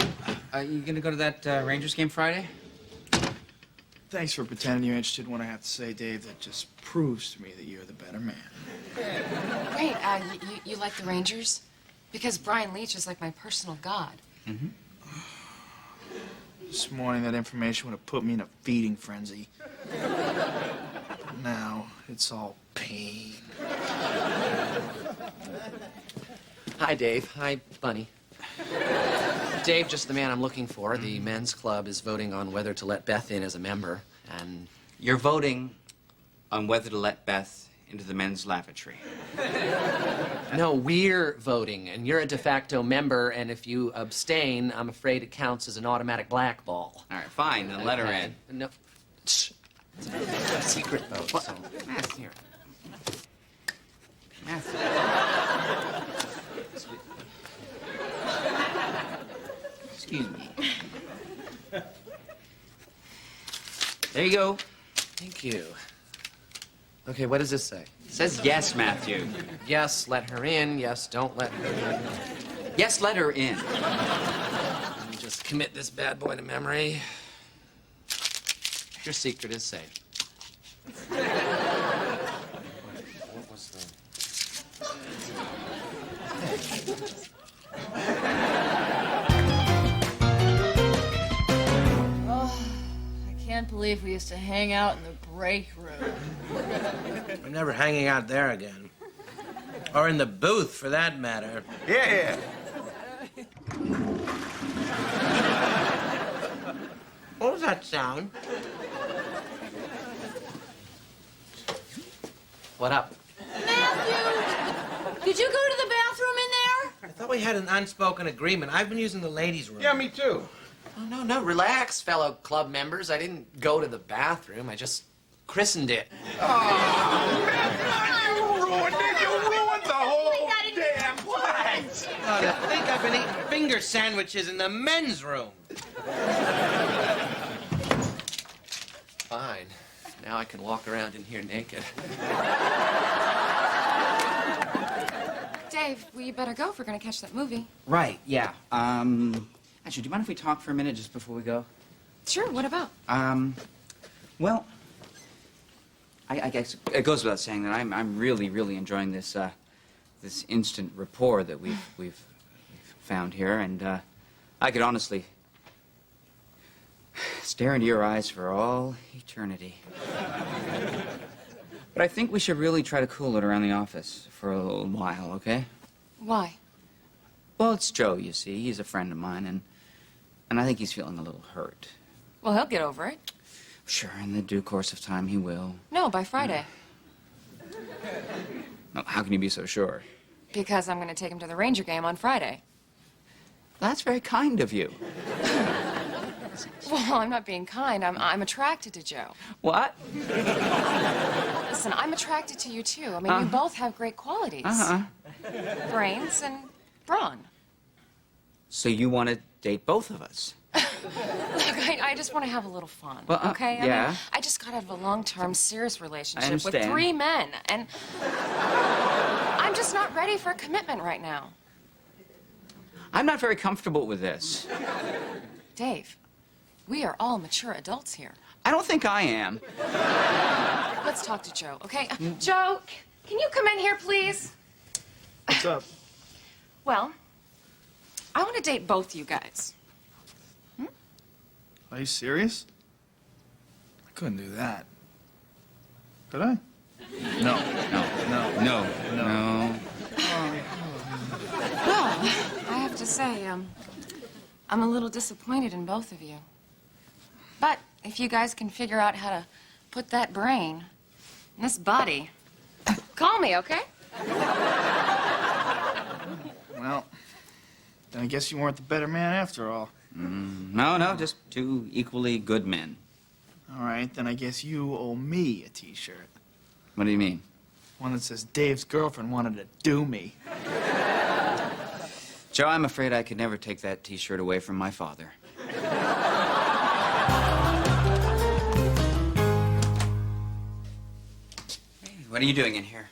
you gonna go to that Rangers game Friday? Thanks for pretending you're interested in what I have to say, Dave. That just proves to me that you're the better man. Great. You like the Rangers? Because Brian Leach is like my personal god. Mm-hmm. This morning, that information would have put me in a feeding frenzy. But now, it's all pain. Hi, Dave. Hi, Bunny. Dave, just the man I'm looking for. The men's club is voting on whether to let Beth in as a member, and... You're voting on whether to let Beth into the men's lavatory. No, we're voting, and you're a de facto member, and if you abstain, I'm afraid it counts as an automatic blackball. All right, fine, then let her in. No. Shh. It's a secret vote. What? So. Matthew, here. Matthew. Excuse me. There you go. Thank you. Okay, what does this say? It says yes, Matthew. Yes, let her in. Yes, don't let her in. Yes, let her in. Let me just commit this bad boy to memory. Your secret is safe. What was the... Oh, I can't believe we used to hang out in the break room. We're never hanging out there again. Or in the booth, for that matter. Yeah. What was that sound? What up? Matthew! Did you go to the bathroom in there? I thought we had an unspoken agreement. I've been using the ladies' room. Yeah, me too. Oh, no, relax, fellow club members. I didn't go to the bathroom. I just christened it. You ruined it. You ruined the whole damn place. To think I've been eating finger sandwiches in the men's room. Fine. Now I can walk around in here naked. Dave, we better go if we're going to catch that movie. Right, yeah. Actually, do you mind if we talk for a minute just before we go? Sure, what about? Well, I guess it goes without saying that I'm really, really enjoying this this instant rapport that we've found here, and I could honestly stare into your eyes for all eternity. But I think we should really try to cool it around the office for a little while, okay? Why? Well, it's Joe, you see. He's a friend of mine, and I think he's feeling a little hurt. Well, he'll get over it. Sure, in the due course of time, he will. No, by Friday. No, how can you be so sure? Because I'm going to take him to the Ranger game on Friday. That's very kind of you. Well, I'm not being kind. I'm attracted to Joe. What? Listen, I'm attracted to you, too. I mean, you both have great qualities. Brains and brawn. So you want to date both of us? Look, I just want to have a little fun, Well, okay? I yeah. mean, I just got out of a long-term, serious relationship with understand. 3 men, and I'm just not ready for a commitment right now. I'm not very comfortable with this. Dave, we are all mature adults here. I don't think I am. Let's talk to Joe, okay? Joe, can you come in here, please? What's up? Well, I want to date both you guys. Are you serious? I couldn't do that. Could I? No. No. Well, I have to say, I'm a little disappointed in both of you. But if you guys can figure out how to put that brain in this body, call me, okay? Well, then I guess you weren't the better man after all. No, just 2 equally good men. All right, then I guess you owe me a T-shirt. What do you mean? One that says Dave's girlfriend wanted to do me. Joe, I'm afraid I could never take that T-shirt away from my father. Hey, what are you doing in here?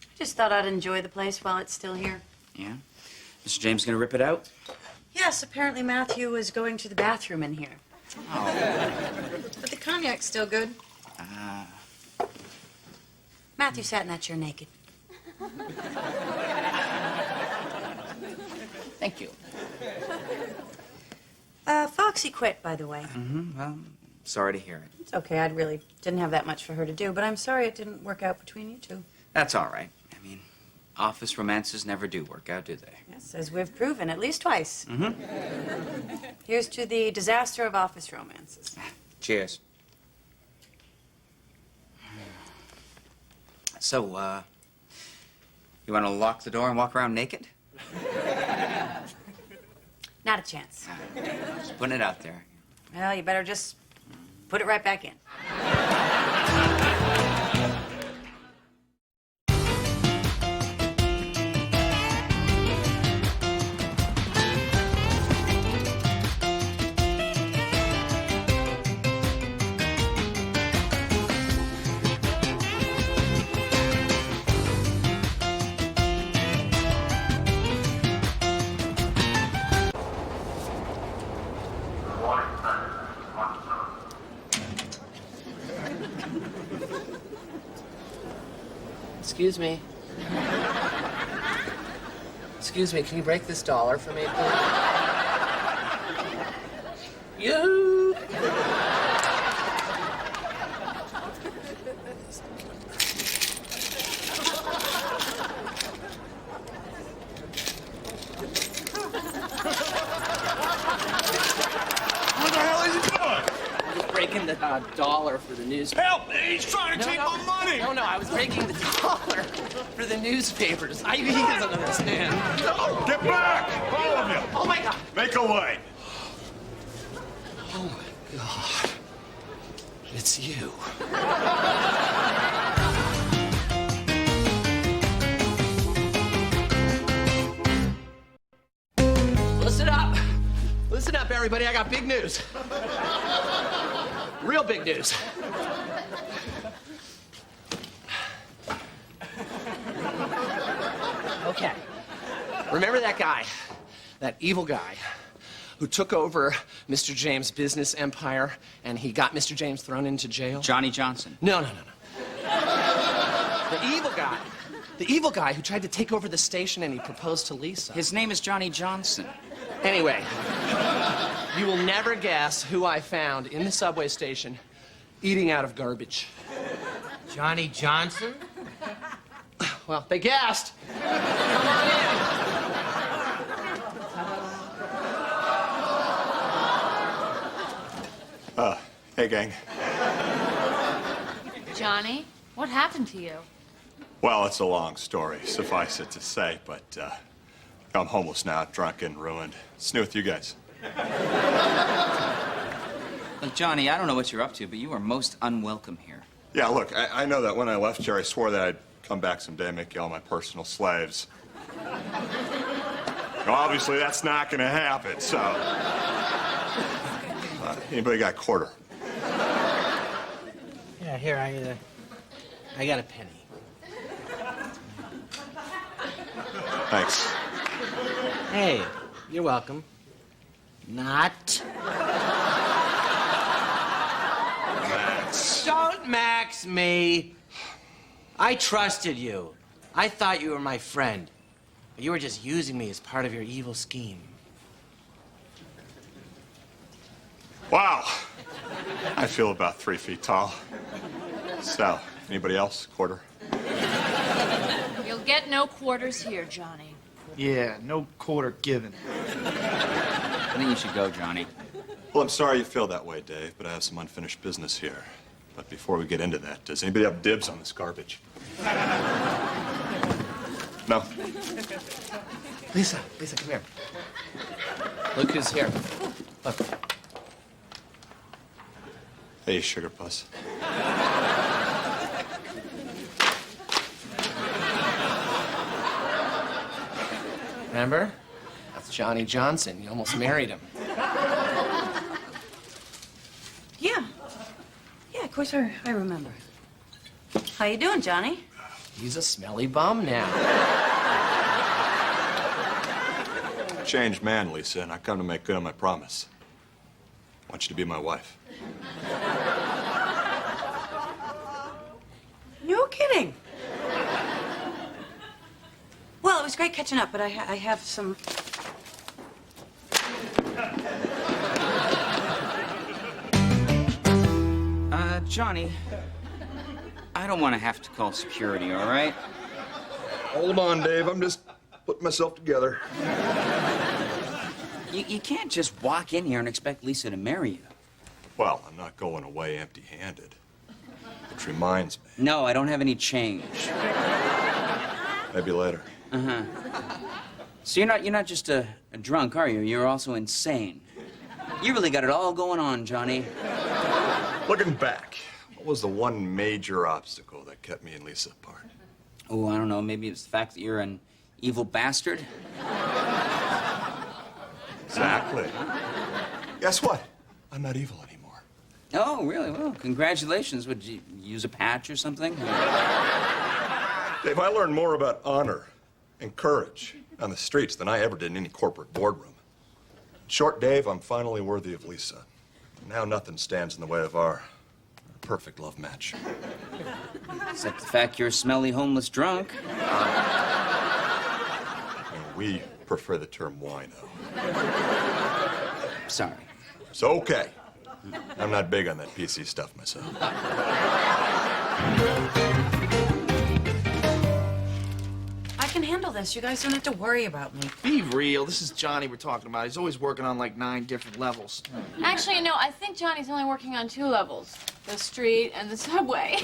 I just thought I'd enjoy the place while it's still here. Yeah? Mr. James gonna rip it out? Yes, apparently Matthew was going to the bathroom in here. Oh. But the cognac's still good. Matthew sat in that chair naked. Thank you. Foxy quit, by the way. Well, sorry to hear it. It's okay. I really didn't have that much for her to do, but I'm sorry it didn't work out between you two. That's all right. I mean, office romances never do work out, do they? Yes, as we've proven at least twice. Here's to the disaster of office romances. Cheers. So, you want to lock the door and walk around naked? Not a chance. Just putting it out there. Well, you better just put it right back in. Excuse me. Excuse me, can you break this dollar for me, please? You. What the hell is he doing? Just breaking the dollar for the newspaper. Help me! He's trying to take my money! No, I was breaking the dollar for the newspapers. He doesn't understand. No! Get back! All of you! Oh, my God! Make a way! Oh, my God. It's you. Listen up. Listen up, everybody. I got big news. Real big news. Okay. Remember that guy, that evil guy, who took over Mr. James' business empire and he got Mr. James thrown into jail? Johnny Johnson. No. The evil guy. The evil guy who tried to take over the station and he proposed to Lisa. His name is Johnny Johnson. Anyway, you will never guess who I found in the subway station eating out of garbage. Johnny Johnson? Well, they guessed. Come on in. Hey, gang. Johnny, what happened to you? Well, it's a long story, suffice it to say, but I'm homeless now, drunk and ruined. What's new with you guys? Look, Johnny, I don't know what you're up to, but you are most unwelcome here. Yeah, look, I know that when I left here, I swore that I'd come back someday and make you all my personal slaves. Well, obviously, that's not going to happen, so... anybody got a quarter? Yeah, here, I got a penny. Thanks. Hey, you're welcome. Not. Max. Don't max me. I trusted you. I thought you were my friend. But you were just using me as part of your evil scheme. Wow. I feel about 3 feet tall. So, anybody else? Quarter? You'll get no quarters here, Johnny. Yeah, no quarter given. I think you should go, Johnny. Well, I'm sorry you feel that way, Dave, but I have some unfinished business here. But before we get into that, does anybody have dibs on this garbage? No? Lisa, come here. Look who's here. Look. Hey, sugar puss. Remember? That's Johnny Johnson. You almost married him. Yeah, of course I remember. How you doing, Johnny? He's a smelly bum now. Changed man, Lisa, and I come to make good on my promise. I want you to be my wife. No kidding. Well, it was great catching up, but I have some... Johnny, I don't want to have to call security, all right? Hold on, Dave. I'm just putting myself together. You can't just walk in here and expect Lisa to marry you. Well, I'm not going away empty-handed. Which reminds me. No, I don't have any change. Maybe later. Uh-huh. So you're not just a drunk, are you? You're also insane. You really got it all going on, Johnny. Looking back, what was the one major obstacle that kept me and Lisa apart? Oh, I don't know. Maybe it's the fact that you're an evil bastard. Exactly. Guess what? I'm not evil anymore. Oh, really? Well, congratulations. Would you use a patch or something? Dave, I learned more about honor and courage on the streets than I ever did in any corporate boardroom. In short, Dave, I'm finally worthy of Lisa. Now nothing stands in the way of our perfect love match. Except the fact you're a smelly, homeless drunk. And we prefer the term wino. Sorry. It's okay. I'm not big on that PC stuff myself. I can handle this. You guys don't have to worry about me. Be real. This is Johnny we're talking about. He's always working on like 9 different levels. Actually, no, I think Johnny's only working on 2 levels. The street and the subway.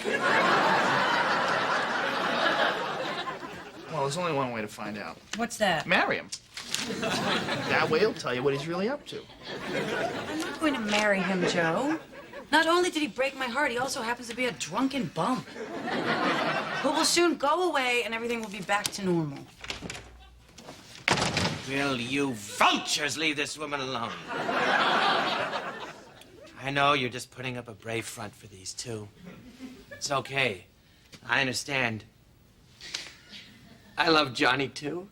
Well, there's only one way to find out. What's that? Marry him. That way he'll tell you what he's really up to. I'm not going to marry him, Joe. Not only did he break my heart, he also happens to be a drunken bum. Who will soon go away and everything will be back to normal. Will you vultures leave this woman alone? I know you're just putting up a brave front for these two. It's okay. I understand. I love Johnny, too.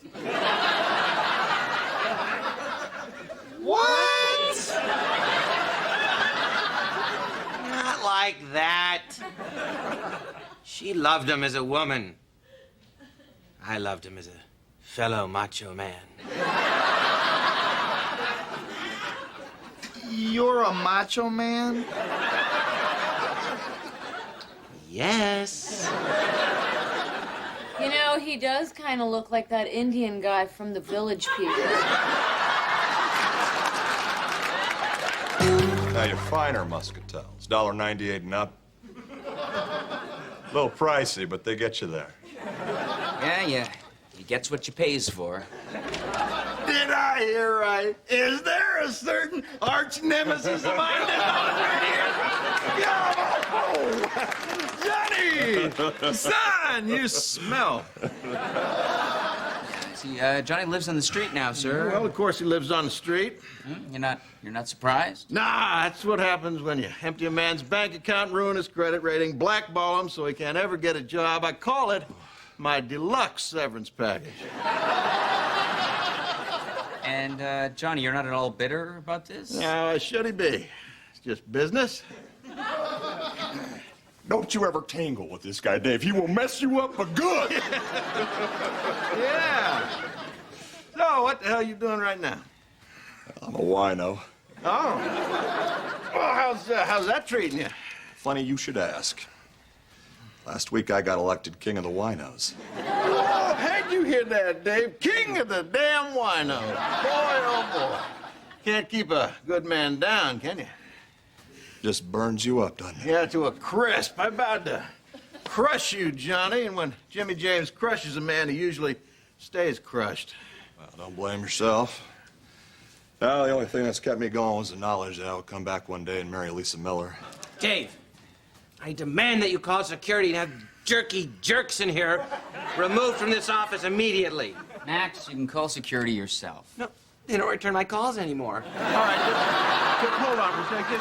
What? Not like that. She loved him as a woman. I loved him as a fellow macho man. You're a macho man? Yes. You know, he does kind of look like that Indian guy from the Village People. Now, your finer muscatels, $1.98 and up. A little pricey, but they get you there. Yeah. He gets what you pays for. Did I hear right? Is there a certain arch nemesis of mine Johnny! Son, you smell. See, Johnny lives on the street now, sir. Well, of course he lives on the street. You're not surprised? Nah, that's what happens when you empty a man's bank account, ruin his credit rating, blackball him so he can't ever get a job. I call it my deluxe severance package. And, Johnny, you're not at all bitter about this? No, should he be? It's just business. Don't you ever tangle with this guy, Dave. He will mess you up for good. Yeah. So, what the hell are you doing right now? I'm a wino. Oh. Well, how's that treating you? Funny you should ask. Last week I got elected king of the winos. Oh, how'd you hear that, Dave? King of the damn wino. Boy, oh boy. Can't keep a good man down, can you? Just burns you up, doesn't it? Yeah, to a crisp. I'm about to crush you, Johnny. And when Jimmy James crushes a man, he usually stays crushed. Well, don't blame yourself. Well, the only thing that's kept me going was the knowledge that I would come back one day and marry Lisa Miller. Dave, I demand that you call security and have jerky jerks in here removed from this office immediately. Max, you can call security yourself. No, they don't return my calls anymore. All right, just hold on for a second.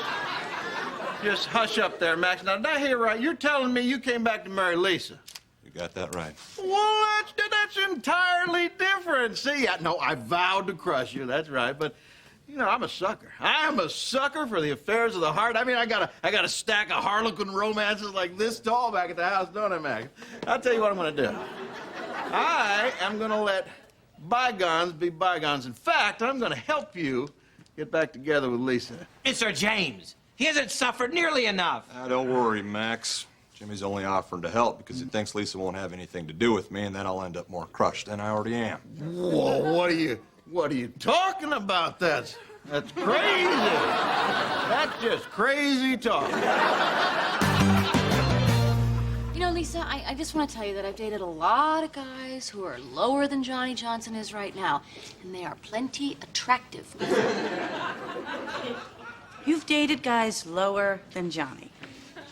Just hush up there, Max. Now, did I hear right? You're telling me you came back to marry Lisa? You got that right. Well, that's entirely different. See, I vowed to crush you. That's right, but you know, I'm a sucker. I am a sucker for the affairs of the heart. I mean, I got a stack of Harlequin romances like this tall back at the house, don't I, Max? I'll tell you what I'm going to do. I am going to let bygones be bygones. In fact, I'm going to help you get back together with Lisa. Mr. James, he hasn't suffered nearly enough. Don't worry, Max. Jimmy's only offering to help because he thinks Lisa won't have anything to do with me, and then I'll end up more crushed than I already am. Whoa, what are you talking about? That's crazy. That's just crazy talk. Lisa, I just want to tell you that I've dated a lot of guys who are lower than Johnny Johnson is right now, and they are plenty attractive. You've dated guys lower than Johnny.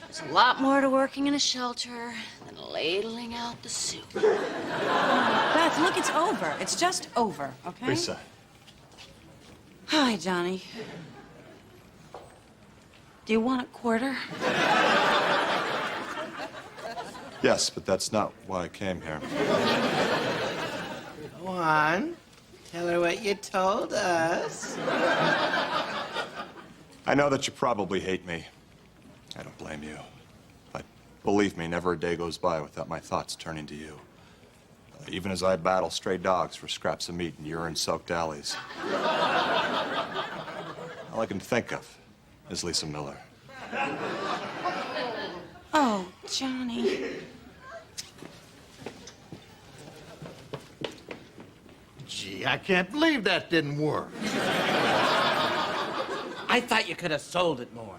There's a lot more to working in a shelter than ladling out the soup. Beth, look, it's over. It's just over, okay? Lisa. Hi, Johnny. Do you want a quarter? Yes, but that's not why I came here. Go on. Tell her what you told us. I know that you probably hate me. I don't blame you. But believe me, never a day goes by without my thoughts turning to you. Even as I battle stray dogs for scraps of meat in urine-soaked alleys. All I can think of is Lisa Miller. Oh, Johnny. Gee, I can't believe that didn't work. I thought you could have sold it more.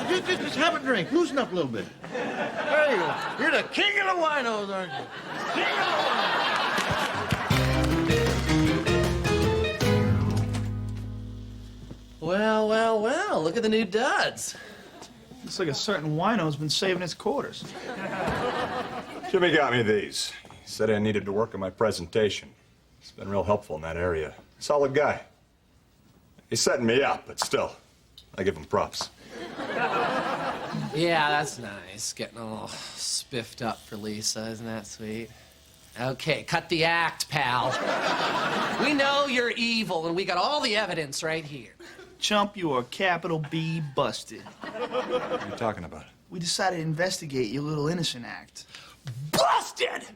Just have a drink. Loosen up a little bit. There you go. You're the king of the winos, aren't you? King of the Well, well, well, look at the new duds. Looks like a certain wino's been saving his quarters. Jimmy got me these. He said I needed to work on my presentation. He's been real helpful in that area. Solid guy. He's setting me up, but still, I give him props. Yeah, that's nice. Getting all spiffed up for Lisa. Isn't that sweet? Okay, cut the act, pal. We know you're evil, and we got all the evidence right here. Chump, you are capital B busted. What are you talking about? We decided to investigate your little innocent act. Busted!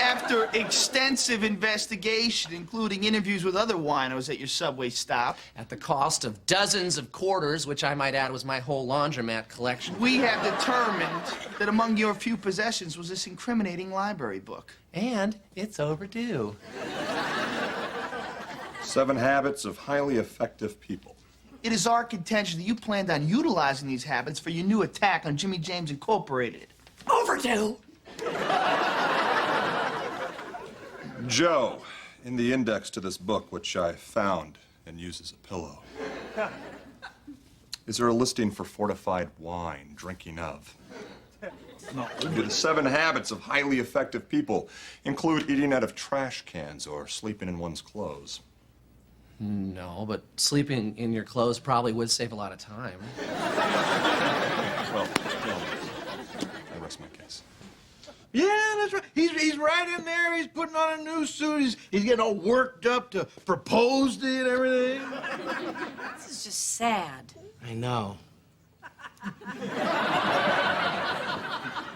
After extensive investigation, including interviews with other winos at your subway stop, At the cost of dozens of quarters, which I might add was my whole laundromat collection. we have determined that among your few possessions was this incriminating library book. And it's overdue. 7 Habits of Highly Effective People. It is our contention that you planned on utilizing these habits for your new attack on Jimmy James Incorporated. Overdue! Joe, in the index to this book, which I found and used as a pillow, is there a listing for fortified wine, drinking of? No. Do the 7 habits of highly effective people include eating out of trash cans or sleeping in one's clothes? No, but sleeping in your clothes probably would save a lot of time. Well, I rest my case. Yeah, that's right. He's right in there. He's putting on a new suit. He's getting all worked up to propose to you and everything. This is just sad. I know.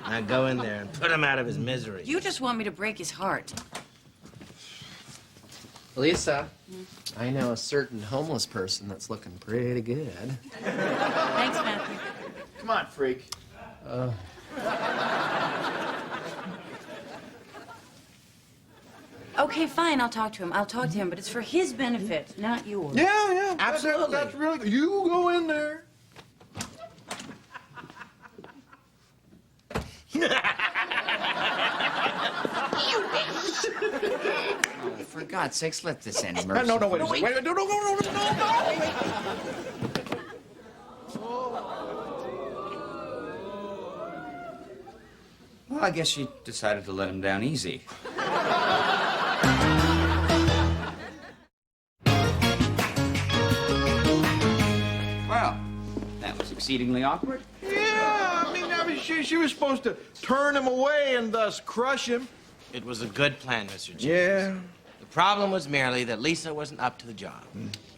Now go in there and put him out of his misery. You just want me to break his heart. Lisa, I know a certain homeless person that's looking pretty good. Thanks, Matthew. Come on, freak. Okay, fine, I'll talk to him. I'll talk to him, but it's for his benefit, not yours. Yeah, Absolutely. That's really good. You go in there. Oh, for God's sakes, let this end No, mercifully. wait a second. Wait, no. Well, I guess she decided to let him down easy. Well, that was exceedingly awkward. Yeah, I mean, she was supposed to turn him away and thus crush him. It was a good plan, Mr. James. Yeah. The problem was merely that Lisa wasn't up to the job.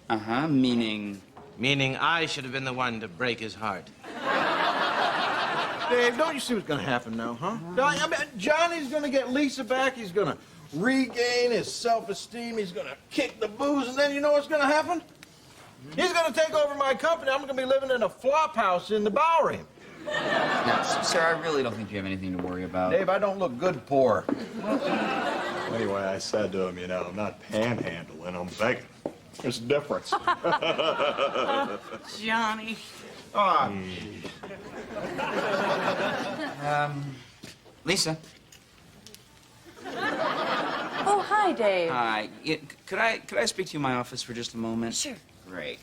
Uh-huh, meaning... Meaning I should have been the one to break his heart. Dave, don't you see what's gonna happen now, huh? I mean, Johnny's gonna get Lisa back. He's gonna regain his self-esteem. He's gonna kick the booze, and then you know what's gonna happen? He's gonna take over my company. I'm gonna be living in a flop house in the Bowery. No, sir, I really don't think you have anything to worry about. Dave, I don't look good poor. Anyway, I said to him, you know, I'm not panhandling, I'm begging. There's a difference. Johnny. Ah, Lisa. Oh, hi, Dave. Hi. Yeah, could I speak to you in my office for just a moment? Sure. Great.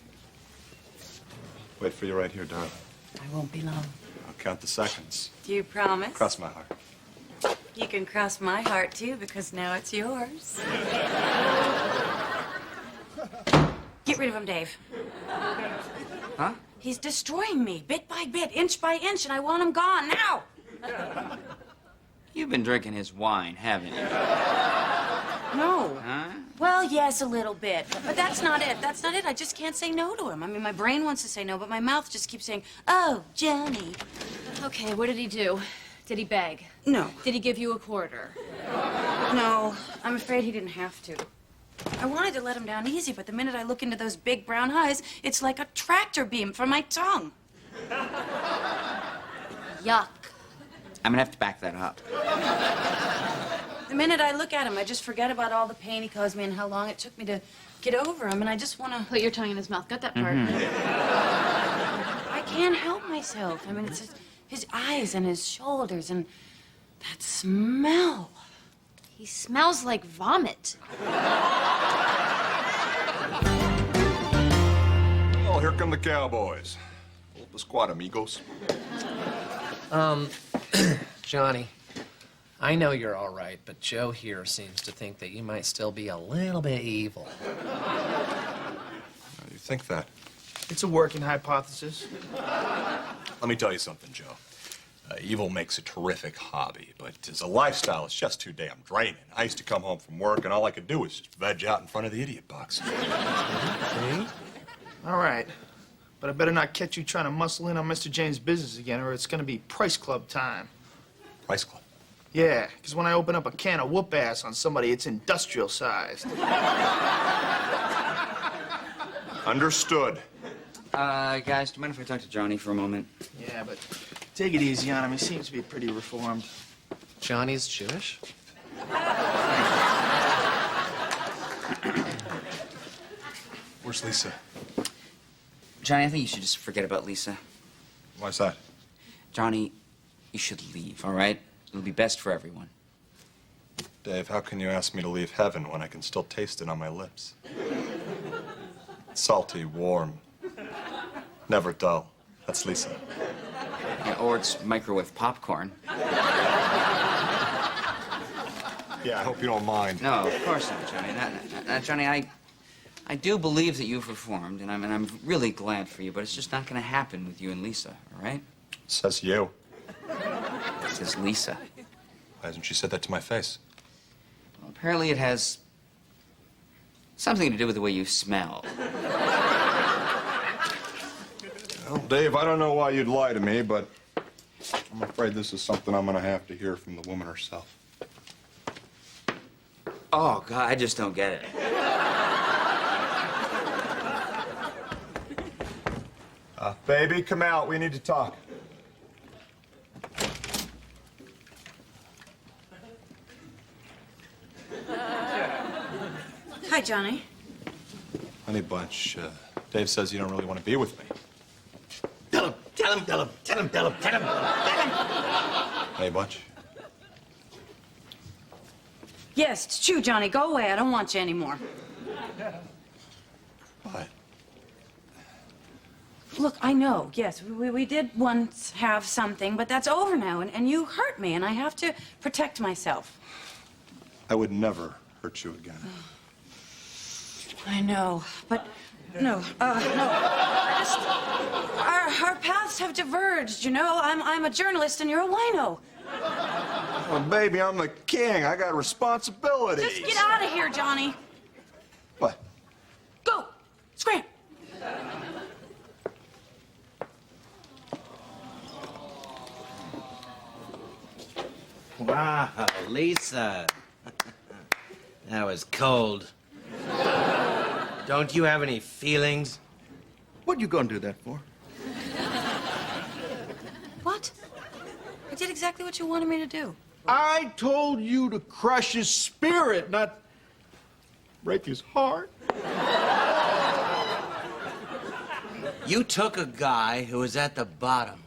Wait for you right here, darling. I won't be long. I'll count the seconds. Do you promise? Cross my heart. You can cross my heart, too, because now it's yours. Get rid of him, Dave. Huh? He's destroying me, bit by bit, inch by inch, and I want him gone now. You've been drinking his wine, haven't you? No. Huh? Well, yes, a little bit. But that's not it. That's not it. I just can't say no to him. I mean, my brain wants to say no, but my mouth just keeps saying, oh, Johnny. Okay, what did he do? Did he beg? No. Did he give you a quarter? No, I'm afraid he didn't have to. I wanted to let him down easy, but the minute I look into those big brown eyes, it's like a tractor beam for my tongue. Yuck. I'm gonna have to back that up. The minute I look at him, I just forget about all the pain he caused me and how long it took me to get over him, and I just want to... Put your tongue in his mouth. Got that part? I can't help myself. I mean, it's just his eyes and his shoulders and that smell. He smells like vomit. Oh, here come the cowboys. The squad, amigos. Johnny, I know you're all right, but Joe here seems to think that you might still be a little bit evil. You think that? It's a working hypothesis. Let me tell you something, Joe. Evil makes a terrific hobby, but as a lifestyle, it's just too damn draining. I used to come home from work, and all I could do was just veg out in front of the idiot box. Okay. All right. But I better not catch you trying to muscle in on Mr. James' business again, or it's going to be Price Club time. Price Club? Yeah, because when I open up a can of whoop ass on somebody, it's industrial sized. Understood. Guys, do you mind if I talk to Johnny for a moment? Yeah, but take it easy on him. He seems to be pretty reformed. Johnny's Jewish? Where's Lisa? Johnny, I think you should just forget about Lisa. Why's that? Johnny, you should leave, all right? It'll be best for everyone. Dave, how can you ask me to leave heaven when I can still taste it on my lips? Salty, warm, never dull. That's Lisa. Yeah, or it's microwave popcorn. Yeah, I hope you don't mind. No, of course not, Johnny. Johnny, I do believe that you've reformed, and I'm really glad for you, but it's just not going to happen with you and Lisa, all right? Says you. It says Lisa. Why hasn't she said that to my face? Well, apparently it has something to do with the way you smell. Well, Dave, I don't know why you'd lie to me, but I'm afraid this is something I'm going to have to hear from the woman herself. Oh, God, I just don't get it. Baby, come out. We need to talk. Hi, Johnny. Honey Bunch, Dave says you don't really want to be with me. Tell him. Honey Bunch? Yes, it's true, Johnny. Go away. I don't want you anymore. What? Look, I know, yes, we did once have something, but that's over now, and you hurt me, and I have to protect myself. I would never hurt you again. I know, but no. I just, our paths have diverged, you know? I'm a journalist, and you're a wino. Oh, baby, I'm the king. I got responsibilities. Just get out of here, Johnny. What? Go! Scram! Wow, Lisa. That was cold. Don't you have any feelings? What you gonna do that for? What? I did exactly what you wanted me to do. I told you to crush his spirit, not break his heart. You took a guy who was at the bottom,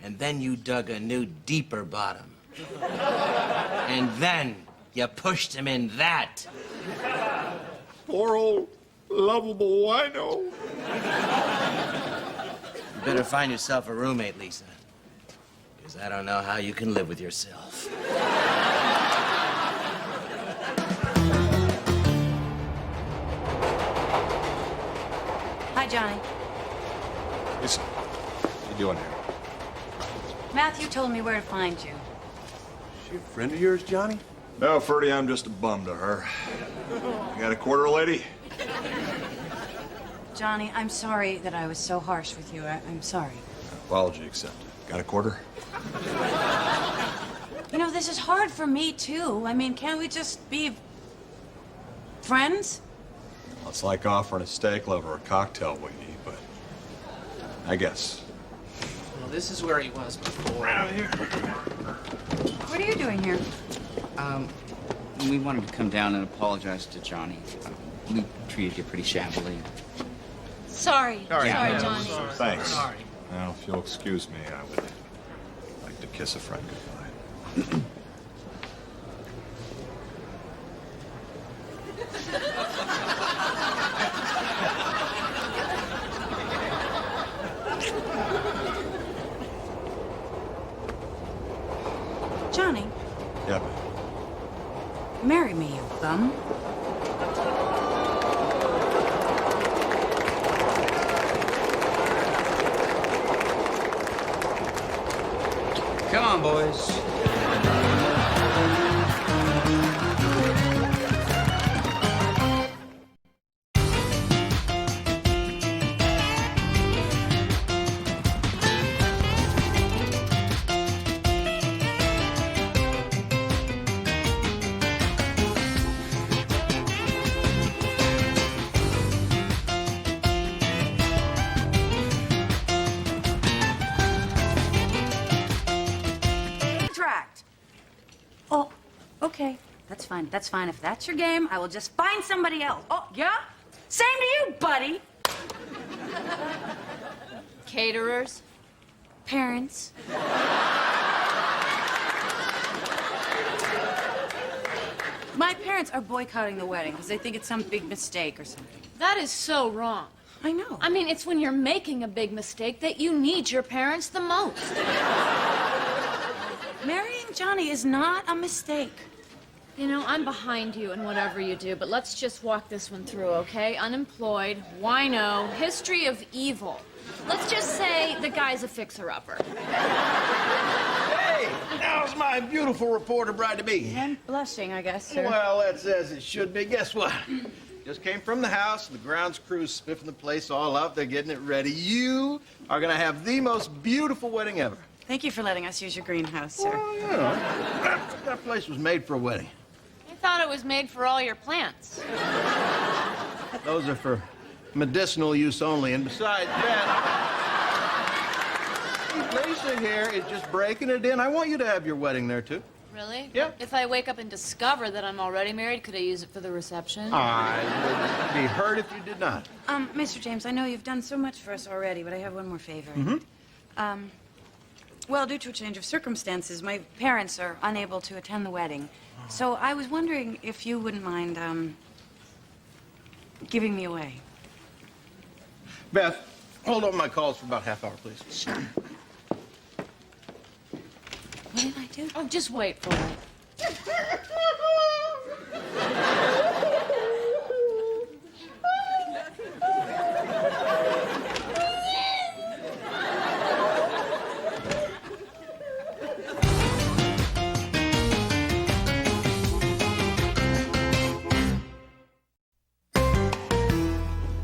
and then you dug a new, deeper bottom. And then you pushed him in that. Poor old lovable wino. You better find yourself a roommate, Lisa. Because I don't know how you can live with yourself. Hi, Johnny. Lisa, what are you doing here? Matthew told me where to find you. She a friend of yours, Johnny? No, Ferdy, I'm just a bum to her. You got a quarter, lady? Johnny, I'm sorry that I was so harsh with you. I'm sorry. Apology accepted. Got a quarter? You know, this is hard for me, too. I mean, can't we just be friends? Well, it's like offering a steak lover a cocktail, Weenie, but I guess. Well, this is where he was before. What are you doing here? We wanted to come down and apologize to Johnny. We treated you pretty shabbily. Sorry. Sorry, Johnny. Thanks. Now, if you'll excuse me, I would like to kiss a friend goodbye. Johnny, Yeah, marry me, you bum. Come on, boys. Contract. Oh, okay. That's fine. That's fine. If that's your game, I will just find somebody else. Oh, yeah? Same to you, buddy. Caterers? Parents. My parents are boycotting the wedding because they think it's some big mistake or something. That is so wrong. I know. I mean, it's when you're making a big mistake that you need your parents the most. Marrying Johnny is not a mistake. You know, I'm behind you in whatever you do, but let's just walk this one through, okay? Unemployed, wino, history of evil. Let's just say the guy's a fixer-upper. Hey, how's my beautiful reporter bride to be? I'm blushing, I guess, sir. Well, that's as it should be. Guess what? Just came from the house, and the grounds crew's spiffing the place all up. They're getting it ready. You are going to have the most beautiful wedding ever. Thank you for letting us use your greenhouse, sir. Well, you know, that place was made for a wedding. I thought it was made for all your plants. Those are for medicinal use only, and besides that, Lisa here is just breaking it in. I want you to have your wedding there, too. Really? Yeah. If I wake up and discover that I'm already married, could I use it for the reception? I would be hurt if you did not. Mr. James, I know you've done so much for us already, but I have one more favor. Mm-hmm. Well, due to a change of circumstances, my parents are unable to attend the wedding. So I was wondering if you wouldn't mind, giving me away. Beth, hold on my calls for about half hour, please. Sure. What did I do? Oh, just wait for it.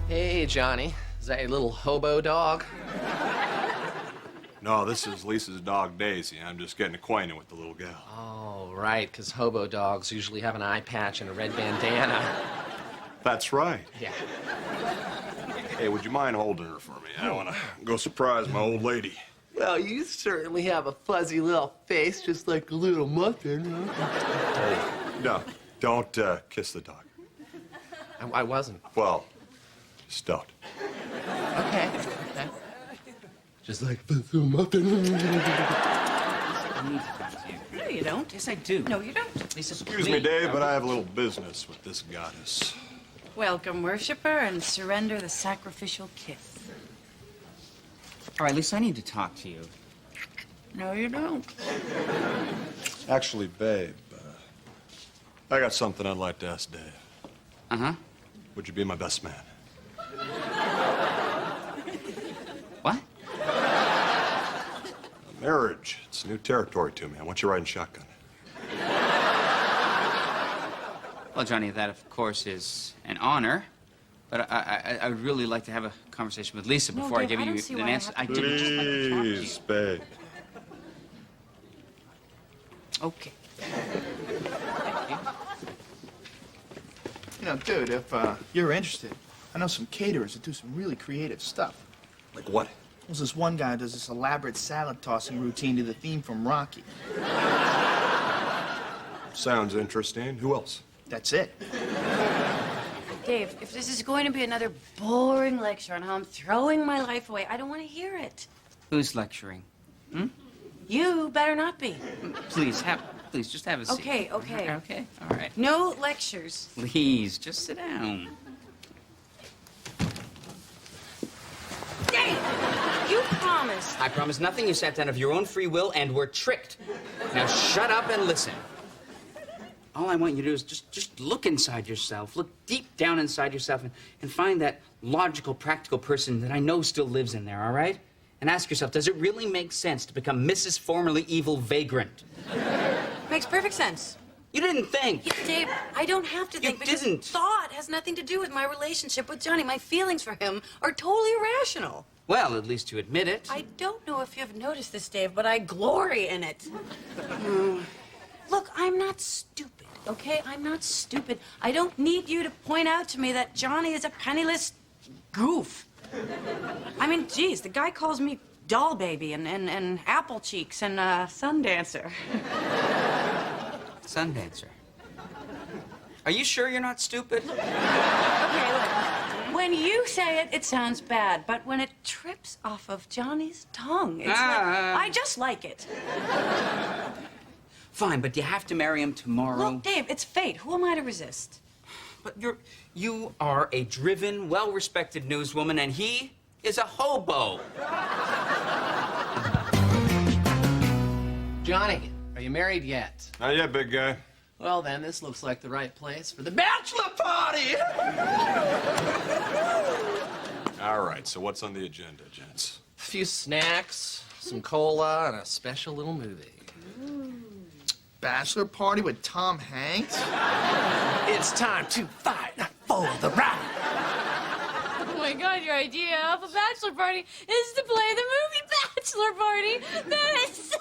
Hey, Johnny. Is that your little hobo dog? No, this is Lisa's dog, Daisy. I'm just getting acquainted with the little gal. Oh, right, because hobo dogs usually have an eye patch and a red bandana. That's right. Yeah. Hey, would you mind holding her for me? I want to go surprise my old lady. Well, you certainly have a fuzzy little face, just like a little muffin. Hey, no, don't kiss the dog. I wasn't. Well, just don't. Okay. Just like muffin. No, you don't. Yes, I do. No, you don't. Lisa, Excuse me, Dave, but I have a little business with this goddess. Welcome, worshiper, and surrender the sacrificial kiss. All right, Lisa, I need to talk to you. No, you don't. Actually, babe, I got something I'd like to ask Dave. Uh-huh. Would you be my best man? What? Marriage. It's new territory to me. I want you riding shotgun. Well, Johnny, that, of course, is an honor. But I would really like to have a conversation with Lisa before I give you an answer. I didn't just like to talk to you. Please, babe. Okay. You know, dude, if you're interested, I know some caterers that do some really creative stuff. Like what? There's this one guy who does this elaborate salad tossing routine to the theme from Rocky. Sounds interesting. Who else? That's it. Dave, if this is going to be another boring lecture on how I'm throwing my life away, I don't want to hear it. Who's lecturing? Hmm? You better not be. Please, just have a seat. Okay. Okay, all right. No lectures. Please, just sit down. Dave, you promised. I promised nothing. You sat down of your own free will and were tricked. Now shut up and listen. All I want you to do is just look inside yourself. Look deep down inside yourself and find that logical, practical person that I know still lives in there, all right? And ask yourself, does it really make sense to become Mrs. Formerly Evil Vagrant? Makes perfect sense. You didn't think. Yeah, Dave, I don't have to think because didn't. thought has nothing to do with my relationship with Johnny. My feelings for him are totally irrational. Well, at least you admit it. I don't know if you've noticed this, Dave, but I glory in it. Look, I'm not stupid, okay? I'm not stupid. I don't need you to point out to me that Johnny is a penniless goof. I mean, geez, the guy calls me doll baby and apple cheeks and sundancer. Sundancer. Are you sure you're not stupid? Okay, look. When you say it, it sounds bad, but when it trips off of Johnny's tongue, it's like, I just like it. Fine, but you have to marry him tomorrow. Look, Dave, it's fate. Who am I to resist? But you are a driven, well-respected newswoman, and he is a hobo. Johnny, are you married yet? Not yet, big guy. Well, then, this looks like the right place for the bachelor party! All right, so what's on the agenda, gents? A few snacks, some cola, and a special little movie. Bachelor party with Tom Hanks? It's time to fight for the right. Oh my God, your idea of a bachelor party is to play the movie Bachelor Party. That is so...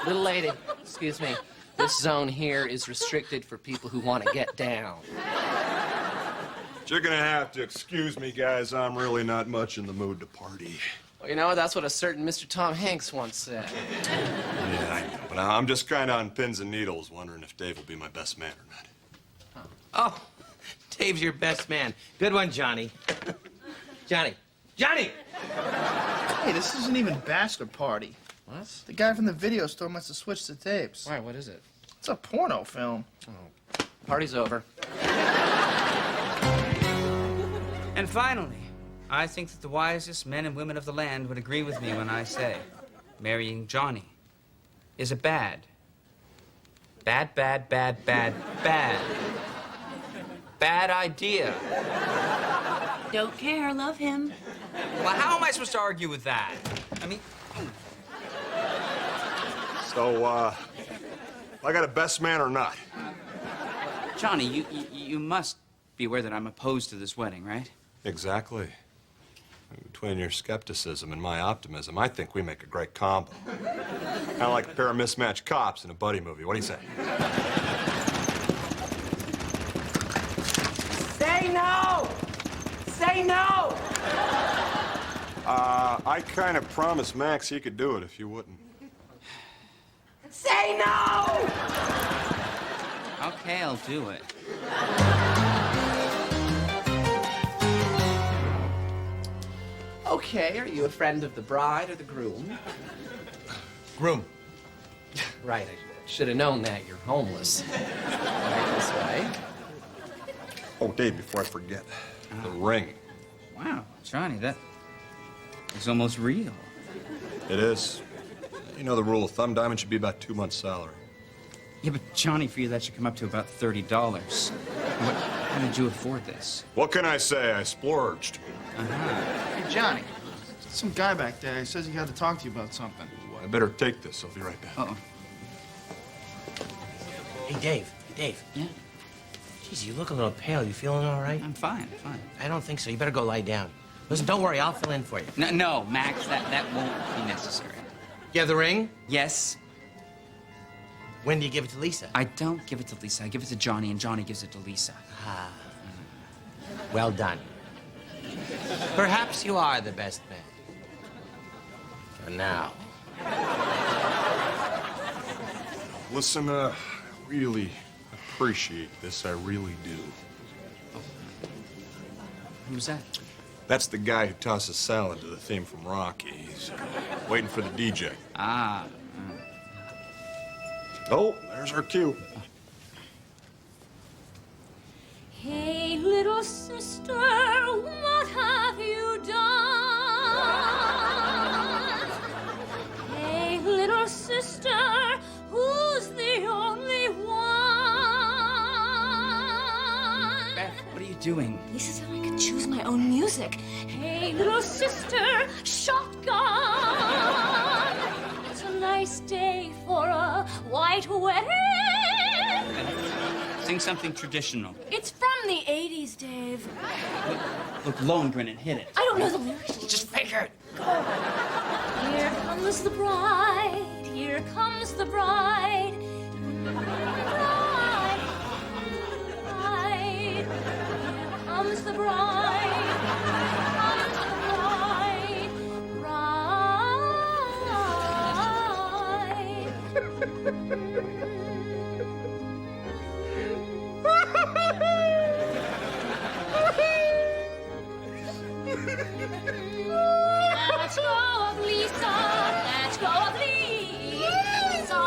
Little lady, excuse me. This zone here is restricted for people who want to get down. You're gonna have to excuse me, guys. I'm really not much in the mood to party. Well, you know, that's what a certain Mr. Tom Hanks once said. Yeah, I know, but I'm just kind of on pins and needles, wondering if Dave will be my best man or not. Oh, Dave's your best man. Good one, Johnny. Johnny! Johnny! Hey, this isn't even bachelor party. What? The guy from the video store must have switched the tapes. Why, what is it? It's a porno film. Oh, party's over. And finally, I think that the wisest men and women of the land would agree with me when I say marrying Johnny is a bad idea. Don't care, love him. Well, how am I supposed to argue with that? I mean... So, I got a best man or not? Johnny, you must be aware that I'm opposed to this wedding, right? Exactly. Between your skepticism and my optimism, I think we make a great combo. Kind of like a pair of mismatched cops in a buddy movie. What do you say? Say no! Say no! I kind of promised Max he could do it if you wouldn't. Say no! Okay, I'll do it. Okay, are you a friend of the bride or the groom? Groom. Right, I should have known that. You're homeless. Right this way. Oh, Dave, before I forget, the ring. Wow, Johnny, that is almost real. It is. You know the rule of thumb, diamond should be about 2 months' salary. Yeah, but Johnny, for you, that should come up to about $30. How did you afford this? What can I say? I splurged. Hey, Johnny. Some guy back there says he had to talk to you about something. I better take this. I'll be right back. Uh-oh. Hey, Dave. Dave. Yeah? Geez, you look a little pale. You feeling all right? I'm fine, fine. I don't think so. You better go lie down. Listen, don't worry. I'll fill in for you. No, Max, that won't be necessary. You have the ring? Yes. When do you give it to Lisa? I don't give it to Lisa. I give it to Johnny, and Johnny gives it to Lisa. Ah. Well done. Perhaps you are the best man. For now. Listen, I really appreciate this. I really do. Who's that? That's the guy who tosses salad to the theme from Rocky. He's waiting for the DJ. Ah. Oh, there's our cue. Hey, little sister, what have you done? Hey, little sister, who's the only one? Beth, what are you doing? Lisa said I could choose my own music. Hey, little sister, shotgun. It's a nice day for a white wedding. Sing something traditional. It's from the 80s, Dave. Look, Lohengrin and hit it. I don't know the lyrics. Just figure it. Here comes the bride. Here comes the bride. Bride. Bride. Here comes the bride. Here comes the bride. Let's go of Lisa. Let's go of Lisa.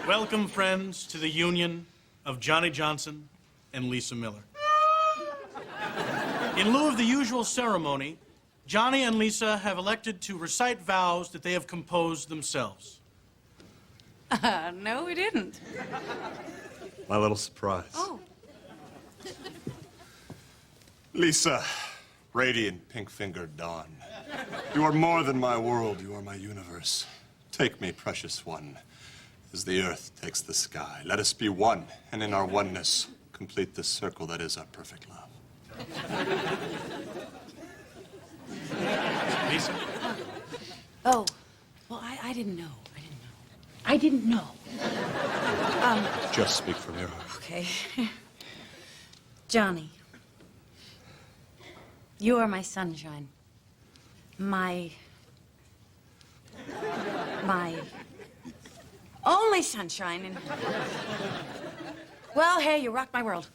Welcome, friends, to the union of Johnny Johnson and Lisa Miller. In lieu of the usual ceremony, Johnny and Lisa have elected to recite vows that they have composed themselves. No, we didn't. My little surprise. Oh. Lisa, radiant pink-fingered dawn. You are more than my world. You are my universe. Take me, precious one, as the earth takes the sky. Let us be one, and in our oneness, complete the circle that is our perfect love. Lisa? Oh, well, I didn't know. I didn't know. Just speak from your heart. Okay. Johnny, you are my sunshine. My only sunshine. And well, hey, you rocked my world.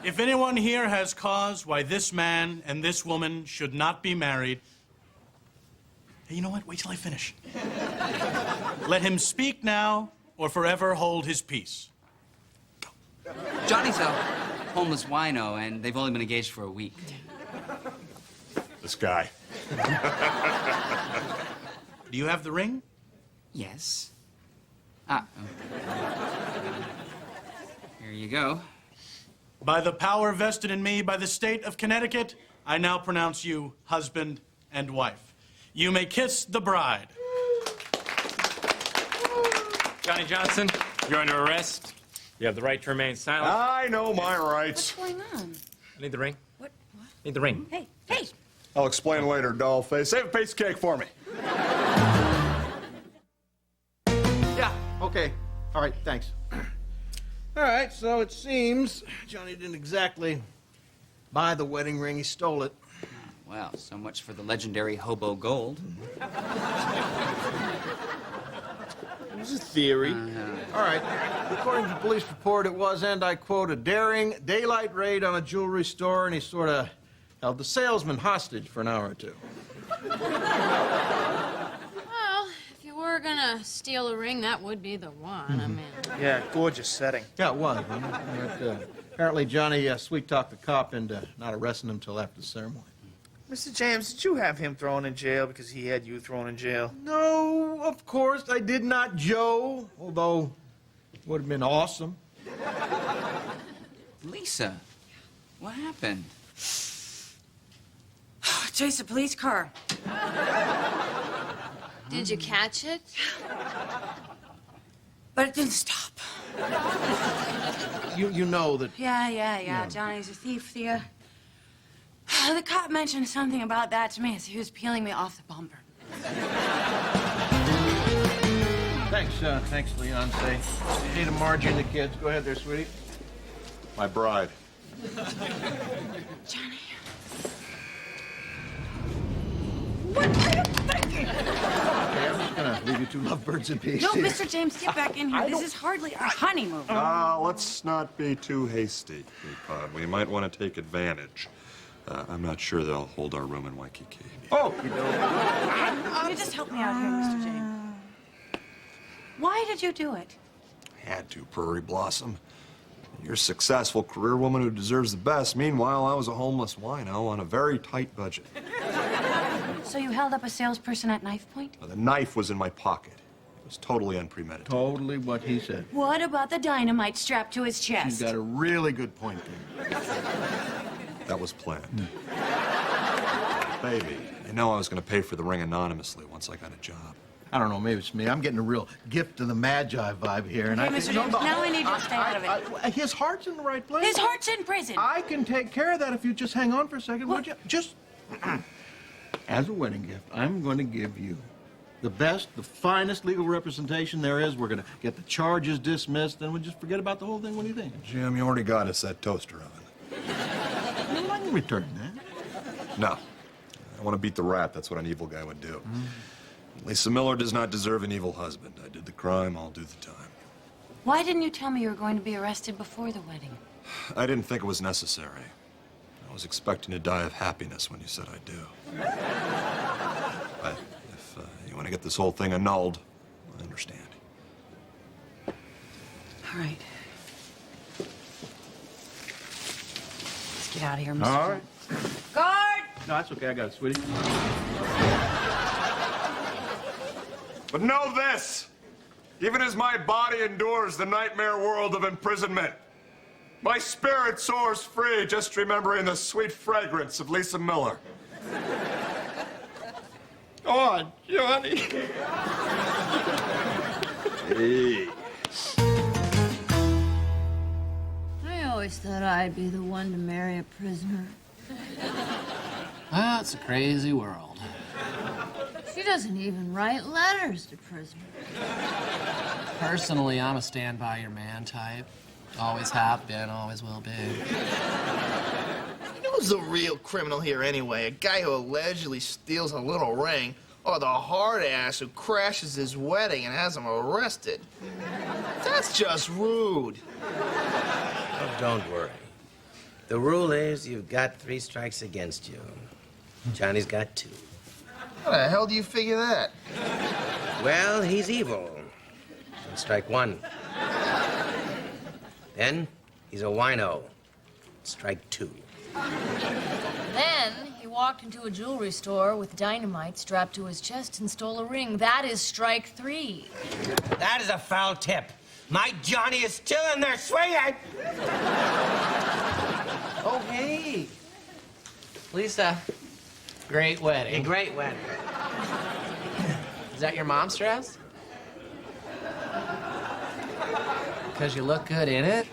If anyone here has cause why this man and this woman should not be married, hey, you know what? Wait till I finish. Let him speak now or forever hold his peace. Johnny's a homeless wino, and they've only been engaged for a week. This guy. Do you have the ring? Yes. Ah. Oh. Here you go. By the power vested in me by the state of Connecticut, I now pronounce you husband and wife. You may kiss the bride. Johnny Johnson, you're under arrest. You have the right to remain silent. I know my rights. What's going on? I need the ring. What? Need the ring. Hey, hey! I'll explain later, doll face. Save a piece of cake for me. Yeah, okay. All right, thanks. All right, so it seems Johnny didn't exactly buy the wedding ring, he stole it. Well, so much for the legendary hobo gold. was a theory. All right. According to the police report, it was, and I quote, a daring daylight raid on a jewelry store, and he sort of held the salesman hostage for an hour or two. Well, if you were gonna steal a ring, that would be the one. I mean. Yeah, gorgeous setting. Yeah, it was. But, apparently, Johnny sweet-talked the cop into not arresting him until after the ceremony. Mr. James, did you have him thrown in jail because he had you thrown in jail? No, of course I did not, Joe. Although, it would have been awesome. Lisa, what happened? Chase a police car. Did you catch it? But it didn't stop. You know that... Yeah. Johnny's a thief. The cop mentioned something about that to me as he was peeling me off the bumper. Thanks, Leon. Say hey to Margie and the kids. Go ahead there, sweetie. My bride. Johnny. What are you thinking? Okay, I'm just gonna leave you two lovebirds in peace. No, Mr. James, get back in here. This is hardly a honeymoon. Let's not be too hasty, Peapod. We might want to take advantage. I'm not sure they'll hold our room in Waikiki. Oh, Can you just help me out here, Mr. James? Why did you do it? Had to, Prairie Blossom. You're a successful career woman who deserves the best. Meanwhile, I was a homeless wino on a very tight budget. So you held up a salesperson at knife point? The knife was in my pocket. It was totally unpremeditated. Totally what he said. What about the dynamite strapped to his chest? She's got a really good point there. That was planned. Baby, you know I was going to pay for the ring anonymously once I got a job. I don't know, maybe it's me. I'm getting a real gift of the Magi vibe here. And Okay, I Mr. James, now I need you to stay out of it. His heart's in the right place. His heart's in prison. I can take care of that if you just hang on for a second, would you? Just as a wedding gift, I'm going to give you the best, the finest legal representation there is. We're going to get the charges dismissed, and we'll just forget about the whole thing. What do you think? Jim, you already got us that toaster oven. Well, I can return that. No. I want to beat the rat. That's what an evil guy would do. Lisa Miller does not deserve an evil husband. I did the crime, I'll do the time. Why didn't you tell me you were going to be arrested before the wedding? I didn't think it was necessary. I was expecting to die of happiness when you said I do. But if you want to get this whole thing annulled, I understand. All right. Let's get out of here, Mr. All right. Guard! No, that's okay. I got it, sweetie. But know this, even as my body endures the nightmare world of imprisonment, my spirit soars free just remembering the sweet fragrance of Lisa Miller. Oh, Johnny. Hey. I always thought I'd be the one to marry a prisoner. Well, it's a crazy world. She doesn't even write letters to prisoners. Personally, I'm a stand-by-your-man type. Always have been, always will be. You know who's the real criminal here anyway? A guy who allegedly steals a little ring, or the hard ass who crashes his wedding and has him arrested? That's just rude. Oh, don't worry. The rule is you've got 3 strikes against you. Johnny's got 2. How the hell do you figure that? Well, he's evil. On strike 1. Then he's a wino. Strike 2. Then he walked into a jewelry store with dynamite strapped to his chest and stole a ring. That is strike 3. That is a foul tip. My Johnny is still in there swinging. Oh, hey. Lisa, great wedding. A great wedding. Is that your mom's dress? Because you look good in it?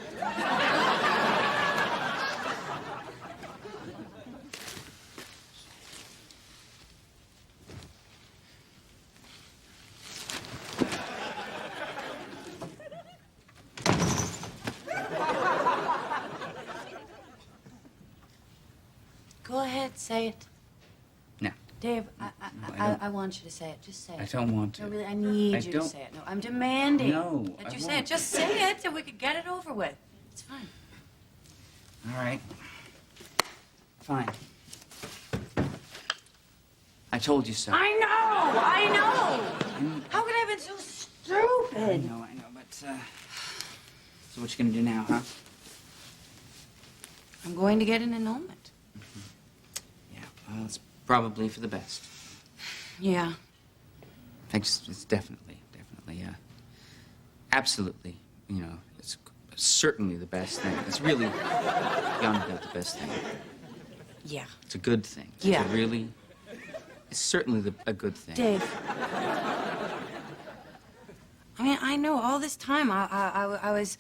Go ahead, say it. No. Dave, I want you to say it. Just say it. I don't want to. No, really, I need you to say it. No, I'm demanding No, that I you say it. won't. Just say it so we could get it over with. It's fine. All right. Fine. I told you so. I know! How could I have been so stupid? I know, but, so what you gonna do now, huh? I'm going to get an annulment. Yeah, well, it's probably for the best. Yeah. It's definitely, absolutely, it's certainly the best thing. It's really beyond doubt the best thing. Yeah. It's a good thing. Yeah. It's certainly a good thing. Dave. I mean, I know all this time I was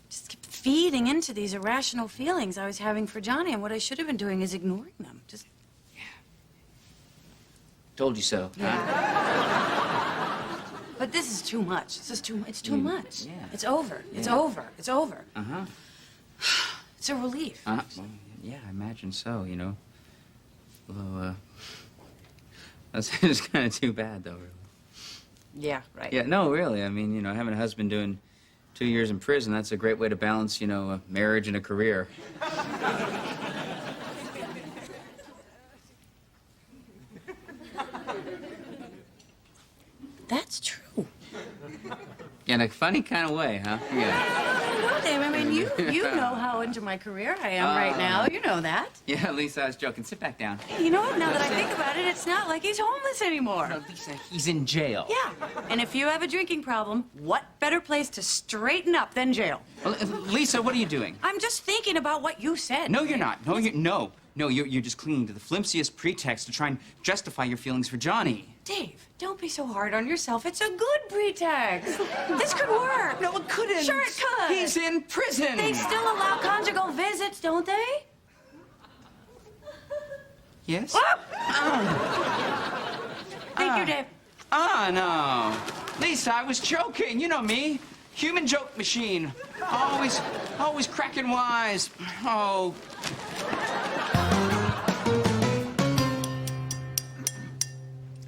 just kept feeding into these irrational feelings I was having for Johnny, and what I should have been doing is ignoring them. Just. Told you so. But this is too much. It's too much. Yeah. It's over. It's Yeah. over. It's over. Uh-huh. It's a relief. Well, yeah, I imagine so, Although, that's just kind of too bad, though, really. Yeah, right. Yeah, no, really. I mean, having a husband doing 2 years in prison, that's a great way to balance, a marriage and a career. That's true. In a funny kind of way, huh? Yeah. I know, Dave. I mean, you know how into my career I am right now. You know that. Yeah, Lisa, I was joking. Sit back down. Hey, you know what? Now that I think about it, it's not like he's homeless anymore. No, Lisa, he's in jail. Yeah. And if you have a drinking problem, what better place to straighten up than jail? Well, Lisa, what are you doing? I'm just thinking about what you said. No, you're not. No, you're just clinging to the flimsiest pretext to try and justify your feelings for Johnny. Dave, don't be so hard on yourself. It's a good pretext. This could work. No, it couldn't. Sure it could. He's in prison. They still allow conjugal visits, don't they? Yes? Thank you, Dave. No. Lisa, I was joking. You know me. Human joke machine. Always cracking wise. Oh.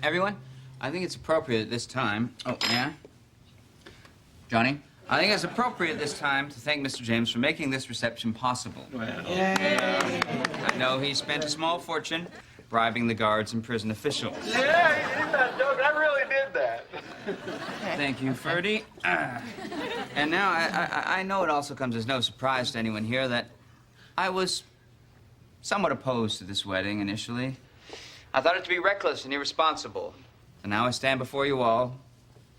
Everyone, I think it's appropriate at this time. Oh, yeah? Johnny? I think it's appropriate this time to thank Mr. James for making this reception possible. Well. I know he spent a small fortune bribing the guards and prison officials. Yeah, he's not joking. I really did that. Thank you, Ferdy. And now I know it also comes as no surprise to anyone here that I was somewhat opposed to this wedding initially. I thought it to be reckless and irresponsible. And now I stand before you all,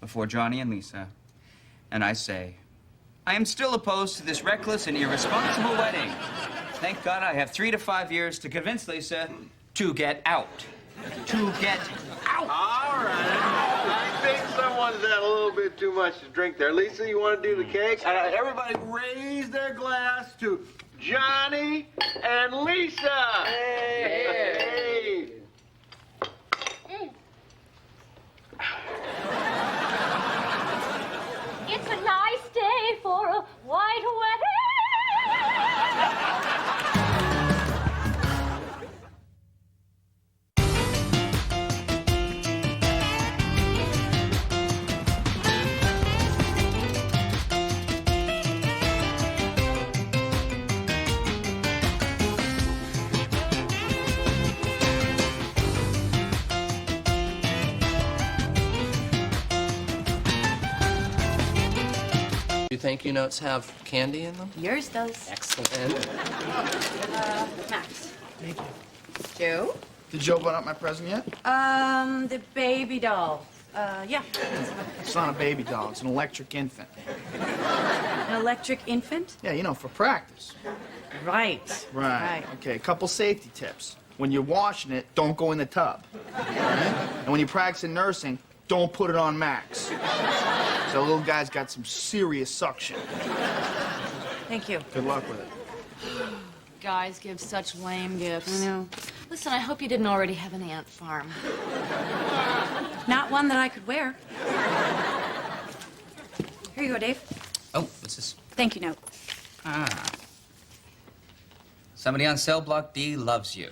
before Johnny and Lisa, and I say, I am still opposed to this reckless and irresponsible wedding. Thank God I have 3 to 5 years to convince Lisa to get out. To get out. All right. I think someone's had a little bit too much to drink there. Lisa, you want to do the cake? Everybody raise their glass to Johnny and Lisa. Hey. It's a nice day for a white wedding. Do thank you notes have candy in them? Yours does. Excellent. Max. Thank you. Joe? Did you open up my present yet? The baby doll. Yeah. It's not a baby doll. It's an electric infant. An electric infant? Yeah, for practice. Right. Right. Okay, a couple safety tips. When you're washing it, don't go in the tub. All right? And when you're practicing nursing, don't put it on Max. The little guy's got some serious suction. Thank you. Good luck with it. Guys give such lame gifts. I know. Listen, I hope you didn't already have an ant farm. Not one that I could wear. Here you go, Dave. Oh, what's this? Thank you note. Somebody on cell block D loves you.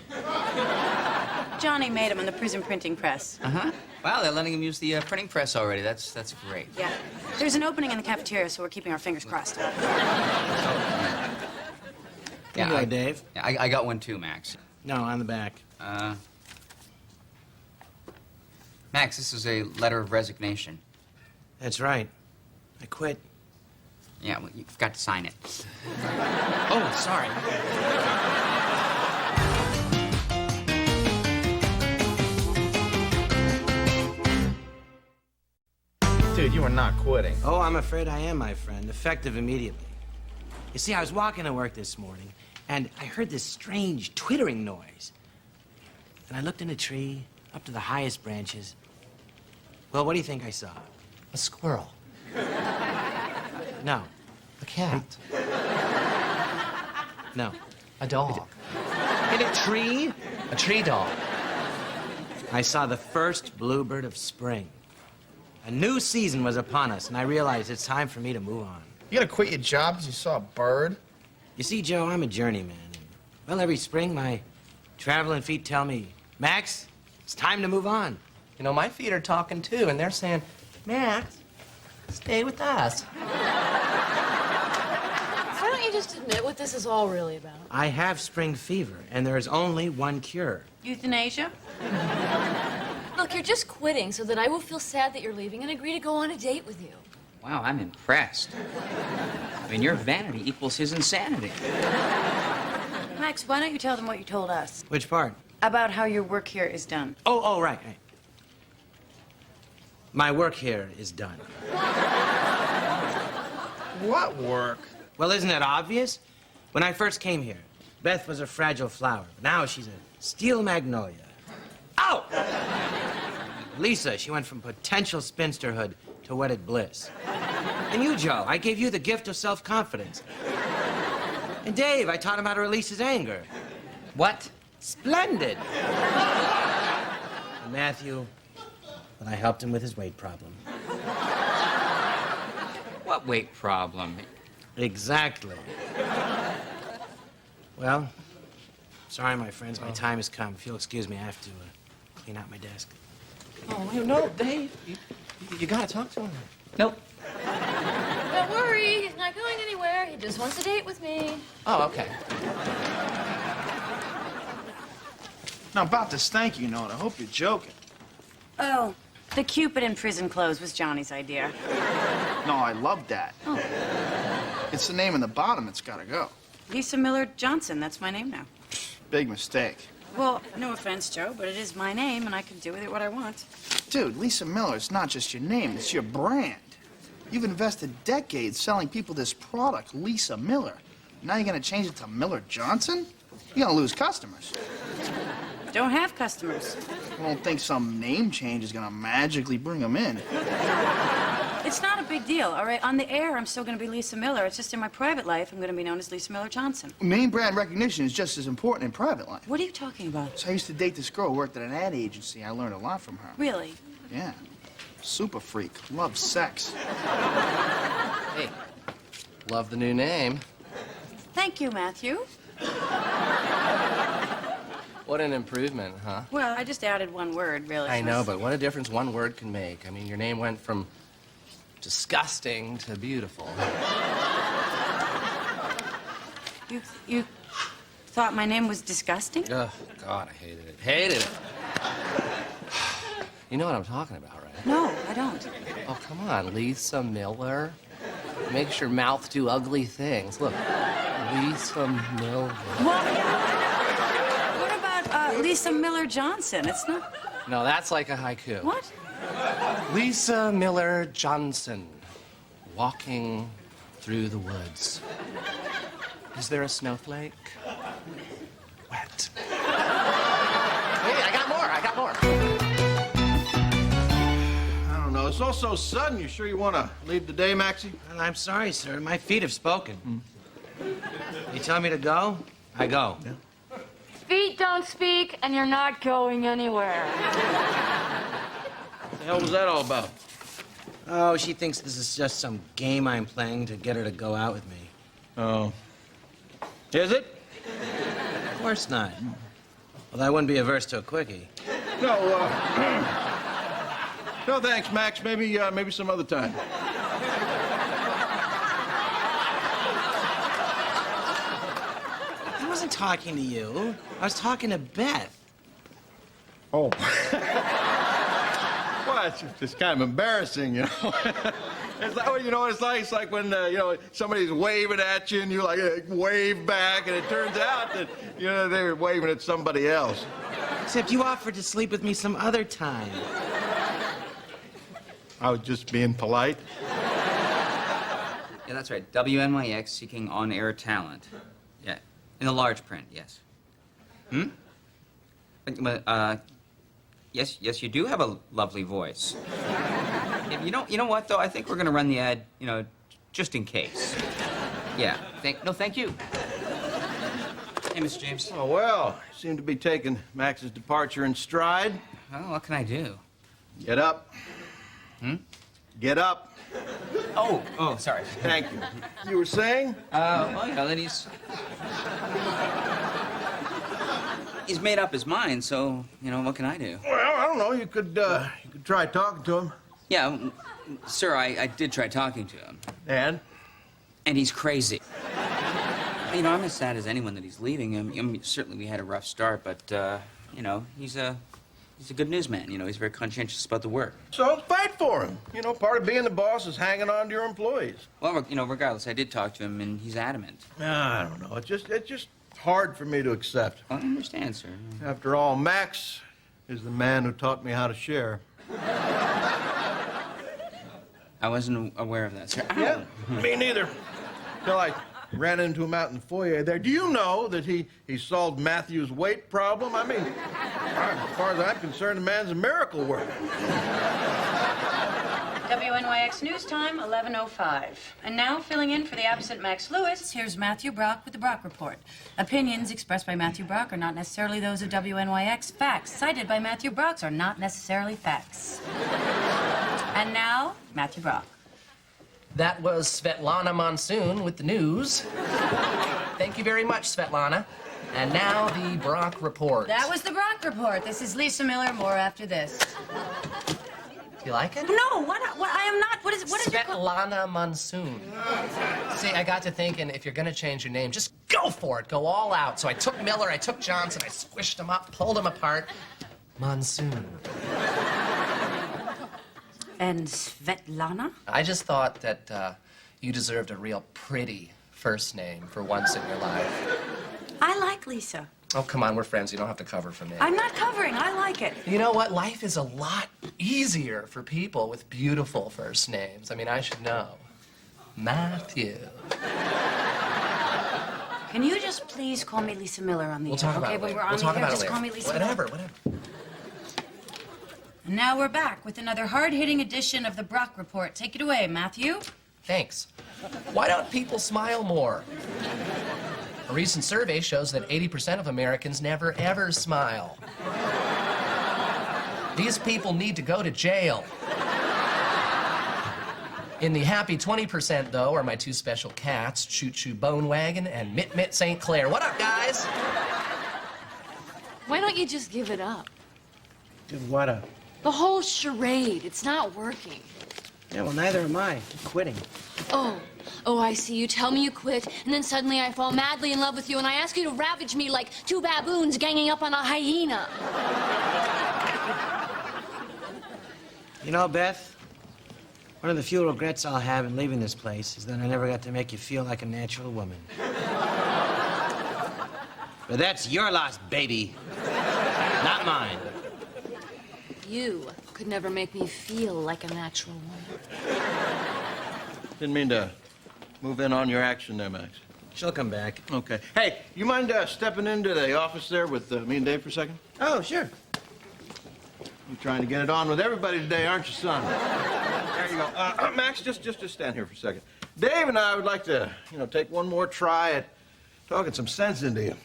Johnny made them on the prison printing press. Uh-huh. Wow, they're letting him use the printing press already. That's great. Yeah. There's an opening in the cafeteria, so we're keeping our fingers crossed. Yeah, Dave. Yeah, I got one too, Max. No, on the back. Max, this is a letter of resignation. That's right. I quit. Yeah, well, you forgot to sign it. Oh, sorry. Dude, you are not quitting. Oh, I'm afraid I am, my friend. Effective immediately. You see, I was walking to work this morning, and I heard this strange twittering noise. And I looked in a tree, up to the highest branches. Well, what do you think I saw? A squirrel. No. A cat. No. A dog. In a tree? A tree dog. I saw the first bluebird of spring. A new season was upon us, and I realized it's time for me to move on. You gonna quit your job because you saw a bird? You see, Joe, I'm a journeyman. And, well, every spring, my traveling feet tell me, Max, it's time to move on. You know, my feet are talking too, and they're saying, Max, stay with us. Why don't you just admit what this is all really about? I have spring fever, and there is only one cure. Euthanasia? Look, you're just quitting so that I will feel sad that you're leaving and agree to go on a date with you. Wow, I'm impressed. I mean, your vanity equals his insanity. Max, why don't you tell them what you told us? Which part? About how your work here is done. Oh, right. My work here is done. What work? Well, isn't it obvious? When I first came here, Beth was a fragile flower. Now she's a steel magnolia. Ow! Lisa, she went from potential spinsterhood to wedded bliss. And you, Joe, I gave you the gift of self-confidence. And Dave, I taught him how to release his anger. What? Splendid. And Matthew, well, I helped him with his weight problem. What weight problem? Exactly. Well, sorry, my friends, my time has come. If you'll excuse me, I have to clean out my desk. Oh, no, Dave. You gotta talk to him. Nope. Don't worry, he's not going anywhere. He just wants a date with me. Oh, okay. Now, about this thank you note, I hope you're joking. Oh, the Cupid in prison clothes was Johnny's idea. No, I love that. Oh. It's the name in the bottom. It's gotta go. Lisa Miller Johnson, that's my name now. Big mistake. Well, no offense, Joe, but it is my name, and I can do with it what I want. Dude, Lisa Miller is not just your name, it's your brand. You've invested decades selling people this product, Lisa Miller. Now you're gonna change it to Miller Johnson? You're gonna lose customers. Don't have customers. I don't think some name change is gonna magically bring them in. It's not a big deal, all right? On the air, I'm still going to be Lisa Miller. It's just in my private life, I'm going to be known as Lisa Miller Johnson. Name brand recognition is just as important in private life. What are you talking about? So I used to date this girl who worked at an ad agency. I learned a lot from her. Really? Yeah. Super freak. Loves sex. Hey, love the new name. Thank you, Matthew. What an improvement, huh? Well, I just added one word, really. I know, but what a difference one word can make. I mean, your name went from disgusting to beautiful. You thought my name was disgusting? Oh, God, I hated it. Hated it. You know what I'm talking about, right? No, I don't. Oh, come on, Lisa Miller. Makes your mouth do ugly things. Look, Lisa Miller. What about Lisa Miller Johnson? It's not... No, that's like a haiku. What? Lisa Miller Johnson, walking through the woods. Is there a snowflake? Wet. Hey, I got more. I don't know. It's all so sudden. You sure you want to leave today, Maxie? Well, I'm sorry, sir. My feet have spoken. You tell me to go, I go. Yeah. Feet don't speak, and you're not going anywhere. What the hell was that all about? Oh, she thinks this is just some game I'm playing to get her to go out with me. Oh. Is it? Of course not. Well, I wouldn't be averse to a quickie. No, no thanks, Max. Maybe some other time. I wasn't talking to you. I was talking to Beth. Oh. Well, it's just kind of embarrassing, you know. It's like, well, you know what it's like? It's like when, you know, somebody's waving at you and you, like, wave back, and it turns out that, you know, they're waving at somebody else. Except you offered to sleep with me some other time. I was just being polite. Yeah, that's right. WNYX seeking on-air talent. Yeah, in the large print, yes. Yes, you do have a lovely voice. You know what, though? I think we're gonna run the ad, you know, just in case. Yeah, thank you. Hey, Mr. James. Oh, well, you seem to be taking Max's departure in stride. Well, what can I do? Get up. Get up. Oh, sorry. Thank you. You were saying? Well, you know, that he's made up his mind, so, you know, what can I do? Well, I don't know. You could try talking to him. Yeah, sir, I did try talking to him. And? And he's crazy. You know, I'm as sad as anyone that he's leaving. I mean, certainly we had a rough start, but, you know, he's a good newsman. You know, he's very conscientious about the work. So fight for him. You know, part of being the boss is hanging on to your employees. Well, you know, regardless, I did talk to him, and he's adamant. I don't know. It's just hard for me to accept. I understand, sir. After all, Max is the man who taught me how to share. I wasn't aware of that, sir. Yeah, me neither. Till I ran into him out in the foyer there. Do you know that he solved Matthew's weight problem? I mean, as far as I'm concerned, the man's a miracle worker. WNYX News Time, 11:05. And now, filling in for the absent Max Lewis, here's Matthew Brock with the Brock Report. Opinions expressed by Matthew Brock are not necessarily those of WNYX. Facts cited by Matthew Brock are not necessarily facts. And now, Matthew Brock. That was Svetlana Monsoon with the news. Thank you very much, Svetlana. And now the Brock Report. That was the Brock Report. This is Lisa Miller. More after this. Do you like it? No, what I am not. What is it called? Svetlana Monsoon. See, I got to thinking, if you're gonna change your name, just go for it. Go all out. So I took Miller, I took Johnson, I squished them up, pulled them apart. Monsoon. And Svetlana? I just thought that you deserved a real pretty first name for once in your life. I like Lisa. Oh, come on, we're friends. You don't have to cover for me. I'm not covering. I like it. You know what? Life is a lot easier for people with beautiful first names. I mean, I should know. Matthew. Can you just please call me Lisa Miller on the We'll talk air, about okay? it When later. we're on We'll the talk air, about it just later. call me Lisa Whatever. Miller. And now we're back with another hard-hitting edition of the Brock Report. Take it away, Matthew. Thanks. Why don't people smile more? A recent survey shows that 80% of Americans never, ever smile. These people need to go to jail. In the happy 20%, though, are my two special cats, Choo Choo Bone Wagon and Mit Mit St. Clair. What up, guys? Why don't you just give it up? Give what up? The whole charade. It's not working. Yeah, well, neither am I. I'm quitting. Oh, I see. You tell me you quit, and then suddenly I fall madly in love with you, and I ask you to ravage me like two baboons ganging up on a hyena. You know, Beth, one of the few regrets I'll have in leaving this place is that I never got to make you feel like a natural woman. But that's your loss, baby. Not mine. You could never make me feel like a natural woman. Didn't mean to move in on your action there, Max. She'll come back. Okay. Hey, you mind stepping into the office there with me and Dave for a second? Oh, sure. You're trying to get it on with everybody today, aren't you, son? There you go. Max, just stand here for a second. Dave and I would like to, take one more try at talking some sense into you.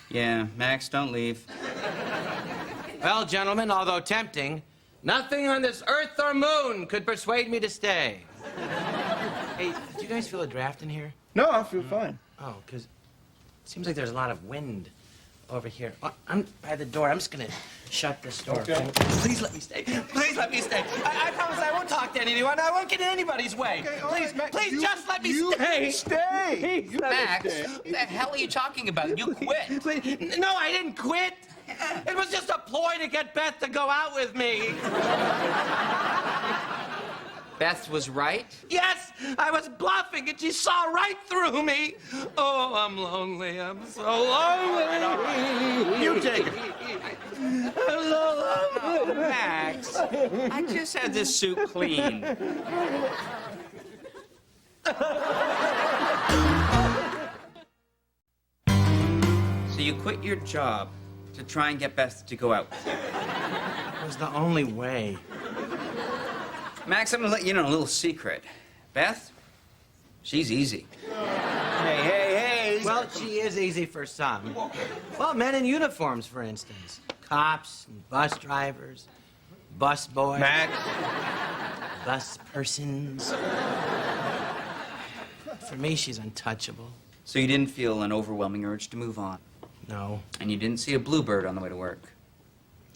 Yeah, Max, don't leave. Well, gentlemen, although tempting, nothing on this earth or moon could persuade me to stay. Hey, did you guys feel a draft in here? No, I feel fine. Oh, because it seems like there's a lot of wind over here. Oh, I'm by the door. I'm just gonna shut this door. Okay. Please let me stay. Please let me stay. I promise I won't talk to anyone. I won't get in anybody's way. Okay, Please, right, please just let me stay. Stay. Please let me Max, stay. what the hell are you talking about? You quit. Please. No, I didn't quit. It was just a ploy to get Beth to go out with me. Beth was right? Yes, I was bluffing, and she saw right through me. Oh, I'm lonely. I'm so lonely. You take it. I'm so lonely. Oh, Max, I just had this suit cleaned. So you quit your job to try and get Beth to go out with you. It was the only way. Max, I'm gonna let you in on a little secret. Beth, she's easy. Hey. Well, she is easy for some. Well, men in uniforms, for instance. Cops and bus drivers, bus boys. Max. Bus persons. For me, she's untouchable. So you didn't feel an overwhelming urge to move on? No. And you didn't see a bluebird on the way to work?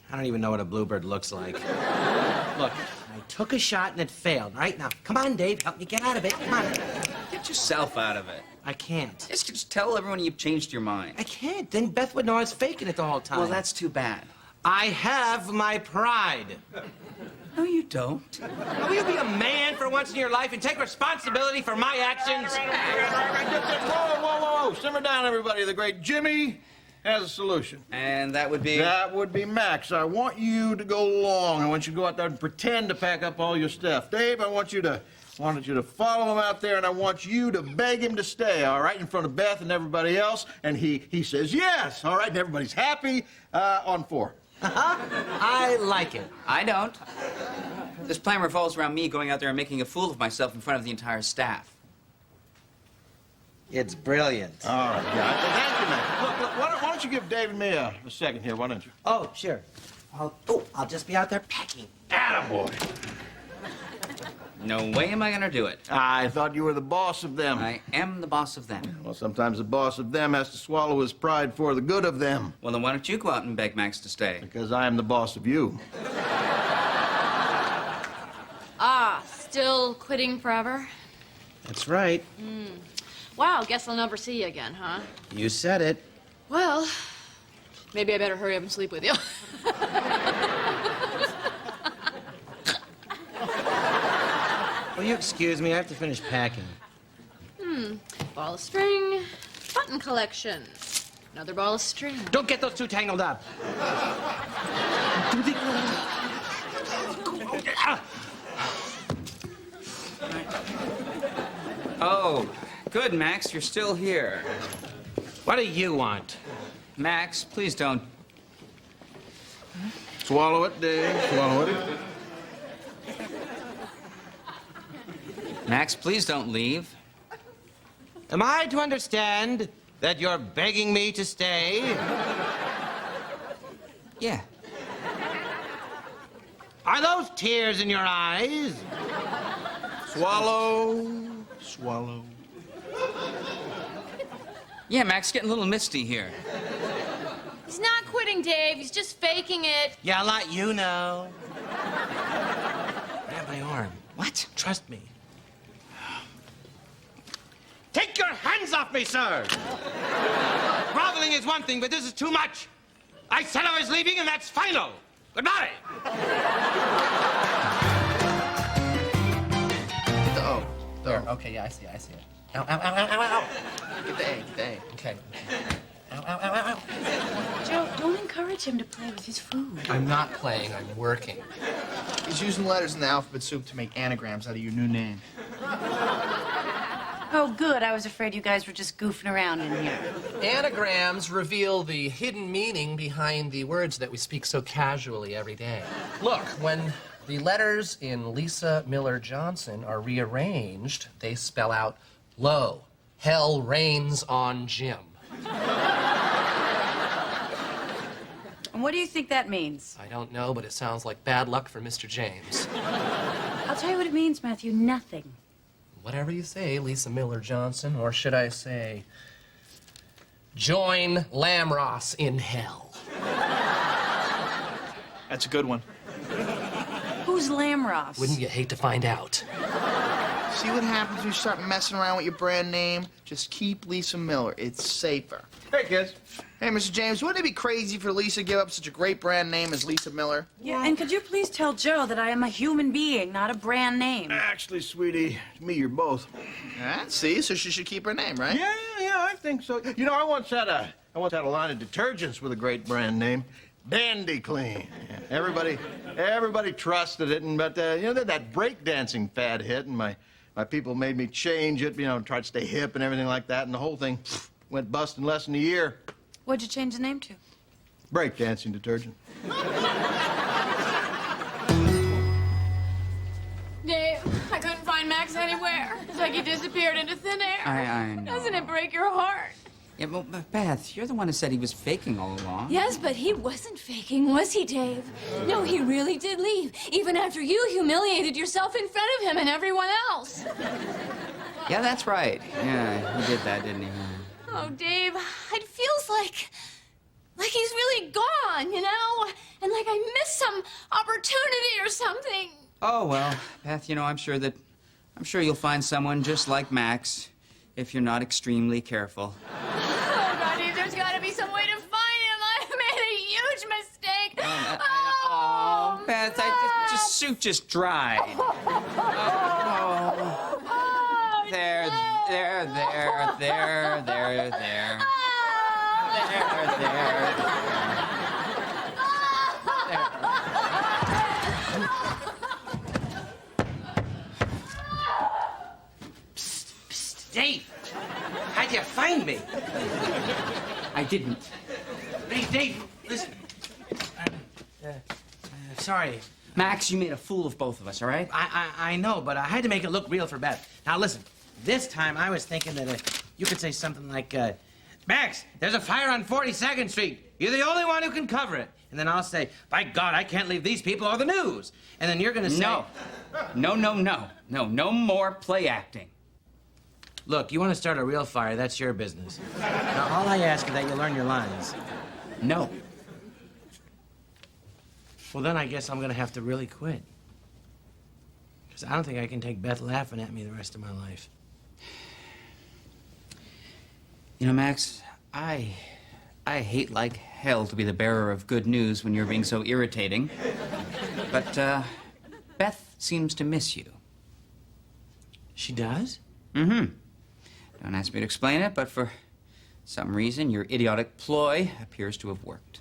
I don't even know what a bluebird looks like. Look, I took a shot and it failed. All right, now, come on, Dave, help me get out of it. Come on. Get yourself out of it. I can't. Just tell everyone you've changed your mind. I can't. Then Beth would know I was faking it the whole time. Well, that's too bad. I have my pride. No, you don't. Now, will you be a man for once in your life and take responsibility for my actions? Whoa. Simmer down, everybody. The great Jimmy has a solution. And that would be? That would be Max. I want you to go along. I want you to go out there and pretend to pack up all your stuff. Dave, I want you to follow him out there, and I want you to beg him to stay, all right, in front of Beth and everybody else. And he says yes, all right, and everybody's happy on 4. I like it. I don't. This plan revolves around me going out there and making a fool of myself in front of the entire staff. It's brilliant. All right, yeah. Thank you, Max. Look, why don't you give Dave and me a second here, why don't you? Oh, sure. I'll just be out there packing. Attaboy. No way am I gonna do it. I thought you were the boss of them. I am the boss of them. Well, sometimes the boss of them has to swallow his pride for the good of them. Well, then why don't you go out and beg Max to stay? Because I am the boss of you. Still quitting forever? That's right. Wow, guess I'll never see you again, huh? You said it. Well, maybe I better hurry up and sleep with you. Will you excuse me? I have to finish packing. Ball of string, button collection. Another ball of string. Don't get those two tangled up. Oh, good, Max. You're still here. What do you want? Max, please don't. Swallow it, Dave. Swallow it. Max, please don't leave. Am I to understand that you're begging me to stay? Yeah. Are those tears in your eyes? Swallow. Yeah, Max, getting a little misty here. He's not quitting, Dave. He's just faking it. Yeah, I'll let you know. Grab my arm. What? Trust me. Take your hands off me, sir! Groveling is one thing, but this is too much. I said I was leaving, and that's final. Goodbye. Oh, there. Okay, yeah, I see it. Ow, ow, ow, ow, ow, ow. Get the A. Okay. Ow, ow, ow, ow, ow. Joe, don't encourage him to play with his food. I'm not playing, I'm working. He's using letters in the alphabet soup to make anagrams out of your new name. Oh, good. I was afraid you guys were just goofing around in here. Anagrams reveal the hidden meaning behind the words that we speak so casually every day. Look, when the letters in Lisa Miller Johnson are rearranged, they spell out low. Hell rains on Jim. And what do you think that means? I don't know, but it sounds like bad luck for Mr. James. I'll tell you what it means, Matthew. Nothing. Whatever you say, Lisa Miller Johnson, or should I say, Join Lamross in hell. That's a good one. Who's Lamross? Wouldn't you hate to find out? See what happens when you start messing around with your brand name? Just keep Lisa Miller. It's safer. Hey, kids. Hey, Mr. James, wouldn't it be crazy for Lisa to give up such a great brand name as Lisa Miller? Yeah, and could you please tell Joe that I am a human being, not a brand name? Actually, sweetie, to me, you're both. See, so she should keep her name, right? Yeah, I think so. You know, I once had a line of detergents with a great brand name, Dandy Clean. Everybody trusted it, but you know, that breakdancing fad hit, and my people made me change it. You know, tried to stay hip and everything like that, and the whole thing went bust in less than a year. What'd you change the name to? Breakdancing detergent. Dave, I couldn't find Max anywhere. It's like he disappeared into thin air. I know. Doesn't it break your heart? Yeah, well, Beth, you're the one who said he was faking all along. Yes, but he wasn't faking, was he, Dave? No, he really did leave, even after you humiliated yourself in front of him and everyone else. Yeah, that's right. Yeah, he did that, didn't he? Oh, Dave, it feels like he's really gone, you know? And like I missed some opportunity or something. Oh, well, Beth, you know, I'm sure you'll find someone just like Max if you're not extremely careful. Oh, God, Dave, there's got to be some way to find him. I made a huge mistake. Oh, Beth, suit just dried. There. Psst, Dave, how'd you find me? I didn't. Hey, Dave, listen. Sorry. Max, you made a fool of both of us, all right? I know, but I had to make it look real for Beth. Now, listen. This time, I was thinking that you could say something like, Max, there's a fire on 42nd Street. You're the only one who can cover it. And then I'll say, by God, I can't leave these people or the news. And then you're going to say... No more play acting. Look, you want to start a real fire, that's your business. Now, all I ask is that you learn your lines. No. Well, then I guess I'm going to have to really quit. Because I don't think I can take Beth laughing at me the rest of my life. You know, Max, I hate like hell to be the bearer of good news when you're being so irritating. But, Beth seems to miss you. She does? Mm-hmm. Don't ask me to explain it, but for some reason, your idiotic ploy appears to have worked.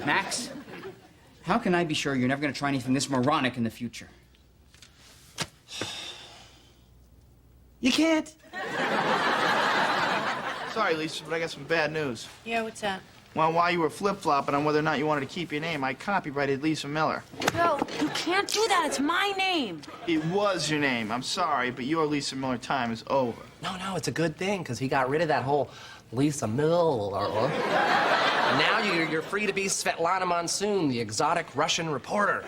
Max, how can I be sure you're never going to try anything this moronic in the future? You can't. Sorry, Lisa, but I got some bad news. Yeah, what's that? Well, while you were flip-flopping on whether or not you wanted to keep your name, I copyrighted Lisa Miller. No, you can't do that. It's my name. It was your name. I'm sorry, but your Lisa Miller time is over. No, it's a good thing, because he got rid of that whole Lisa Miller. And now you're free to be Svetlana Monsoon, the exotic Russian reporter.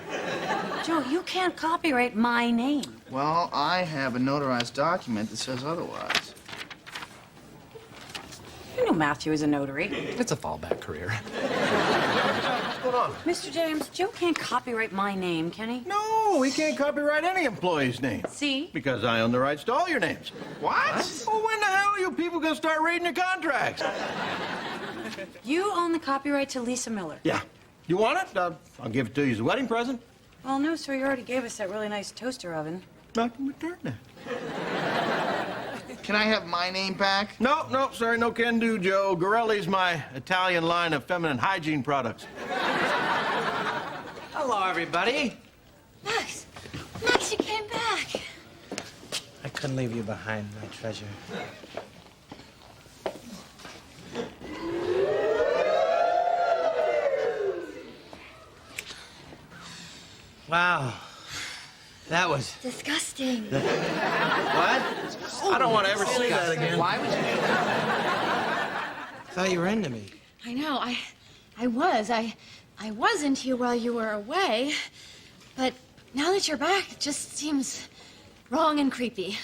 Joe, you can't copyright my name. Well, I have a notarized document that says otherwise. You know Matthew is a notary. It's a fallback career. What's going on? Mr. James, Joe can't copyright my name, can he? No, he can't copyright any employee's name. See? Because I own the rights to all your names. What? Well, when the hell are you people gonna start reading your contracts? You own the copyright to Lisa Miller. Yeah. You want it? I'll give it to you as a wedding present. Well, no, sir, you already gave us that really nice toaster oven. I can return it. Can I have my name back? No, sorry, no can do, Joe. Gorelli's my Italian line of feminine hygiene products. Hello, everybody. Max, you came back. I couldn't leave you behind, my treasure. Wow. That was... Disgusting. What? I don't want to ever see that again. Why would you do that? I thought you were into me. I know, I was. I was into you while you were away. But now that you're back, it just seems wrong and creepy.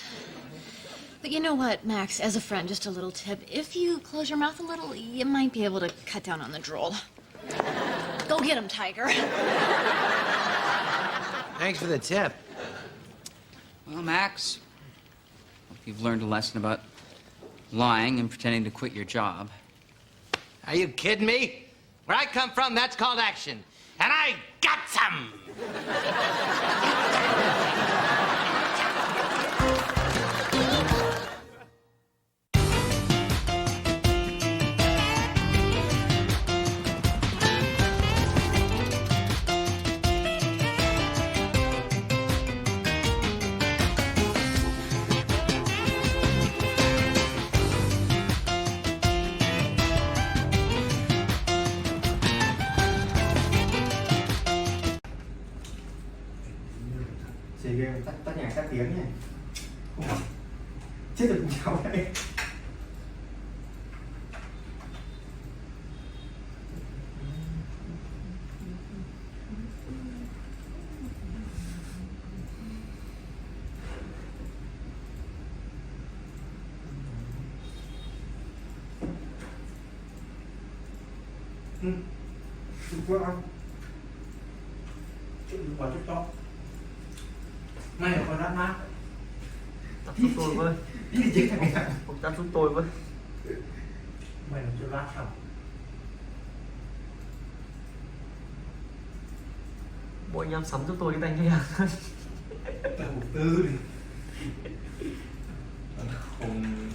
But you know what, Max, as a friend, just a little tip. If you close your mouth a little, you might be able to cut down on the drool. Go get him, Tiger. Thanks for the tip. Well, Max, hope you've learned a lesson about lying and pretending to quit your job. Are you kidding me? Where I come from, that's called action. And I got some! Chơi game tắt nhạc tắt tiếng này. Chết được cháu đây. Trung Quốc ăn. Chuyện quả TikTok. Ngay ở con đắt mát. Tắt giúp tôi với. Đi chết thằng này. Ông tắt giúp tôi với. Mày làm cho lát xong. Bộ anh em sắm giúp tôi cái tay nghe. Đầu tư đi. Không.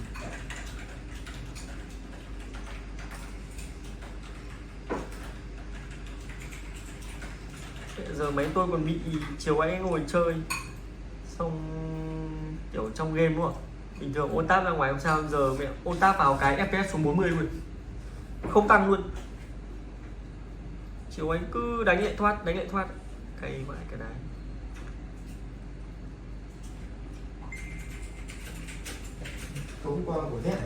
Giờ mấy tôi còn bị chiều ấy ngồi chơi xong kiểu trong game đúng không? Bình thường ôn tab ra ngoài không sao, giờ mẹ ôn tab vào cái FPS xuống 40 luôn, không tăng luôn. Chiều ấy cứ đánh lại thoát cay vãi cái đấy. Tối qua của thế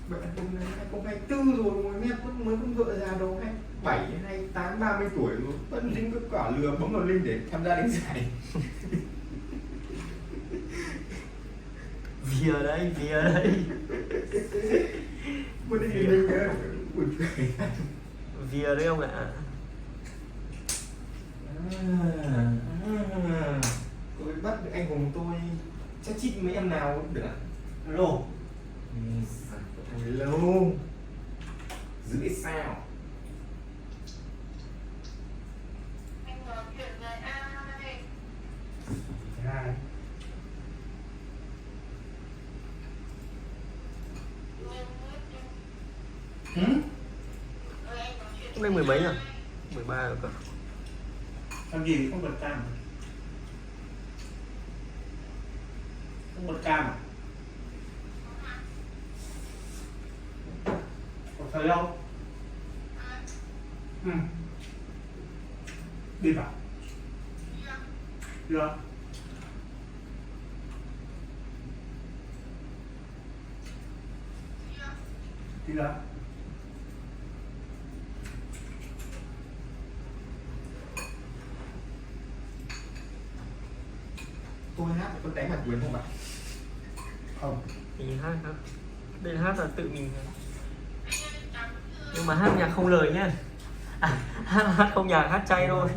bạn hôm nay 2024 rồi mà nghe mới không vợ già đâu, 27, 28, 30 tuổi rồi vẫn dính cái quả lừa bấm vào link để tham gia đánh giải. Vía đây Mới đi link đấy, buồn cười. Vía đấy ông ạ. Tôi bắt được anh Hùng tôi chắc chít mấy em nào được ạ? Alo. Hello. Giữ sao? Anh nói chuyện với ai? Ai? Hôm nay 10 mấy à? 13 rồi cơ. Làm gì không bật cam? Không bật cam à? Có thấy không? Đi vào. Được. Đi ra. Tôi hát có đánh mặt quyền không bạn? Không. Mình hát hả? Đây là hát là tự mình. Nhưng mà hát nhạc không lời nhá. Hát không nhạc, hát chay thôi.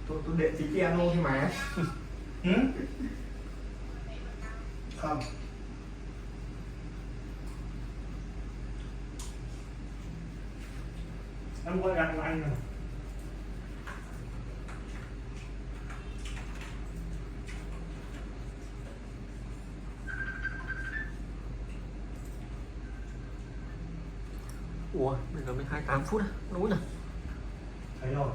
Tôi đệ tí piano thôi mà. Không. Em gọi đặt của anh rồi. Ủa, bây giờ mới 28 phút à? Đúng nhỉ? Thấy rồi.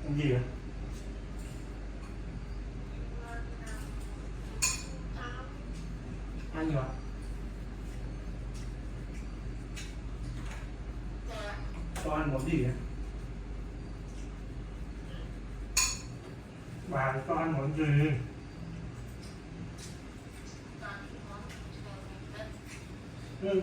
Làm gì à? Ăn gì ạ? Cho ăn món gì ạ? Bà cho ăn món gì? Ừ.